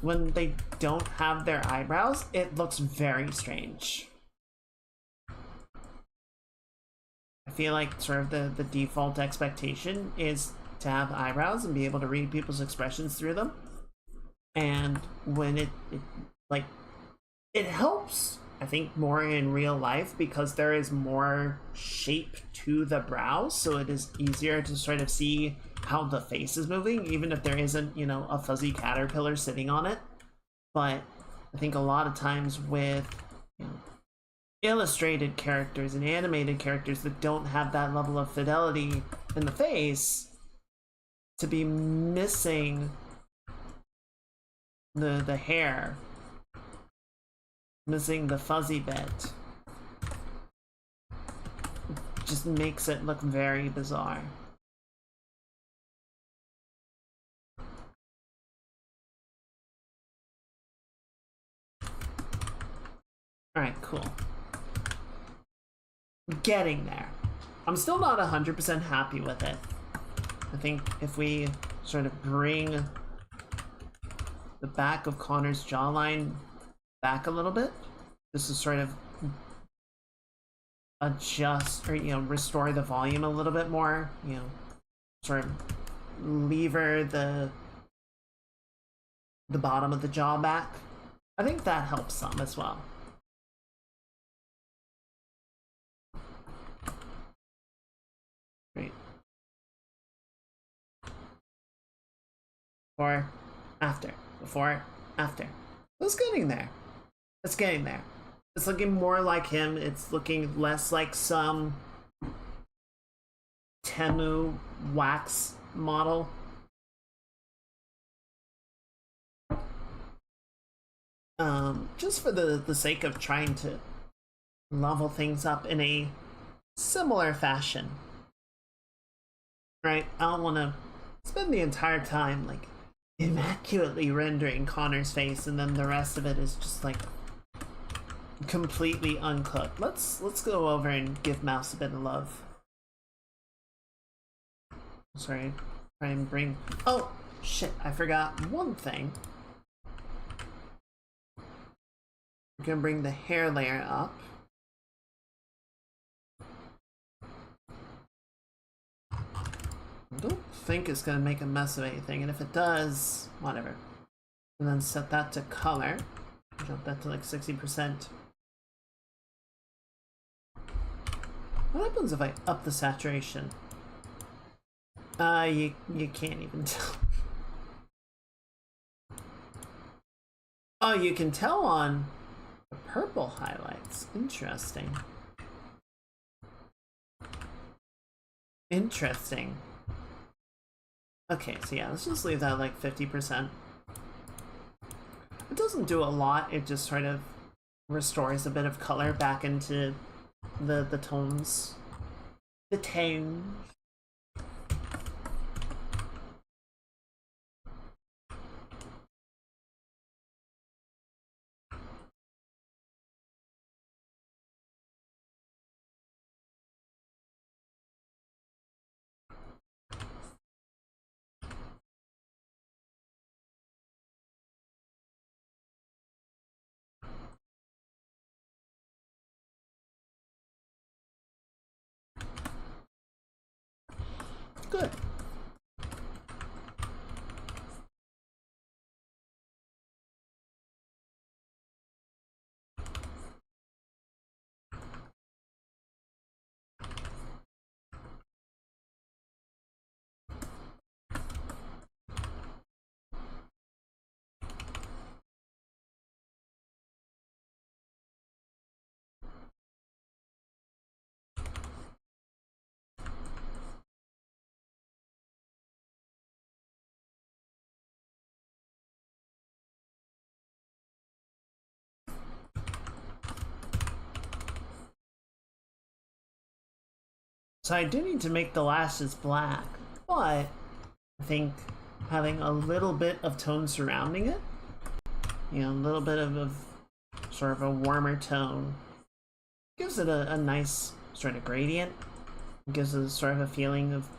when they don't have their eyebrows, it looks very strange. I feel like sort of the default expectation is to have eyebrows and be able to read people's expressions through them. And when it like, it helps I think, more in real life because there is more shape to the brows, so it is easier to sort of see how the face is moving, even if there isn't, you know, a fuzzy caterpillar sitting on it. But I think a lot of times with, you know, illustrated characters and animated characters that don't have that level of fidelity in the face, to be missing the hair, missing the fuzzy bit, just makes it look very bizarre. Alright, cool. Getting there. I'm still not 100% happy with it. I think if we sort of bring the back of Connor's jawline back a little bit, just to sort of adjust or, you know, restore the volume a little bit more, you know, sort of lever the bottom of the jaw back. I think that helps some as well. Great. Before, after, before, after. It's getting there. It's getting there. It's looking more like him. It's looking less like some Temu wax model. Just for the sake of trying to level things up in a similar fashion. Right? I don't want to spend the entire time like immaculately rendering Connor's face and then the rest of it is just like completely uncooked. Let's go over and give Mouse a bit of love. Sorry, try and bring. Oh shit! I forgot one thing. We're gonna bring the hair layer up. I don't think it's gonna make a mess of anything, and if it does, whatever. And then set that to color. Jump that to like 60%. What happens if I up the saturation? You can't even tell. Oh, you can tell on the purple highlights. Interesting. Interesting. Okay, so yeah, let's just leave that like 50%. It doesn't do a lot, it just sort of restores a bit of color back into the tones. The tone. Good. So I do need to make the lashes black, but I think having a little bit of tone surrounding it, you know, a little bit of sort of a warmer tone, gives it a nice sort of gradient. It gives it sort of a feeling of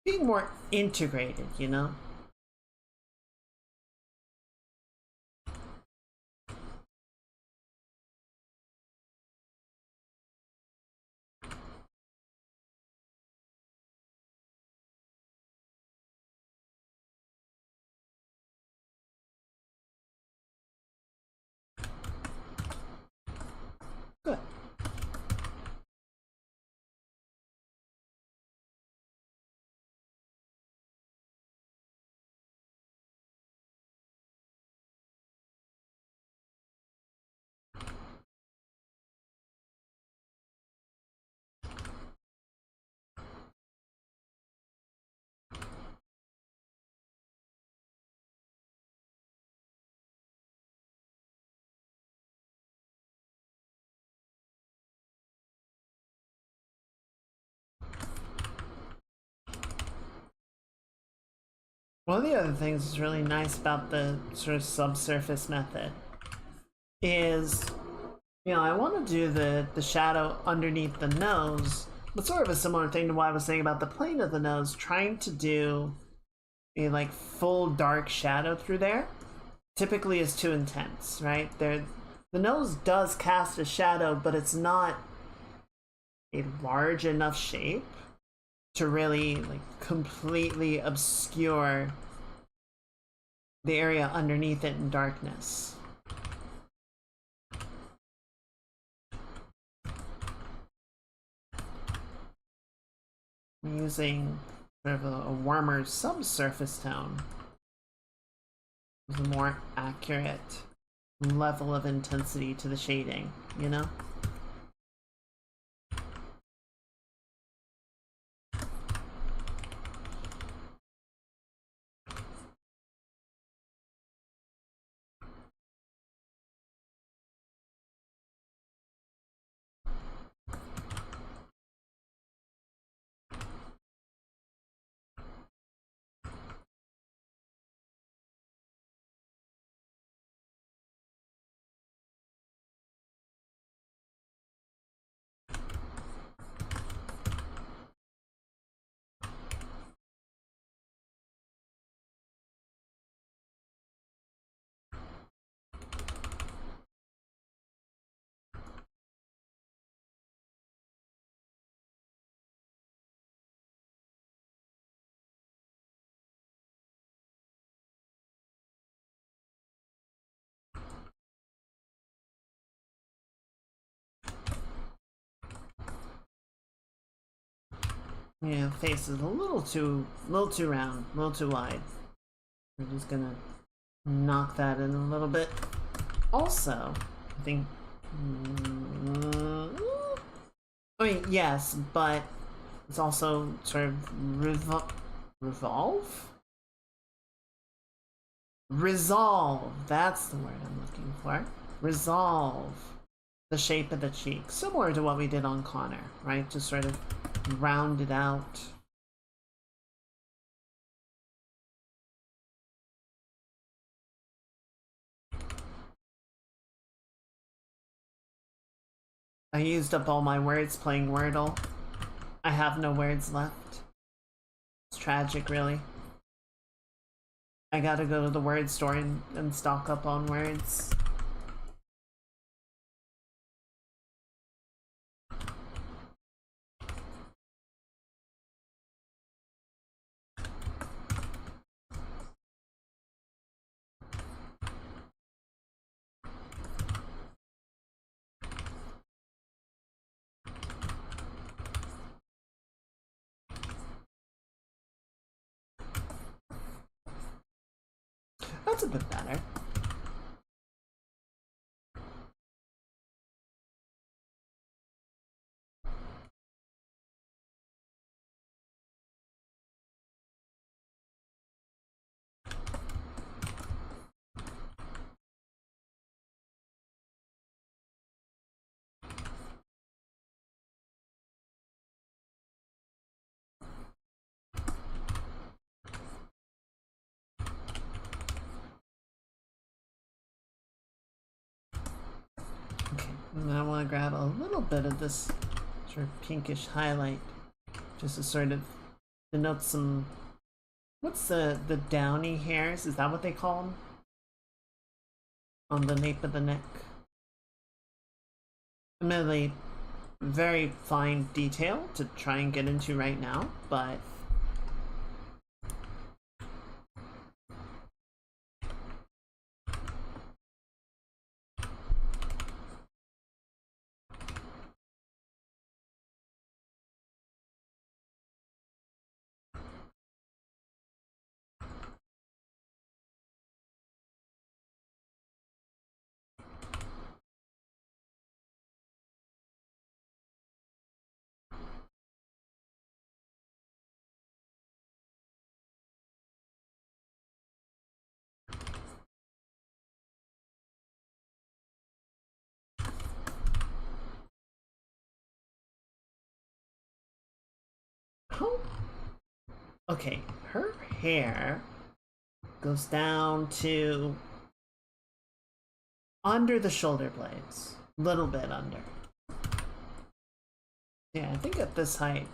being more integrated, you know? One of the other things that's really nice about the sort of subsurface method is, I want to do the shadow underneath the nose, but sort of a similar thing to what I was saying about the plane of the nose, trying to do a like full dark shadow through there typically is too intense, right? The nose does cast a shadow, but it's not a large enough shape to really like completely obscure the area underneath it in darkness. I'm using sort of a warmer subsurface tone with a more accurate level of intensity to the shading, you know? Yeah, face is a little too round, a little too wide. We're just gonna knock that in a little bit. Also, I think. I mean, yes, but it's also sort of revolve? Resolve. That's the word I'm looking for. Resolve the shape of the cheek, similar to what we did on Connor, right? Just sort of round it out. I used up all my words playing Wordle. I have no words left. It's tragic, really. I gotta go to the word store and stock up on words. That's a bit better. Okay, and I want to grab a little bit of this sort of pinkish highlight just to sort of denote some. What's the downy hairs? Is that what they call them? On the nape of the neck. Admittedly, very fine detail to try and get into right now, but oh, okay, her hair goes down to under the shoulder blades. A little bit under. Yeah, I think at this height,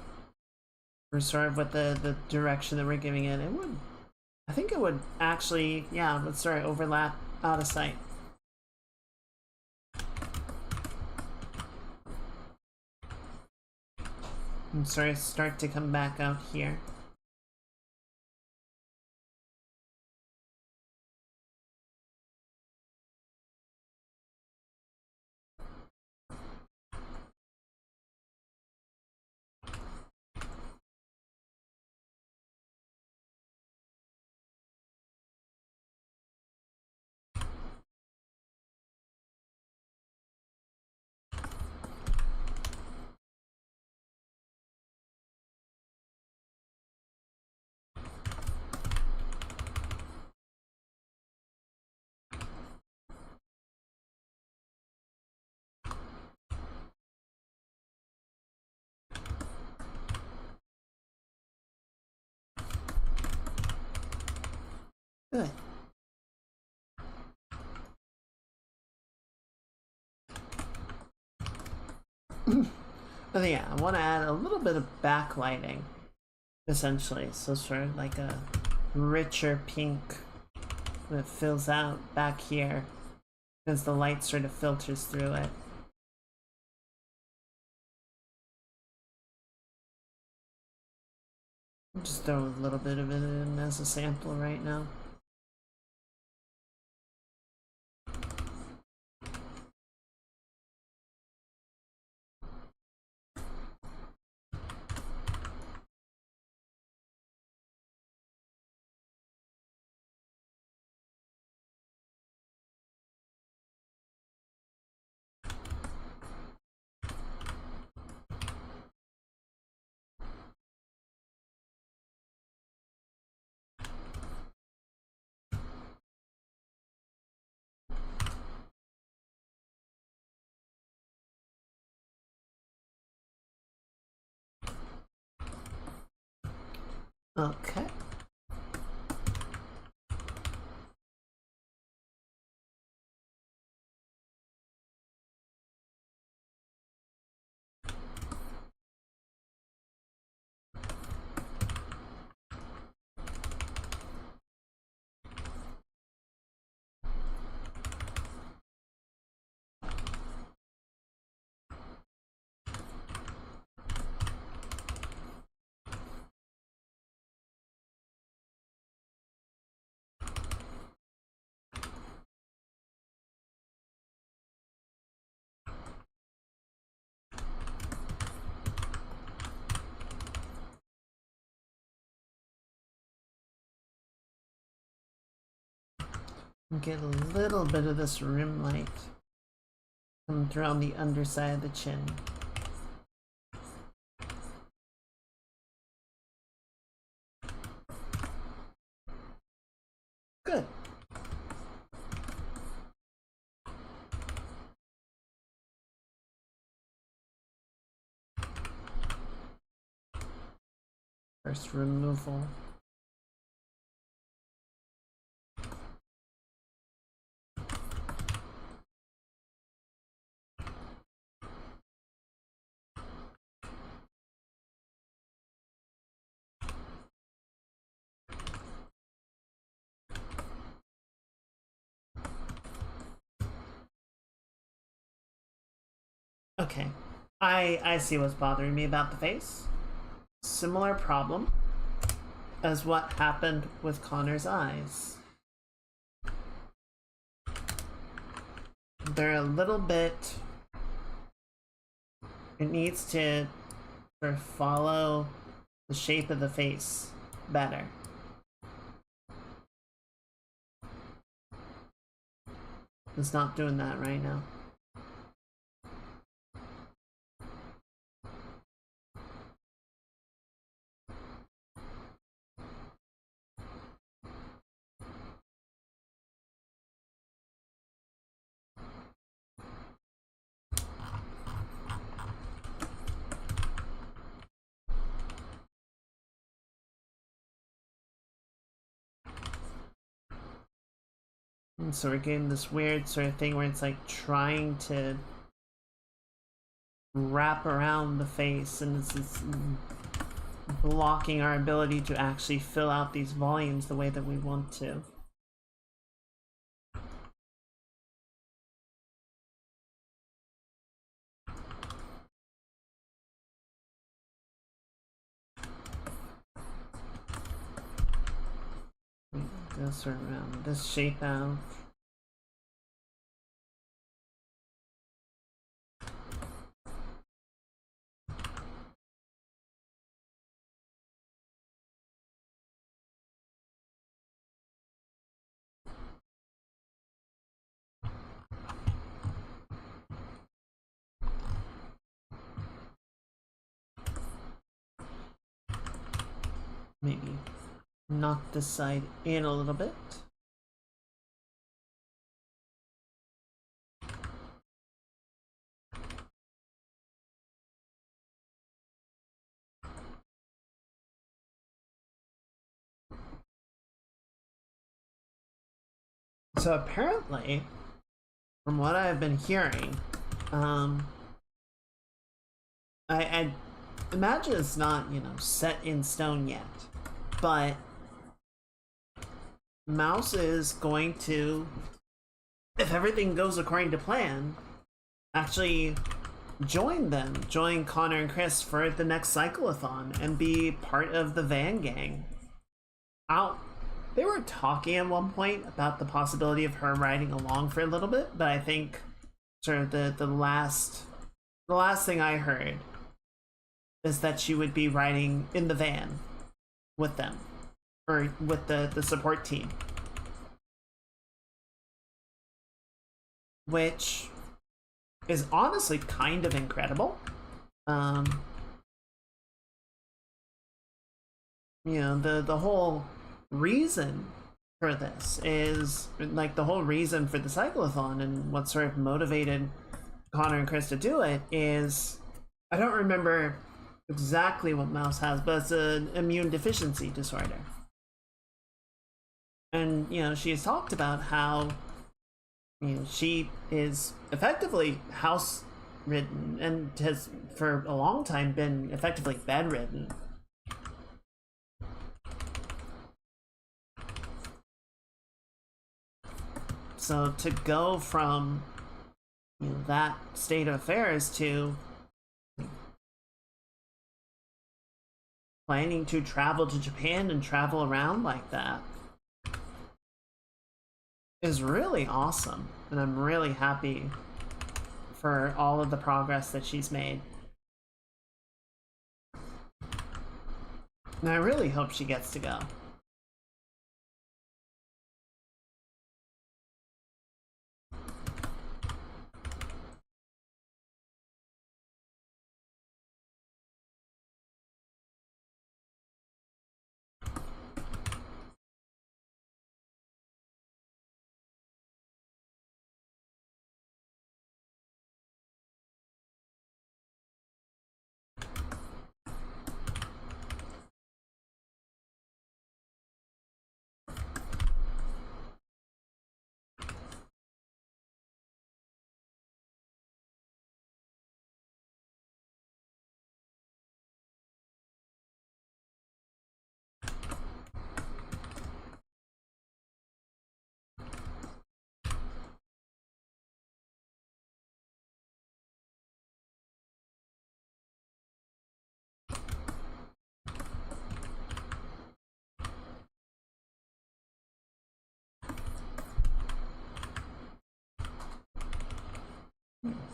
for sort of with the direction that we're giving it, it would, I think it would actually, yeah, let's sort of overlap out of sight. And sort of start to come back out here. Good. But yeah, I want to add a little bit of backlighting, essentially. So sort of like a richer pink that fills out back here as the light sort of filters through it. Just throw a little bit of it in as a sample right now. Okay. Get a little bit of this rim light come through on the underside of the chin. Good. First removal. Okay, I see what's bothering me about the face. Similar problem as what happened with Connor's eyes. They're a little bit... It needs to sort of follow the shape of the face better. It's not doing that right now. And so we're getting this weird sort of thing where it's like trying to wrap around the face, and it's blocking our ability to actually fill out these volumes the way that we want to. This around this shape out. Maybe knock this side in a little bit. So apparently, from what I've been hearing, I imagine it's not, you know, set in stone yet, but Mouse is going to, if everything goes according to plan, actually join Connor and Chris for the next cyclothon and be part of the van gang. They were talking at one point about the possibility of her riding along for a little bit, but I think sort of the last thing I heard is that she would be riding in the van with them, or with the support team, which is honestly kind of incredible. You know, the whole reason for this is, like, the whole reason for the cyclothon and what sort of motivated Connor and Chris to do it is, I don't remember exactly what Mouse has, but it's an immune deficiency disorder. And, you know, she has talked about how, you know, she is effectively house ridden and has for a long time been effectively bedridden. So to go from, you know, that state of affairs to planning to travel to Japan and travel around like that is really awesome, and I'm really happy for all of the progress that she's made. And I really hope she gets to go.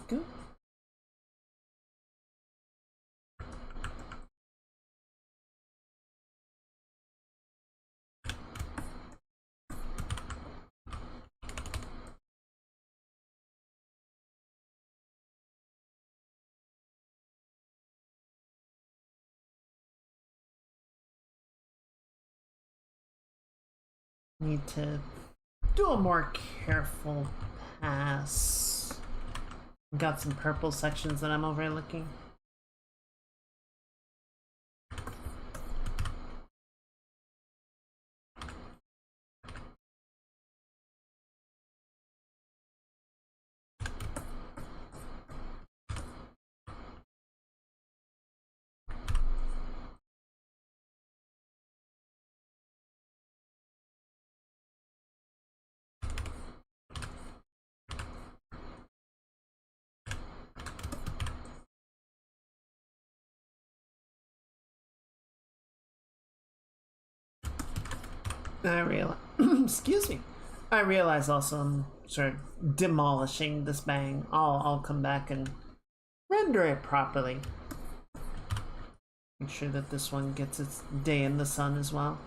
Good. Need to do a more careful pass. Got some purple sections that I'm overlooking. I realize. Excuse me. I realize also I'm sort of demolishing this bang. I'll come back and render it properly. Make sure that this one gets its day in the sun as well.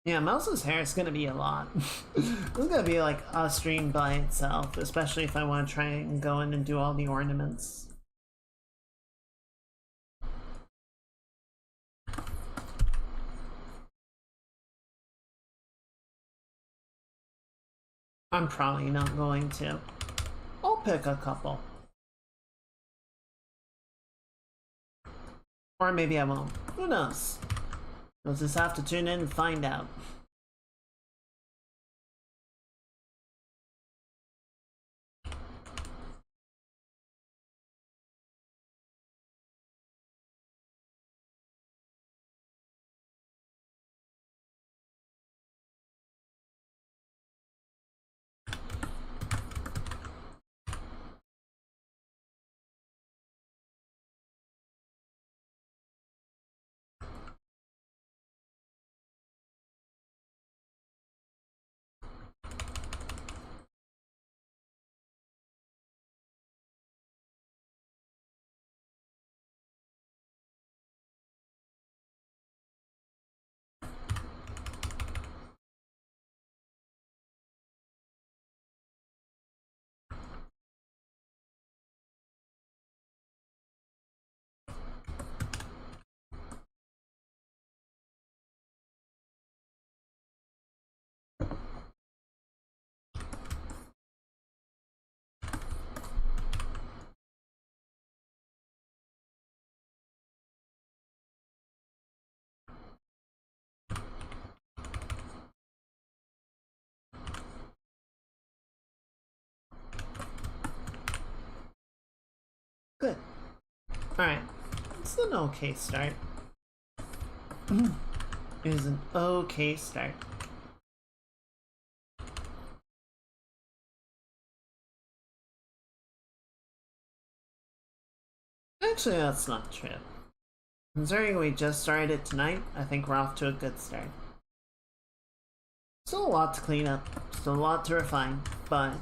Yeah, Mouse's hair is gonna be a lot. This is gonna be like a stream by itself, especially if I want to try and go in and do all the ornaments. I'm probably not going to. I'll pick a couple. Or maybe I won't. Who knows? You'll just have to tune in and find out. Good. Alright. It's an okay start. It is an okay start. Actually, that's not true. Considering we just started it tonight, I think we're off to a good start. Still a lot to clean up, still a lot to refine, but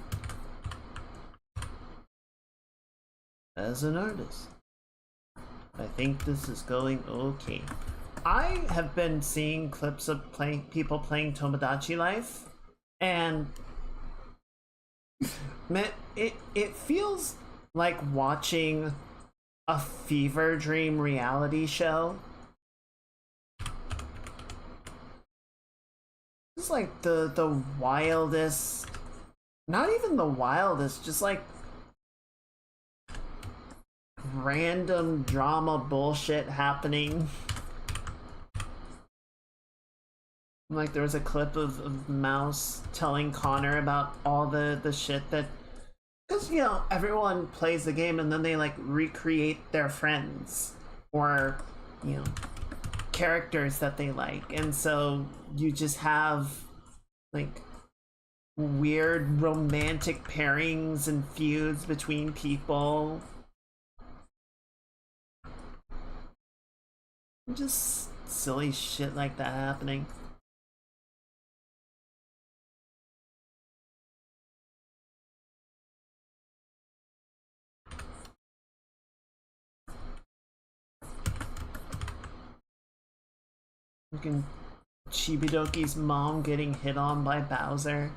as an artist, I think this is going okay. I have been seeing clips of people playing Tomodachi Life, and man, it feels like watching a fever dream reality show. It's like the wildest, not even the wildest, just like random drama bullshit happening. Like there was a clip of Mouse telling Connor about all the shit that, because you know everyone plays the game and then they like recreate their friends or you know characters that they like, and so you just have like weird romantic pairings and feuds between people. Just silly shit like that happening. Fucking Chibidoki's mom getting hit on by Bowser.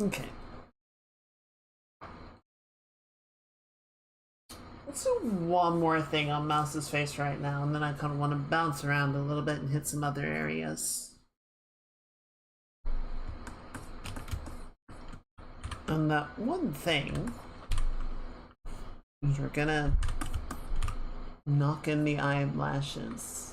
Okay. Let's do one more thing on Mouse's face right now, and then I kind of want to bounce around a little bit and hit some other areas. And that one thing is we're gonna knock in the eyelashes.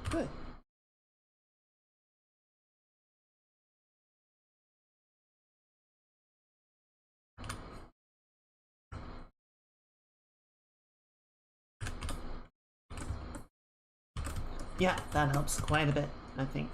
Good. Yeah, that helps quite a bit, I think.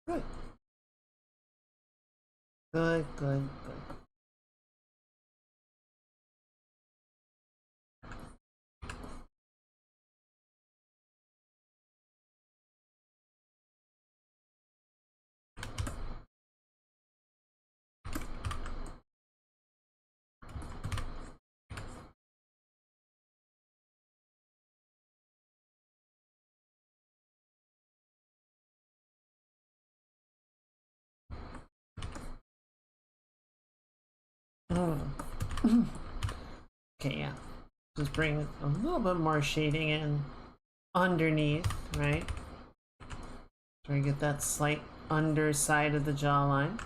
Good. Good, good, good. Oh. Okay, yeah. Just bring a little bit more shading in underneath, right? Try to get that slight underside of the jawline.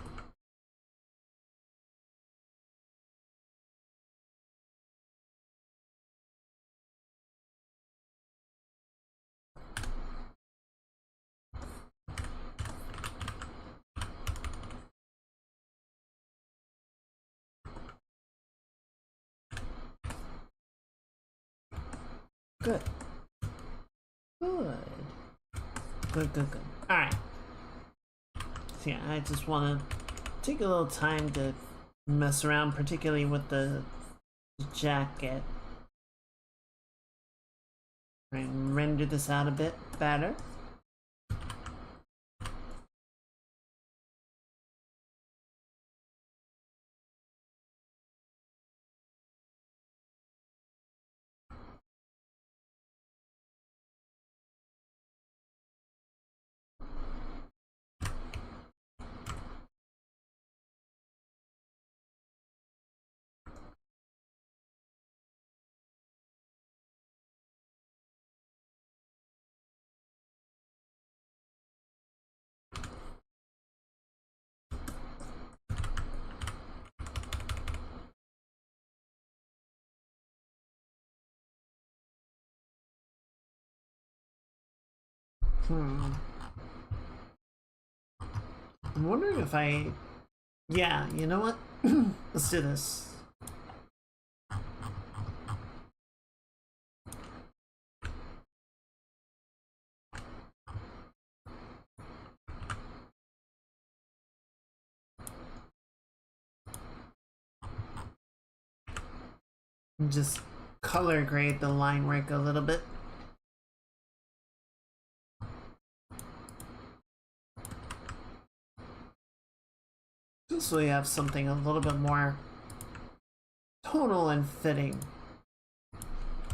Good. Good. Good, good, good. Alright. So yeah, I just want to take a little time to mess around, particularly with the jacket. Try and render this out a bit better. Hmm. I'm wondering if I... Yeah, you know what? Let's do this. Just color grade the line work a little bit. Just so we have something a little bit more tonal and fitting.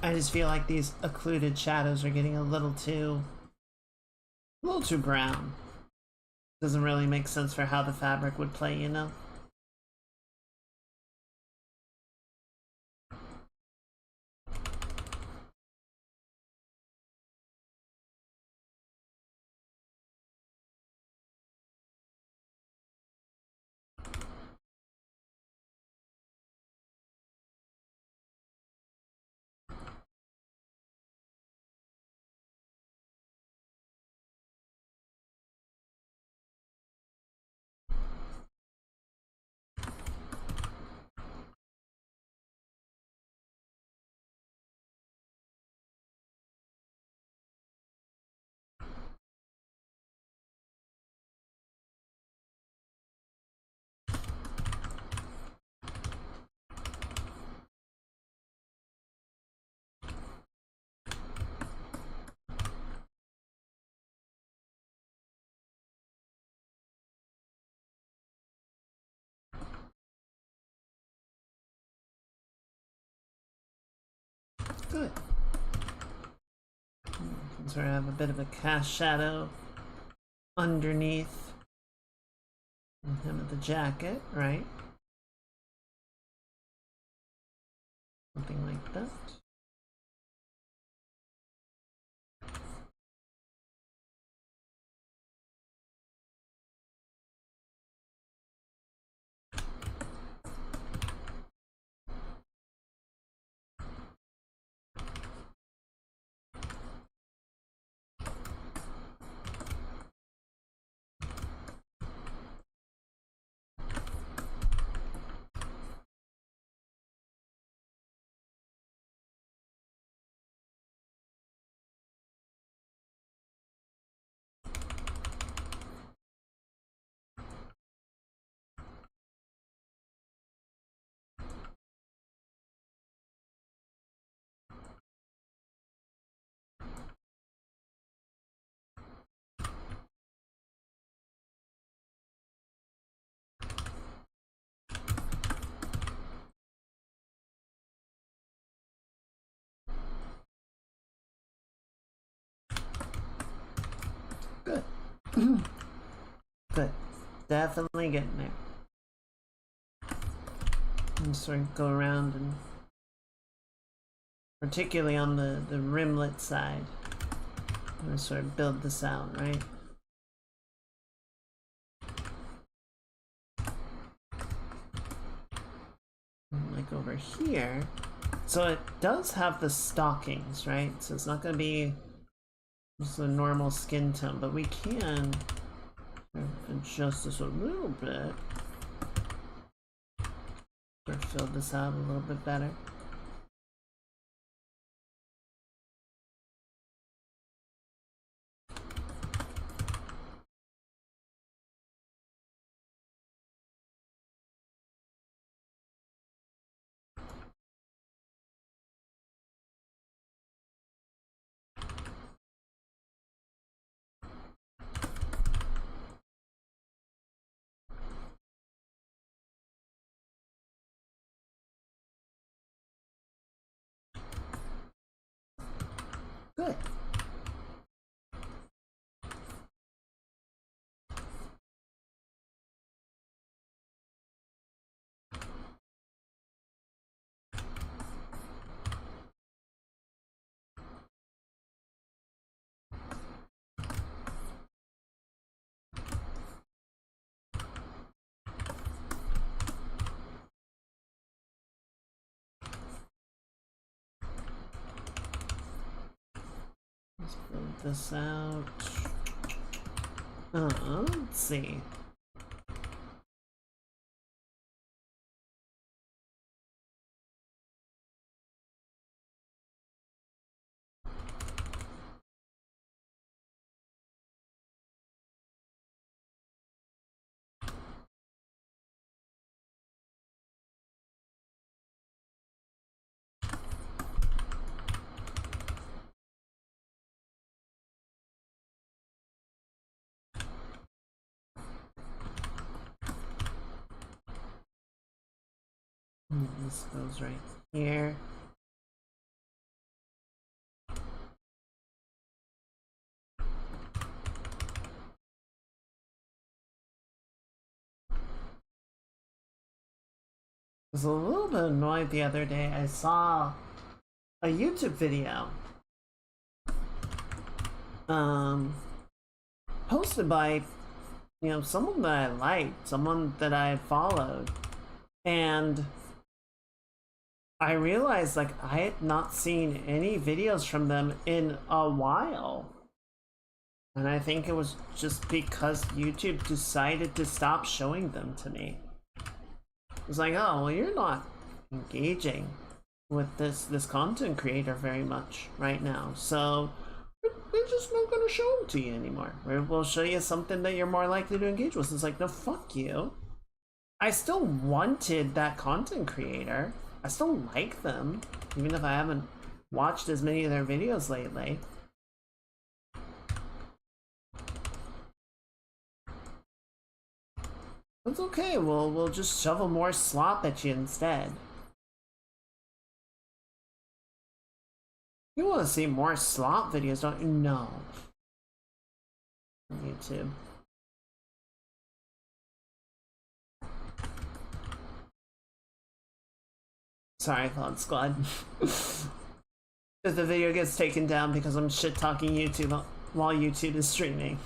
I just feel like these occluded shadows are getting a little too brown. Doesn't really make sense for how the fabric would play, you know? Good. So I have a bit of a cast shadow underneath him of the jacket, right? Something like that. Good. Good. Definitely getting there. And sort of go around and particularly on the rimlet side. I'm gonna sort of build this out, right? Like over here. So it does have the stockings, right? So it's not gonna be just a normal skin tone, but we can adjust this a little bit. Or fill this out a little bit better. Good. Let's build this out. Let's see. This goes right here. I was a little bit annoyed the other day. I saw a YouTube video posted by, you know, someone that I liked, someone that I followed, and I realized like I had not seen any videos from them in a while. And I think it was just because YouTube decided to stop showing them to me. It was like, oh, well, you're not engaging with this content creator very much right now, so we're just not going to show them to you anymore. We'll show you something that you're more likely to engage with. It's like, no, fuck you. I still wanted that content creator. I still like them, even if I haven't watched as many of their videos lately. It's okay, we'll just shovel more slop at you instead. You want to see more slop videos, don't you? No. YouTube. Sorry, Cloud Squad. If the video gets taken down because I'm shit talking YouTube while YouTube is streaming.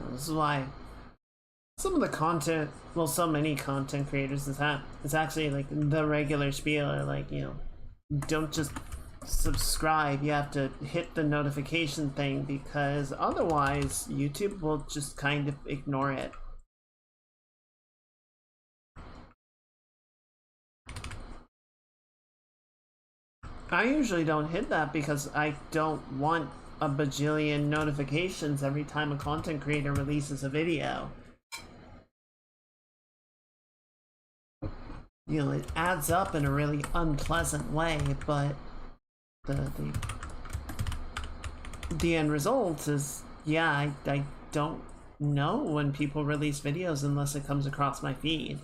This is why some of the content, well, so many content creators it's actually like the regular spiel, or like, you know, don't just subscribe, you have to hit the notification thing, because otherwise YouTube will just kind of ignore it. I usually don't hit that because I don't want a bajillion notifications every time a content creator releases a video. You know, it adds up in a really unpleasant way, but the end result is, yeah, I don't know when people release videos unless it comes across my feed.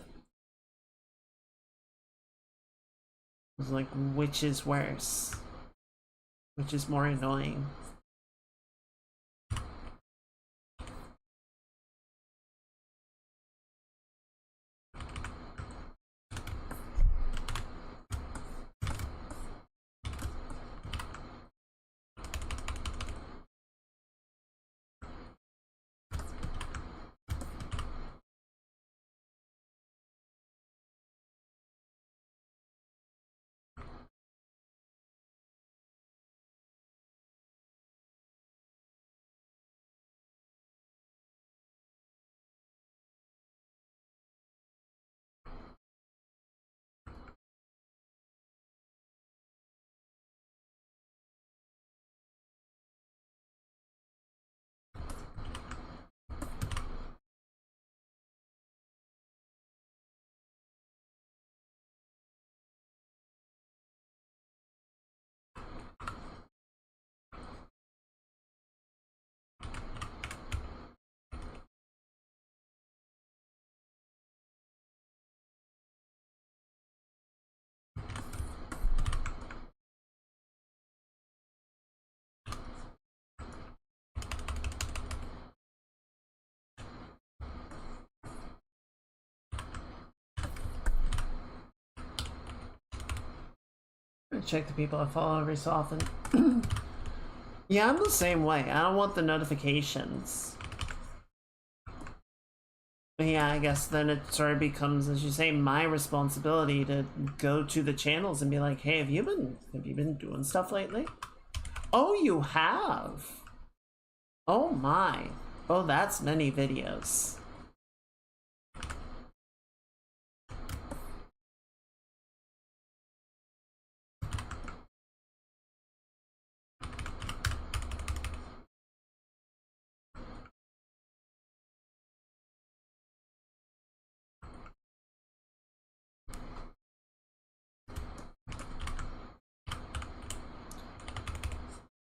It's like, which is worse? Which is more annoying? I check the people I follow every so often. Yeah, I'm the same way. I don't want the notifications. But yeah, I guess then it sort of becomes, as you say, my responsibility to go to the channels and be like, hey, have you been doing stuff lately? Oh, you have? Oh my. Oh, that's many videos.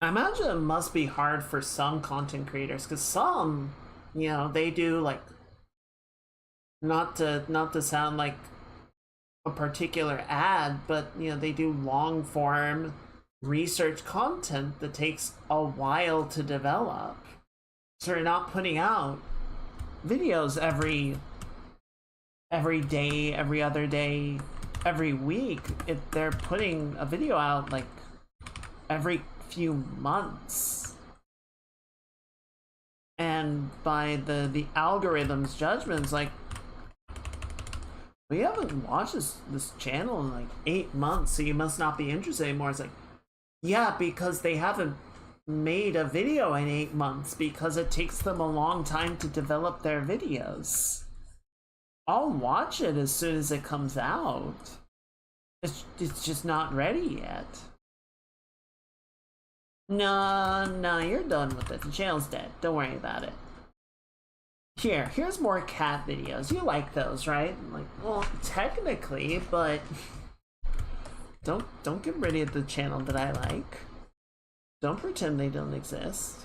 I imagine it must be hard for some content creators because some, they do like, not to sound like a particular ad, but they do long form research content that takes a while to develop. So they're not putting out videos every day, every other day, every week. If they're putting a video out like every few months, and by the algorithm's judgments, like, we haven't watched this channel in like 8 months, so you must not be interested anymore. It's like, yeah, because they haven't made a video in 8 months, because it takes them a long time to develop their videos. I'll watch it as soon as it comes out. It's just not ready yet. No, you're done with it. The channel's dead. Don't worry about it. Here's more cat videos. You like those, right? Like, well, technically, but don't get rid of the channel that I like. Don't pretend they don't exist.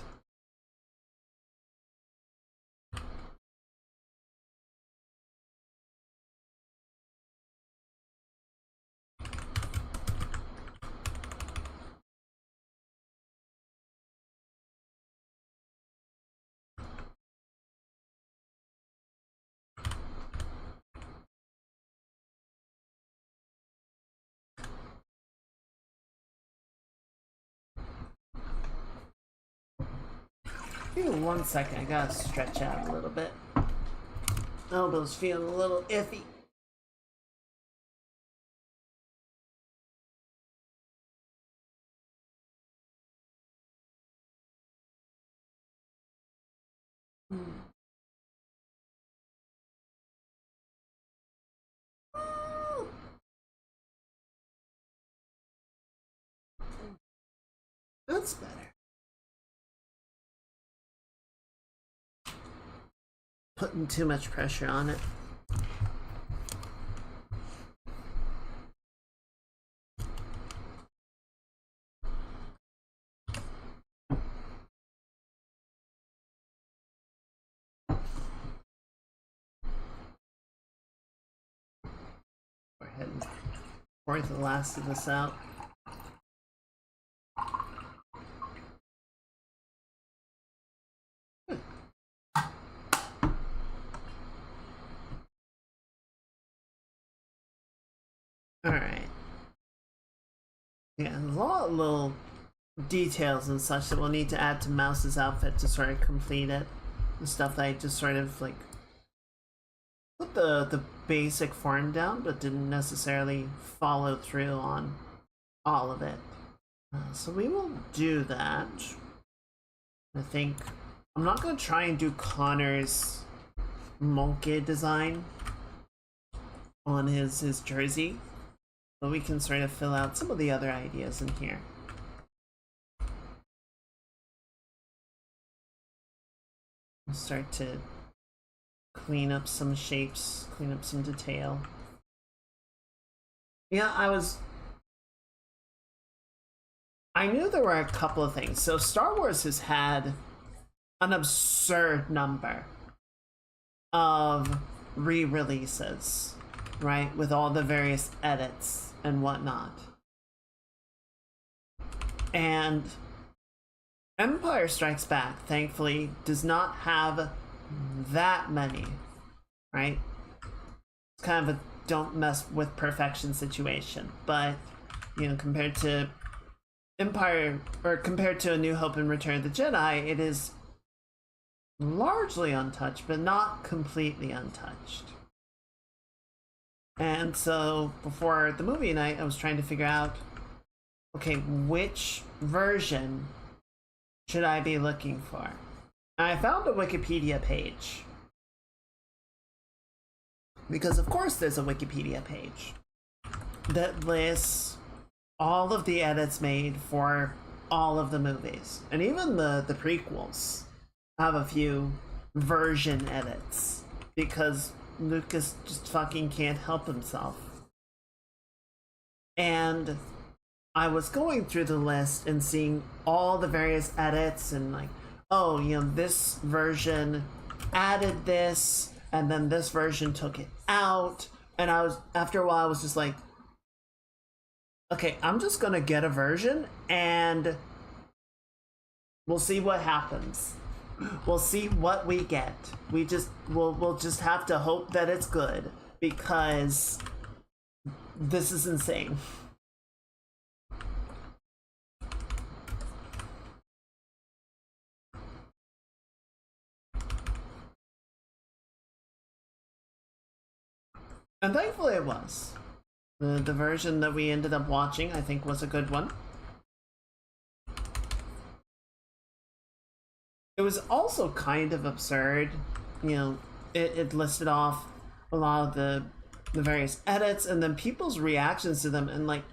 Give me 1 second, I gotta stretch out a little bit. Elbow's feeling a little iffy. That's better. Putting too much pressure on it. Go ahead and pour the last of this out. Alright. Yeah, there's a lot of little details and such that we'll need to add to Mouse's outfit to sort of complete it. The stuff that I just sort of like put the basic form down, but didn't necessarily follow through on all of it. So we will do that. I think I'm not going to try and do Connor's monkey design on his jersey, but we can sort of fill out some of the other ideas in here. Start to clean up some shapes, clean up some detail. Yeah, I knew there were a couple of things. So Star Wars has had an absurd number of re-releases, right? With all the various edits and whatnot. And Empire Strikes Back, thankfully, does not have that many, right? It's kind of a don't mess with perfection situation. But, compared to Empire, or compared to A New Hope and Return of the Jedi, it is largely untouched, but not completely untouched. And so, before the movie night, I was trying to figure out, okay, which version should I be looking for? I found a Wikipedia page. Because of course there's a Wikipedia page that lists all of the edits made for all of the movies. And even the prequels have a few version edits, because Lucas just fucking can't help himself. And I was going through the list and seeing all the various edits and like, oh, you know, this version added this and then this version took it out. And I was, after a while, I was just like, okay, I'm just gonna get a version and we'll see what happens. We'll see what we get. We'll just have to hope that it's good because this is insane. And thankfully it was. The version that we ended up watching, I think, was a good one. It was also kind of absurd. You know, it listed off a lot of the various edits and then people's reactions to them, and like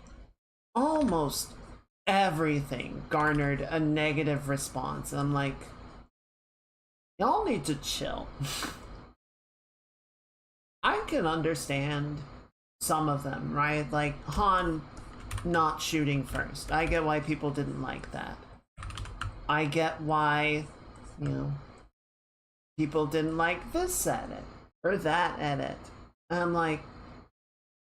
almost everything garnered a negative response. And I'm like, y'all need to chill. I can understand some of them, right? Like Han not shooting first. I get why people didn't like that. I get why, you know, people didn't like this edit or that edit. And I'm like,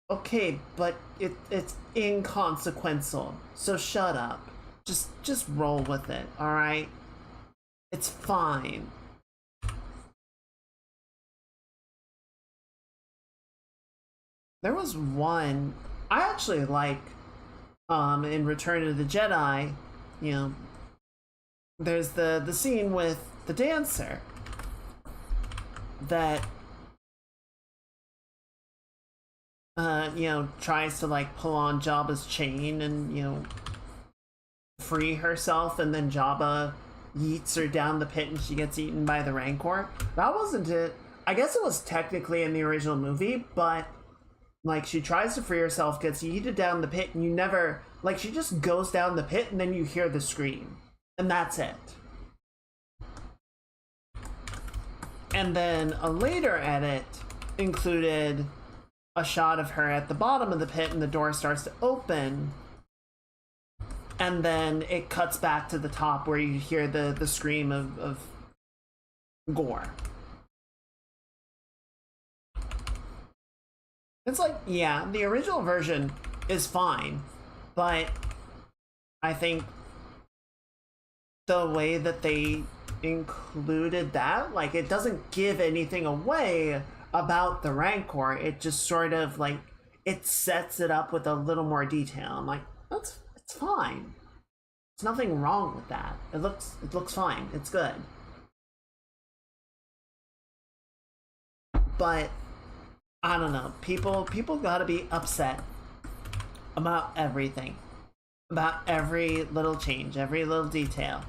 okay, but it's inconsequential. So shut up. Just roll with it, all right? It's fine. There was one I actually like in Return of the Jedi, you know, there's the scene with the dancer that you know, tries to like pull on Jabba's chain and, you know, free herself, and then Jabba yeets her down the pit and she gets eaten by the Rancor. That wasn't it. I guess it was technically in the original movie, but like she tries to free herself, gets yeeted down the pit, and you never, like, she just goes down the pit and then you hear the scream. And that's it. And then a later edit included a shot of her at the bottom of the pit and the door starts to open. And then it cuts back to the top where you hear the scream of gore. It's like, yeah, the original version is fine, but I think the way that they included that, like, it doesn't give anything away about the Rancor. It just sort of like, it sets it up with a little more detail. I'm like, it's fine. There's nothing wrong with that. It looks fine. It's good. But I don't know. People gotta be upset about everything. About every little change, every little detail.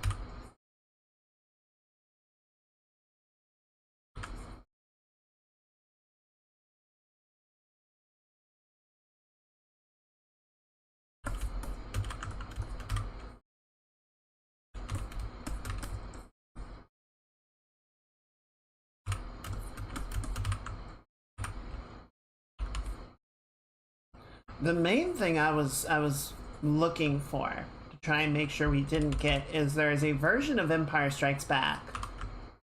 The main thing I was looking for to try and make sure we didn't get is there is a version of Empire Strikes Back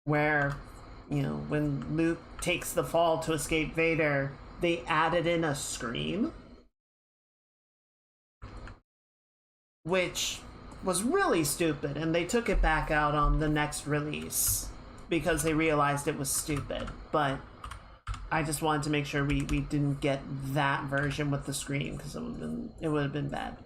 where, you know, when Luke takes the fall to escape Vader, they added in a scream, which was really stupid, and they took it back out on the next release because they realized it was stupid. But I just wanted to make sure we didn't get that version with the scream because it would have been bad.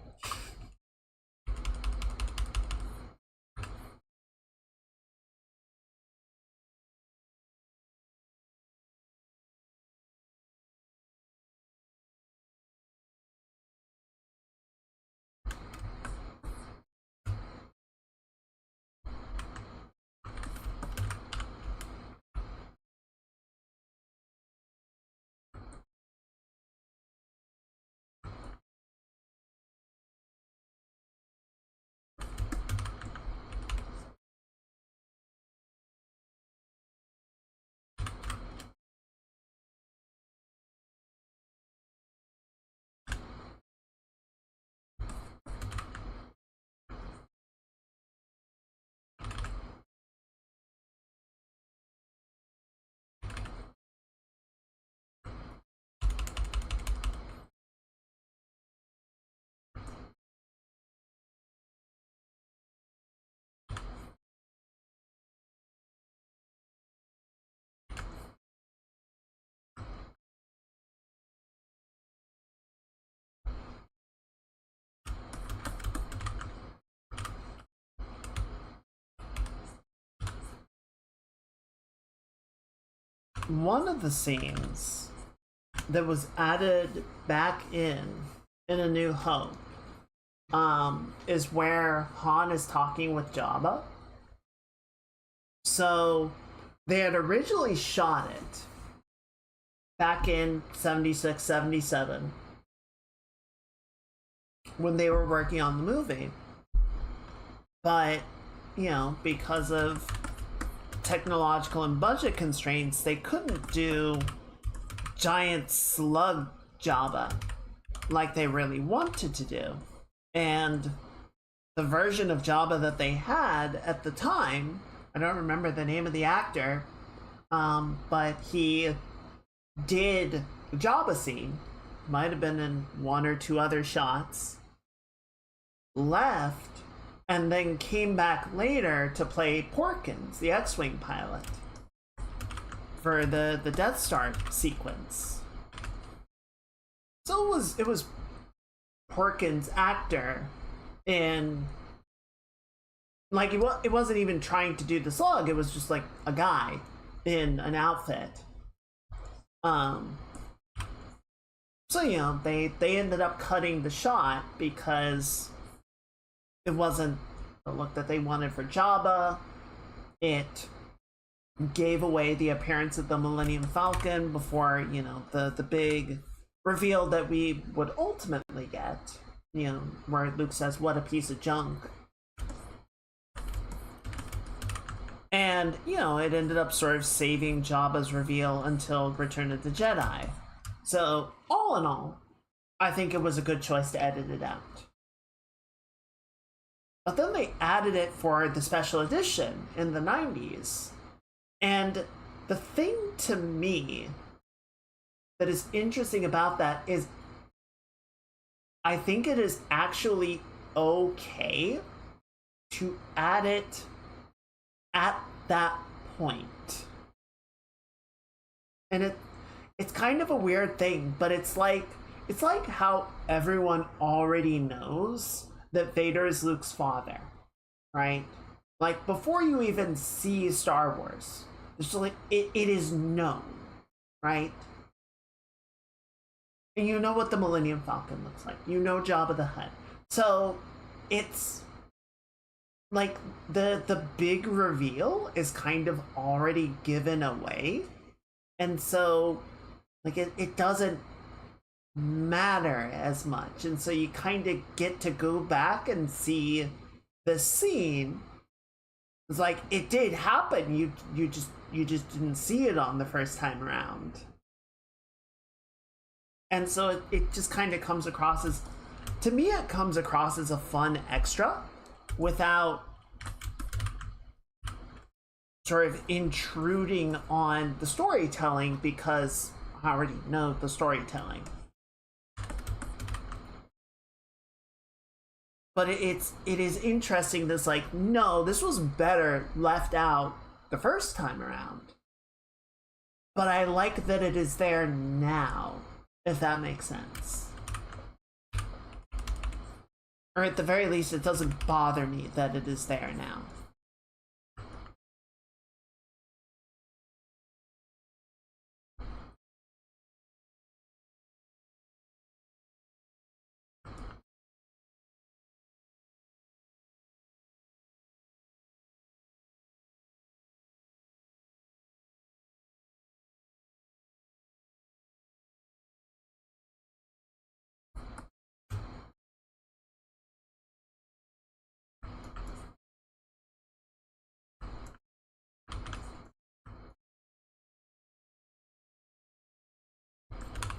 one of the scenes that was added back in A New Hope, is where Han is talking with Jabba. So they had originally shot it back in 76, 77 when they were working on the movie. But, you know, because of technological and budget constraints, they couldn't do giant slug Jabba like they really wanted to do. And the version of Jabba that they had at the time, I don't remember the name of the actor, but he did the Jabba scene, might have been in one or two other shots, left, and then came back later to play Porkins, the X-Wing pilot, for the Death Star sequence. So it was Porkins' actor in, like, it wasn't even trying to do the slug, it was just like a guy in an outfit. So, you know, they ended up cutting the shot because it wasn't the look that they wanted for Jabba. It gave away the appearance of the Millennium Falcon before, you know, the big reveal that we would ultimately get, you know, where Luke says, "What a piece of junk." And, you know, it ended up sort of saving Jabba's reveal until Return of the Jedi. So, all in all, I think it was a good choice to edit it out. But then they added it for the special edition in the 90s. And the thing to me that is interesting about that is I think it is actually okay to add it at that point. And it's kind of a weird thing, but it's like how everyone already knows that Vader is Luke's father, right? Like, before you even see Star Wars, it's just like it is known, right? And you know what the Millennium Falcon looks like. You know Jabba the Hutt. So it's like the big reveal is kind of already given away. And so like it doesn't matter as much. And so you kind of get to go back and see the scene. It's like it did happen. You just didn't see it on the first time around. And so it just kind of comes across as, to me, it comes across as a fun extra without sort of intruding on the storytelling, because I already know the storytelling. But it is interesting this, like, no, this was better left out the first time around. But I like that it is there now, if that makes sense. Or at the very least, it doesn't bother me that it is there now.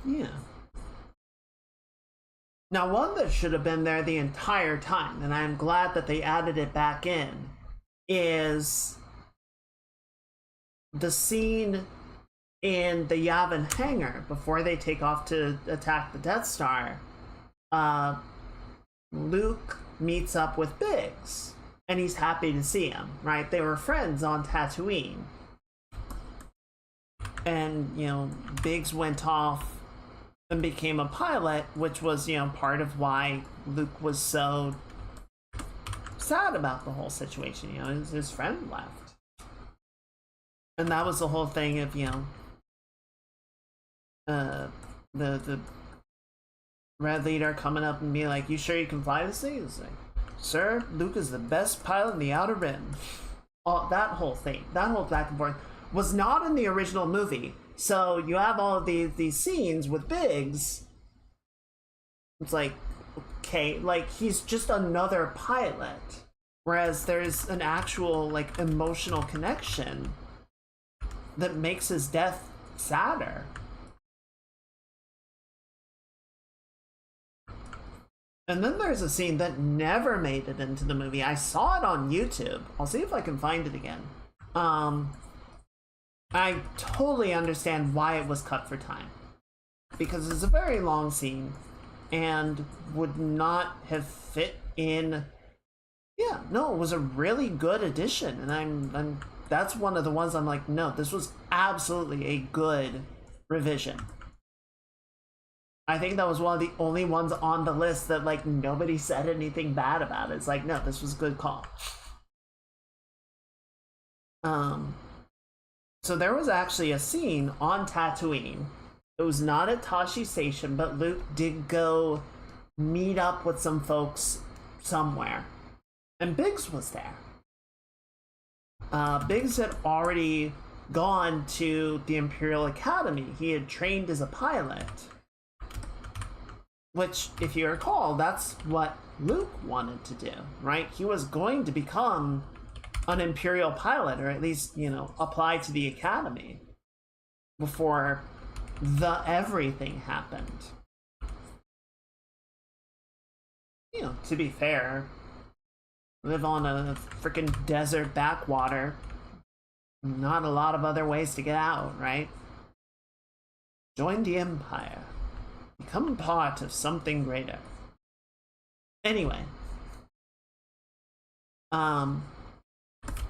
Yeah. Now, one that should have been there the entire time, and I'm glad that they added it back in, is the scene in the Yavin hangar before they take off to attack the Death Star. Luke meets up with Biggs, and he's happy to see him, right? They were friends on Tatooine. And, you know, Biggs went off and became a pilot, which was, you know, part of why Luke was so sad about the whole situation. You know, his friend left. And that was the whole thing of, you know, uh, the Red Leader coming up and being like, "You sure you can fly this thing?" It's like, "Sir, Luke is the best pilot in the Outer Rim." All that whole thing, that whole back and forth, was not in the original movie. So you have all of these scenes with Biggs. It's like, okay, like he's just another pilot, whereas there's an actual like emotional connection that makes his death sadder. And then there's a scene that never made it into the movie. I saw it on YouTube. I'll see if I can find it again. I totally understand why it was cut for time. Because it's a very long scene and would not have fit in. Yeah, no, it was a really good addition. And I'm that's one of the ones I'm like, no, this was absolutely a good revision. I think that was one of the only ones on the list that like nobody said anything bad about it. It's like, no, this was a good call. So there was actually a scene on Tatooine. It was not at Tashi Station, but Luke did go meet up with some folks somewhere. And Biggs was there. Biggs had already gone to the Imperial Academy. He had trained as a pilot. Which, if you recall, that's what Luke wanted to do, right? He was going to become an Imperial pilot, or at least, you know, apply to the Academy before the everything happened. You know, to be fair, live on a freaking desert backwater. Not a lot of other ways to get out, right? Join the Empire. Become part of something greater. Anyway.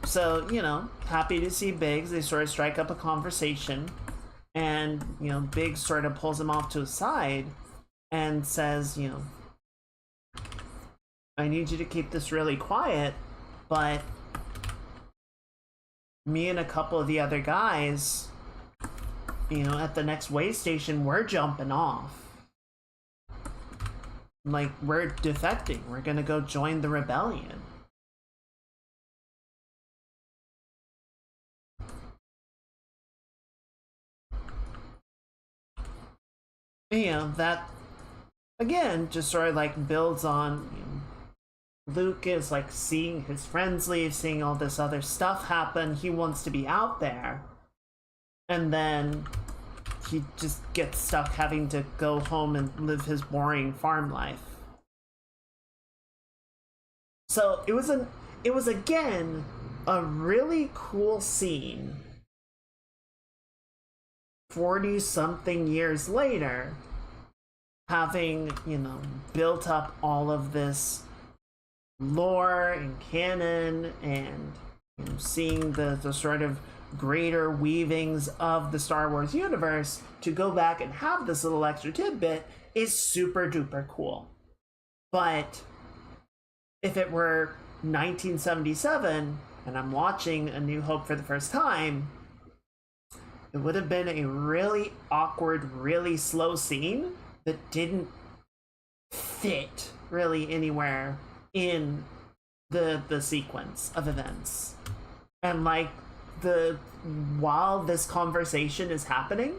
So, you know, happy to see Biggs. They sort of strike up a conversation. And, you know, Biggs sort of pulls him off to a side and says, you know, I need you to keep this really quiet, but me and a couple of the other guys, you know, at the next way station, we're jumping off. Like, we're defecting. We're gonna go join the rebellion. You know, that, again, just sort of like builds on, you know, Luke is like seeing his friends leave, seeing all this other stuff happen. He wants to be out there. And then he just gets stuck having to go home and live his boring farm life. So it was again a really cool scene 40 something years later, having, you know, built up all of this lore and canon, and, you know, seeing the sort of greater weavings of the Star Wars universe, to go back and have this little extra tidbit is super duper cool. But if it were 1977 and I'm watching A New Hope for the first time, it would have been a really awkward, really slow scene that didn't fit really anywhere in the sequence of events. And like, while this conversation is happening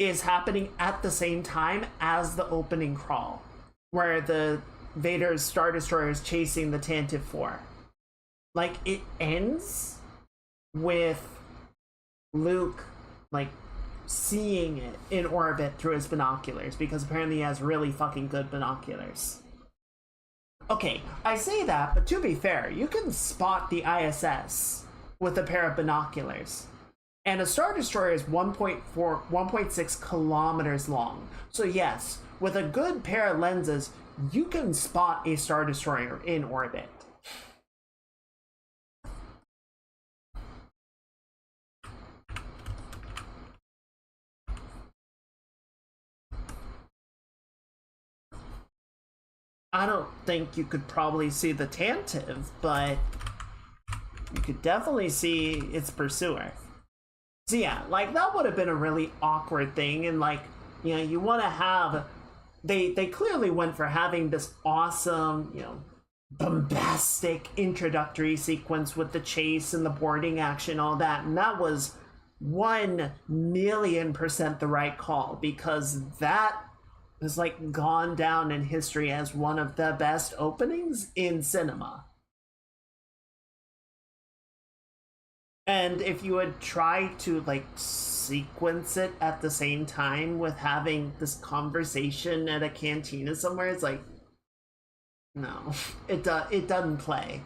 at the same time as the opening crawl, where the Vader's Star Destroyer is chasing the Tantive 4. Like, it ends with Luke, like, seeing it in orbit through his binoculars, because apparently he has really fucking good binoculars. Okay, I say that, but to be fair, you can spot the ISS with a pair of binoculars. And a Star Destroyer is 1.6 kilometers long. So yes, with a good pair of lenses, you can spot a Star Destroyer in orbit. I don't think you could probably see the Tantive, but you could definitely see its pursuer. So yeah, like that would have been a really awkward thing, and like, you know, you want to have, they clearly went for having this awesome, you know, bombastic introductory sequence with the chase and the boarding action, all that, and that was 1,000,000% the right call, because that has like gone down in history as one of the best openings in cinema. And if you had tried to like sequence it at the same time with having this conversation at a cantina somewhere, it's like, no, it doesn't play.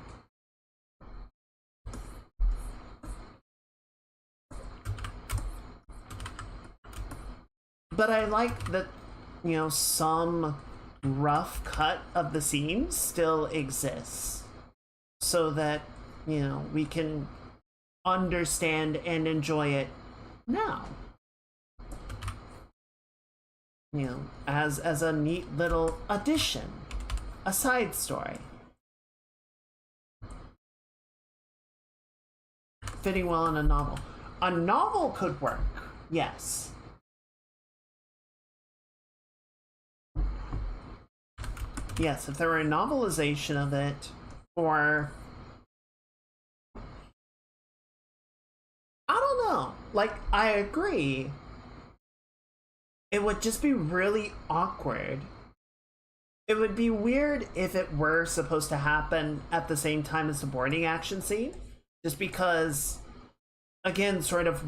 But I like that, you know, some rough cut of the scene still exists, so that, you know, we can understand and enjoy it now. You know, as a neat little addition, a side story. Fitting well in a novel. A novel could work, yes. Yes, if there were a novelization of it, or I don't know. Like, I agree. It would just be really awkward. It would be weird if it were supposed to happen at the same time as the boarding action scene. Just because, again, sort of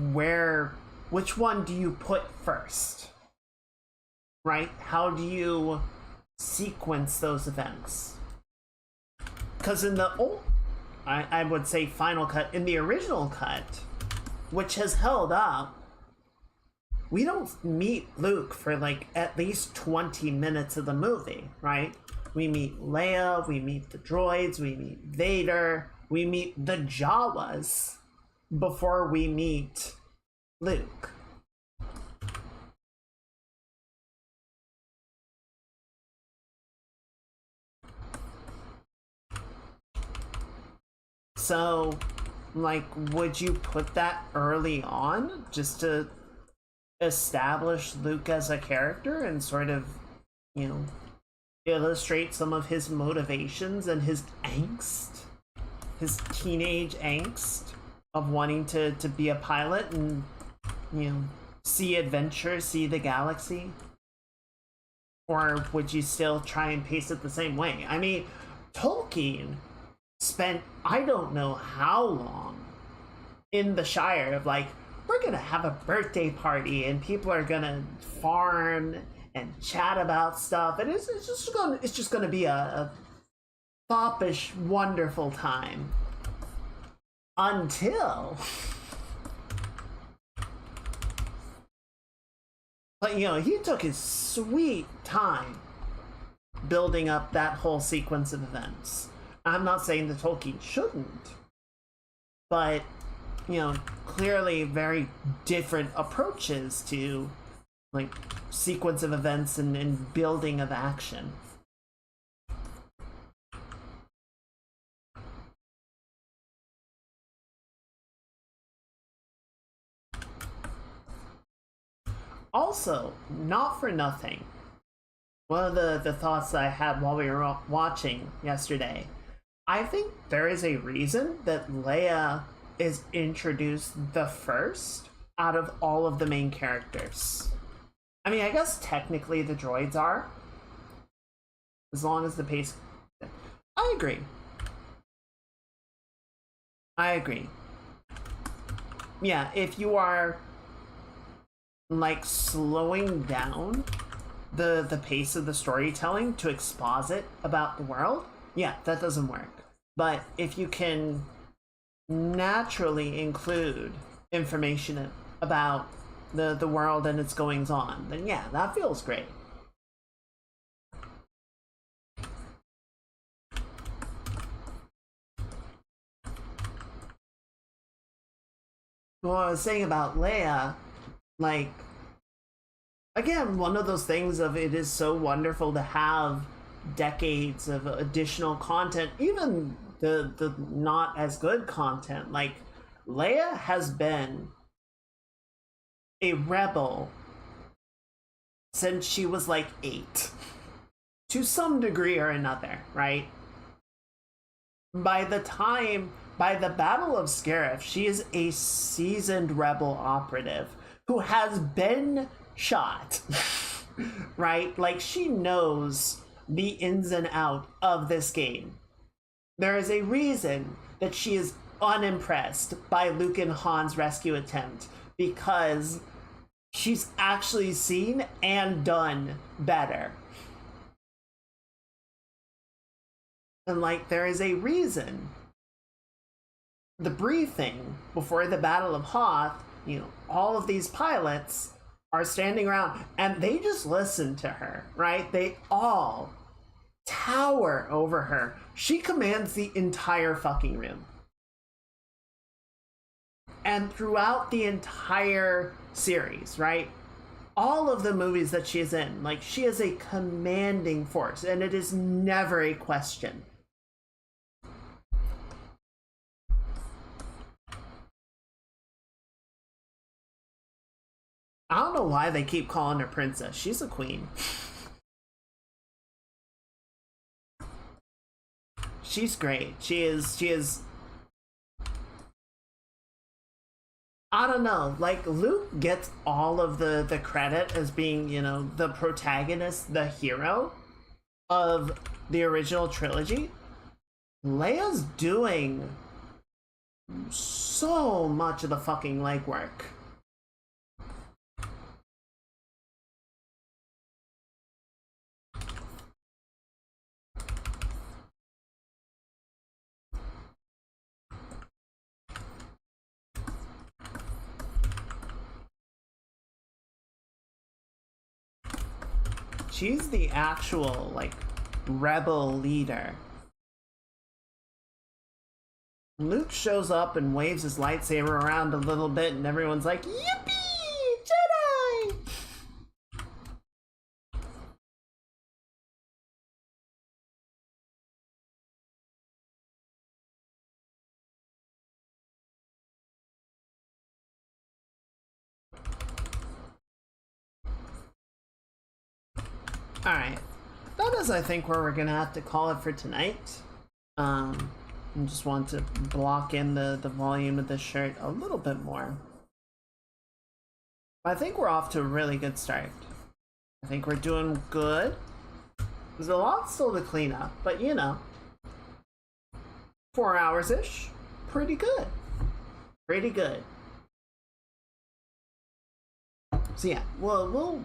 which one do you put first? Right? How do you sequence those events? Because in the old, I would say final cut, in the original cut, which has held up, we don't meet Luke for like at least 20 minutes of the movie, right? We meet Leia, we meet the droids, we meet Vader, we meet the Jawas before we meet Luke. So, like, would you put that early on just to establish Luke as a character and sort of, you know, illustrate some of his motivations and his angst, his teenage angst of wanting to be a pilot and, you know, see adventure, see the galaxy? Or would you still try and pace it the same way? I mean, Tolkien spent I don't know how long in the Shire of like, we're gonna have a birthday party and people are gonna farm and chat about stuff, and it's just gonna be a foppish, wonderful time. Until, but you know, he took his sweet time building up that whole sequence of events. I'm not saying that Tolkien shouldn't, but you know, clearly very different approaches to like sequence of events and building of action. Also, not for nothing, one of the thoughts that I had while we were watching yesterday, I think there is a reason that Leia is introduced the first out of all of the main characters. I mean, I guess technically the droids are, as long as the pace. I agree. I agree. Yeah, if you are like slowing down the pace of the storytelling to exposit about the world, yeah, that doesn't work. But if you can naturally include information about the world and its goings on, then yeah, that feels great. What I was saying about Leia, like, again, one of those things of it is so wonderful to have decades of additional content, even the not as good content. Like, Leia has been a rebel since she was like 8, to some degree or another, right? By the Battle of Scarif, she is a seasoned rebel operative who has been shot, right? Like, she knows the ins and out of this game. There is a reason that she is unimpressed by Luke and Han's rescue attempt, because she's actually seen and done better. And like, there is a reason. The briefing before the Battle of Hoth, all of these pilots are standing around and they just listen to her, right? They all tower over her. She commands the entire fucking room. And throughout the entire series, right? All of the movies that she's in, like, she is a commanding force, and it is never a question. I don't know why they keep calling her princess. She's a queen. She's great. She is I don't know, like, Luke gets all of the credit as being, the protagonist, the hero of the original trilogy. Leia's doing so much of the fucking legwork. She's the actual, like, rebel leader. Luke shows up and waves his lightsaber around a little bit, and everyone's like, "Yippee! Jedi!" Alright. That is, I think, where we're gonna have to call it for tonight. I just want to block in the volume of this shirt a little bit more. I think we're off to a really good start. I think we're doing good. There's a lot still to clean up, but 4 hours-ish. Pretty good. Pretty good. So yeah, we'll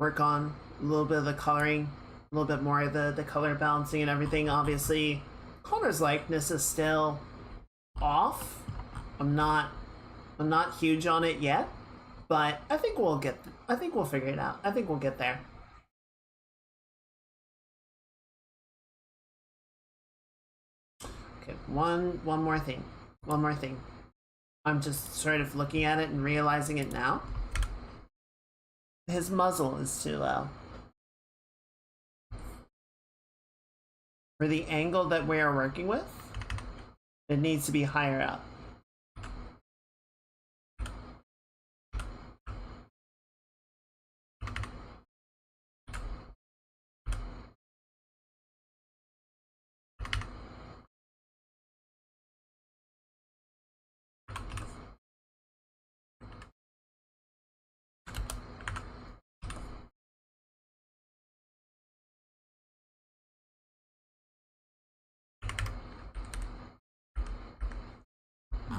work on a little bit of the coloring, a little bit more of the color balancing and everything. Obviously, Connor's likeness is still off. I'm not huge on it yet, but I think we'll figure it out. I think we'll get there. Okay, one more thing. One more thing. I'm just sort of looking at it and realizing it now. His muzzle is too low. For the angle that we are working with, it needs to be higher up.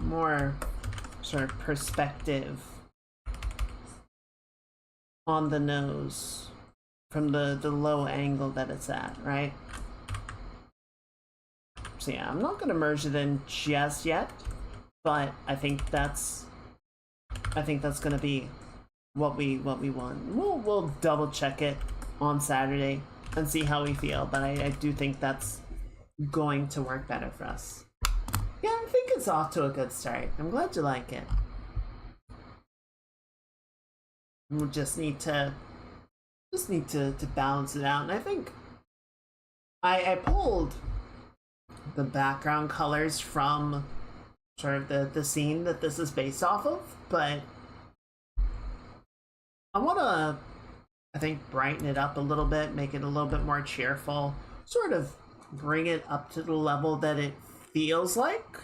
More sort of perspective on the nose from the low angle that it's at, right? So yeah, I'm not gonna merge it in just yet, but I think that's gonna be what we want. We'll double check it on Saturday and see how we feel, but I do think that's going to work better for us. Yeah, I think it's off to a good start. I'm glad you like it. We'll just need to balance it out. And I think I pulled the background colors from sort of the scene that this is based off of, but I want to, I think, brighten it up a little bit, make it a little bit more cheerful, sort of bring it up to the level that it feels like,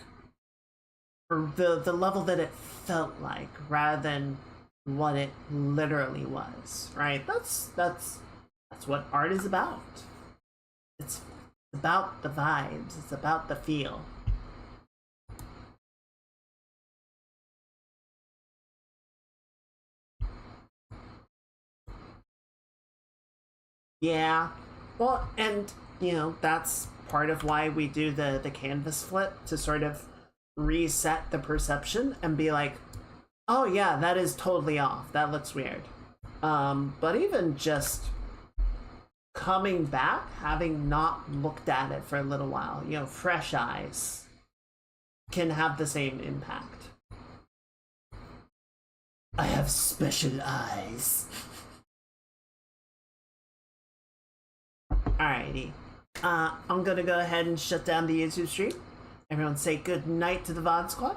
or the level that it felt like, rather than what it literally was. Right? That's what art is about. It's about the vibes. It's about the feel. Yeah. Well, and that's part of why we do the canvas flip, to sort of reset the perception and be like, oh yeah, that is totally off. That looks weird. But even just coming back, having not looked at it for a little while, fresh eyes can have the same impact. I have special eyes. Alrighty. I'm gonna go ahead and shut down the YouTube stream. Everyone say good night to the VOD squad.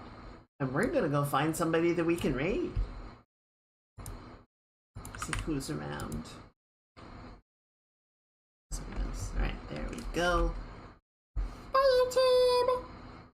And we're gonna go find somebody that we can raid. See who's around. Alright, there we go.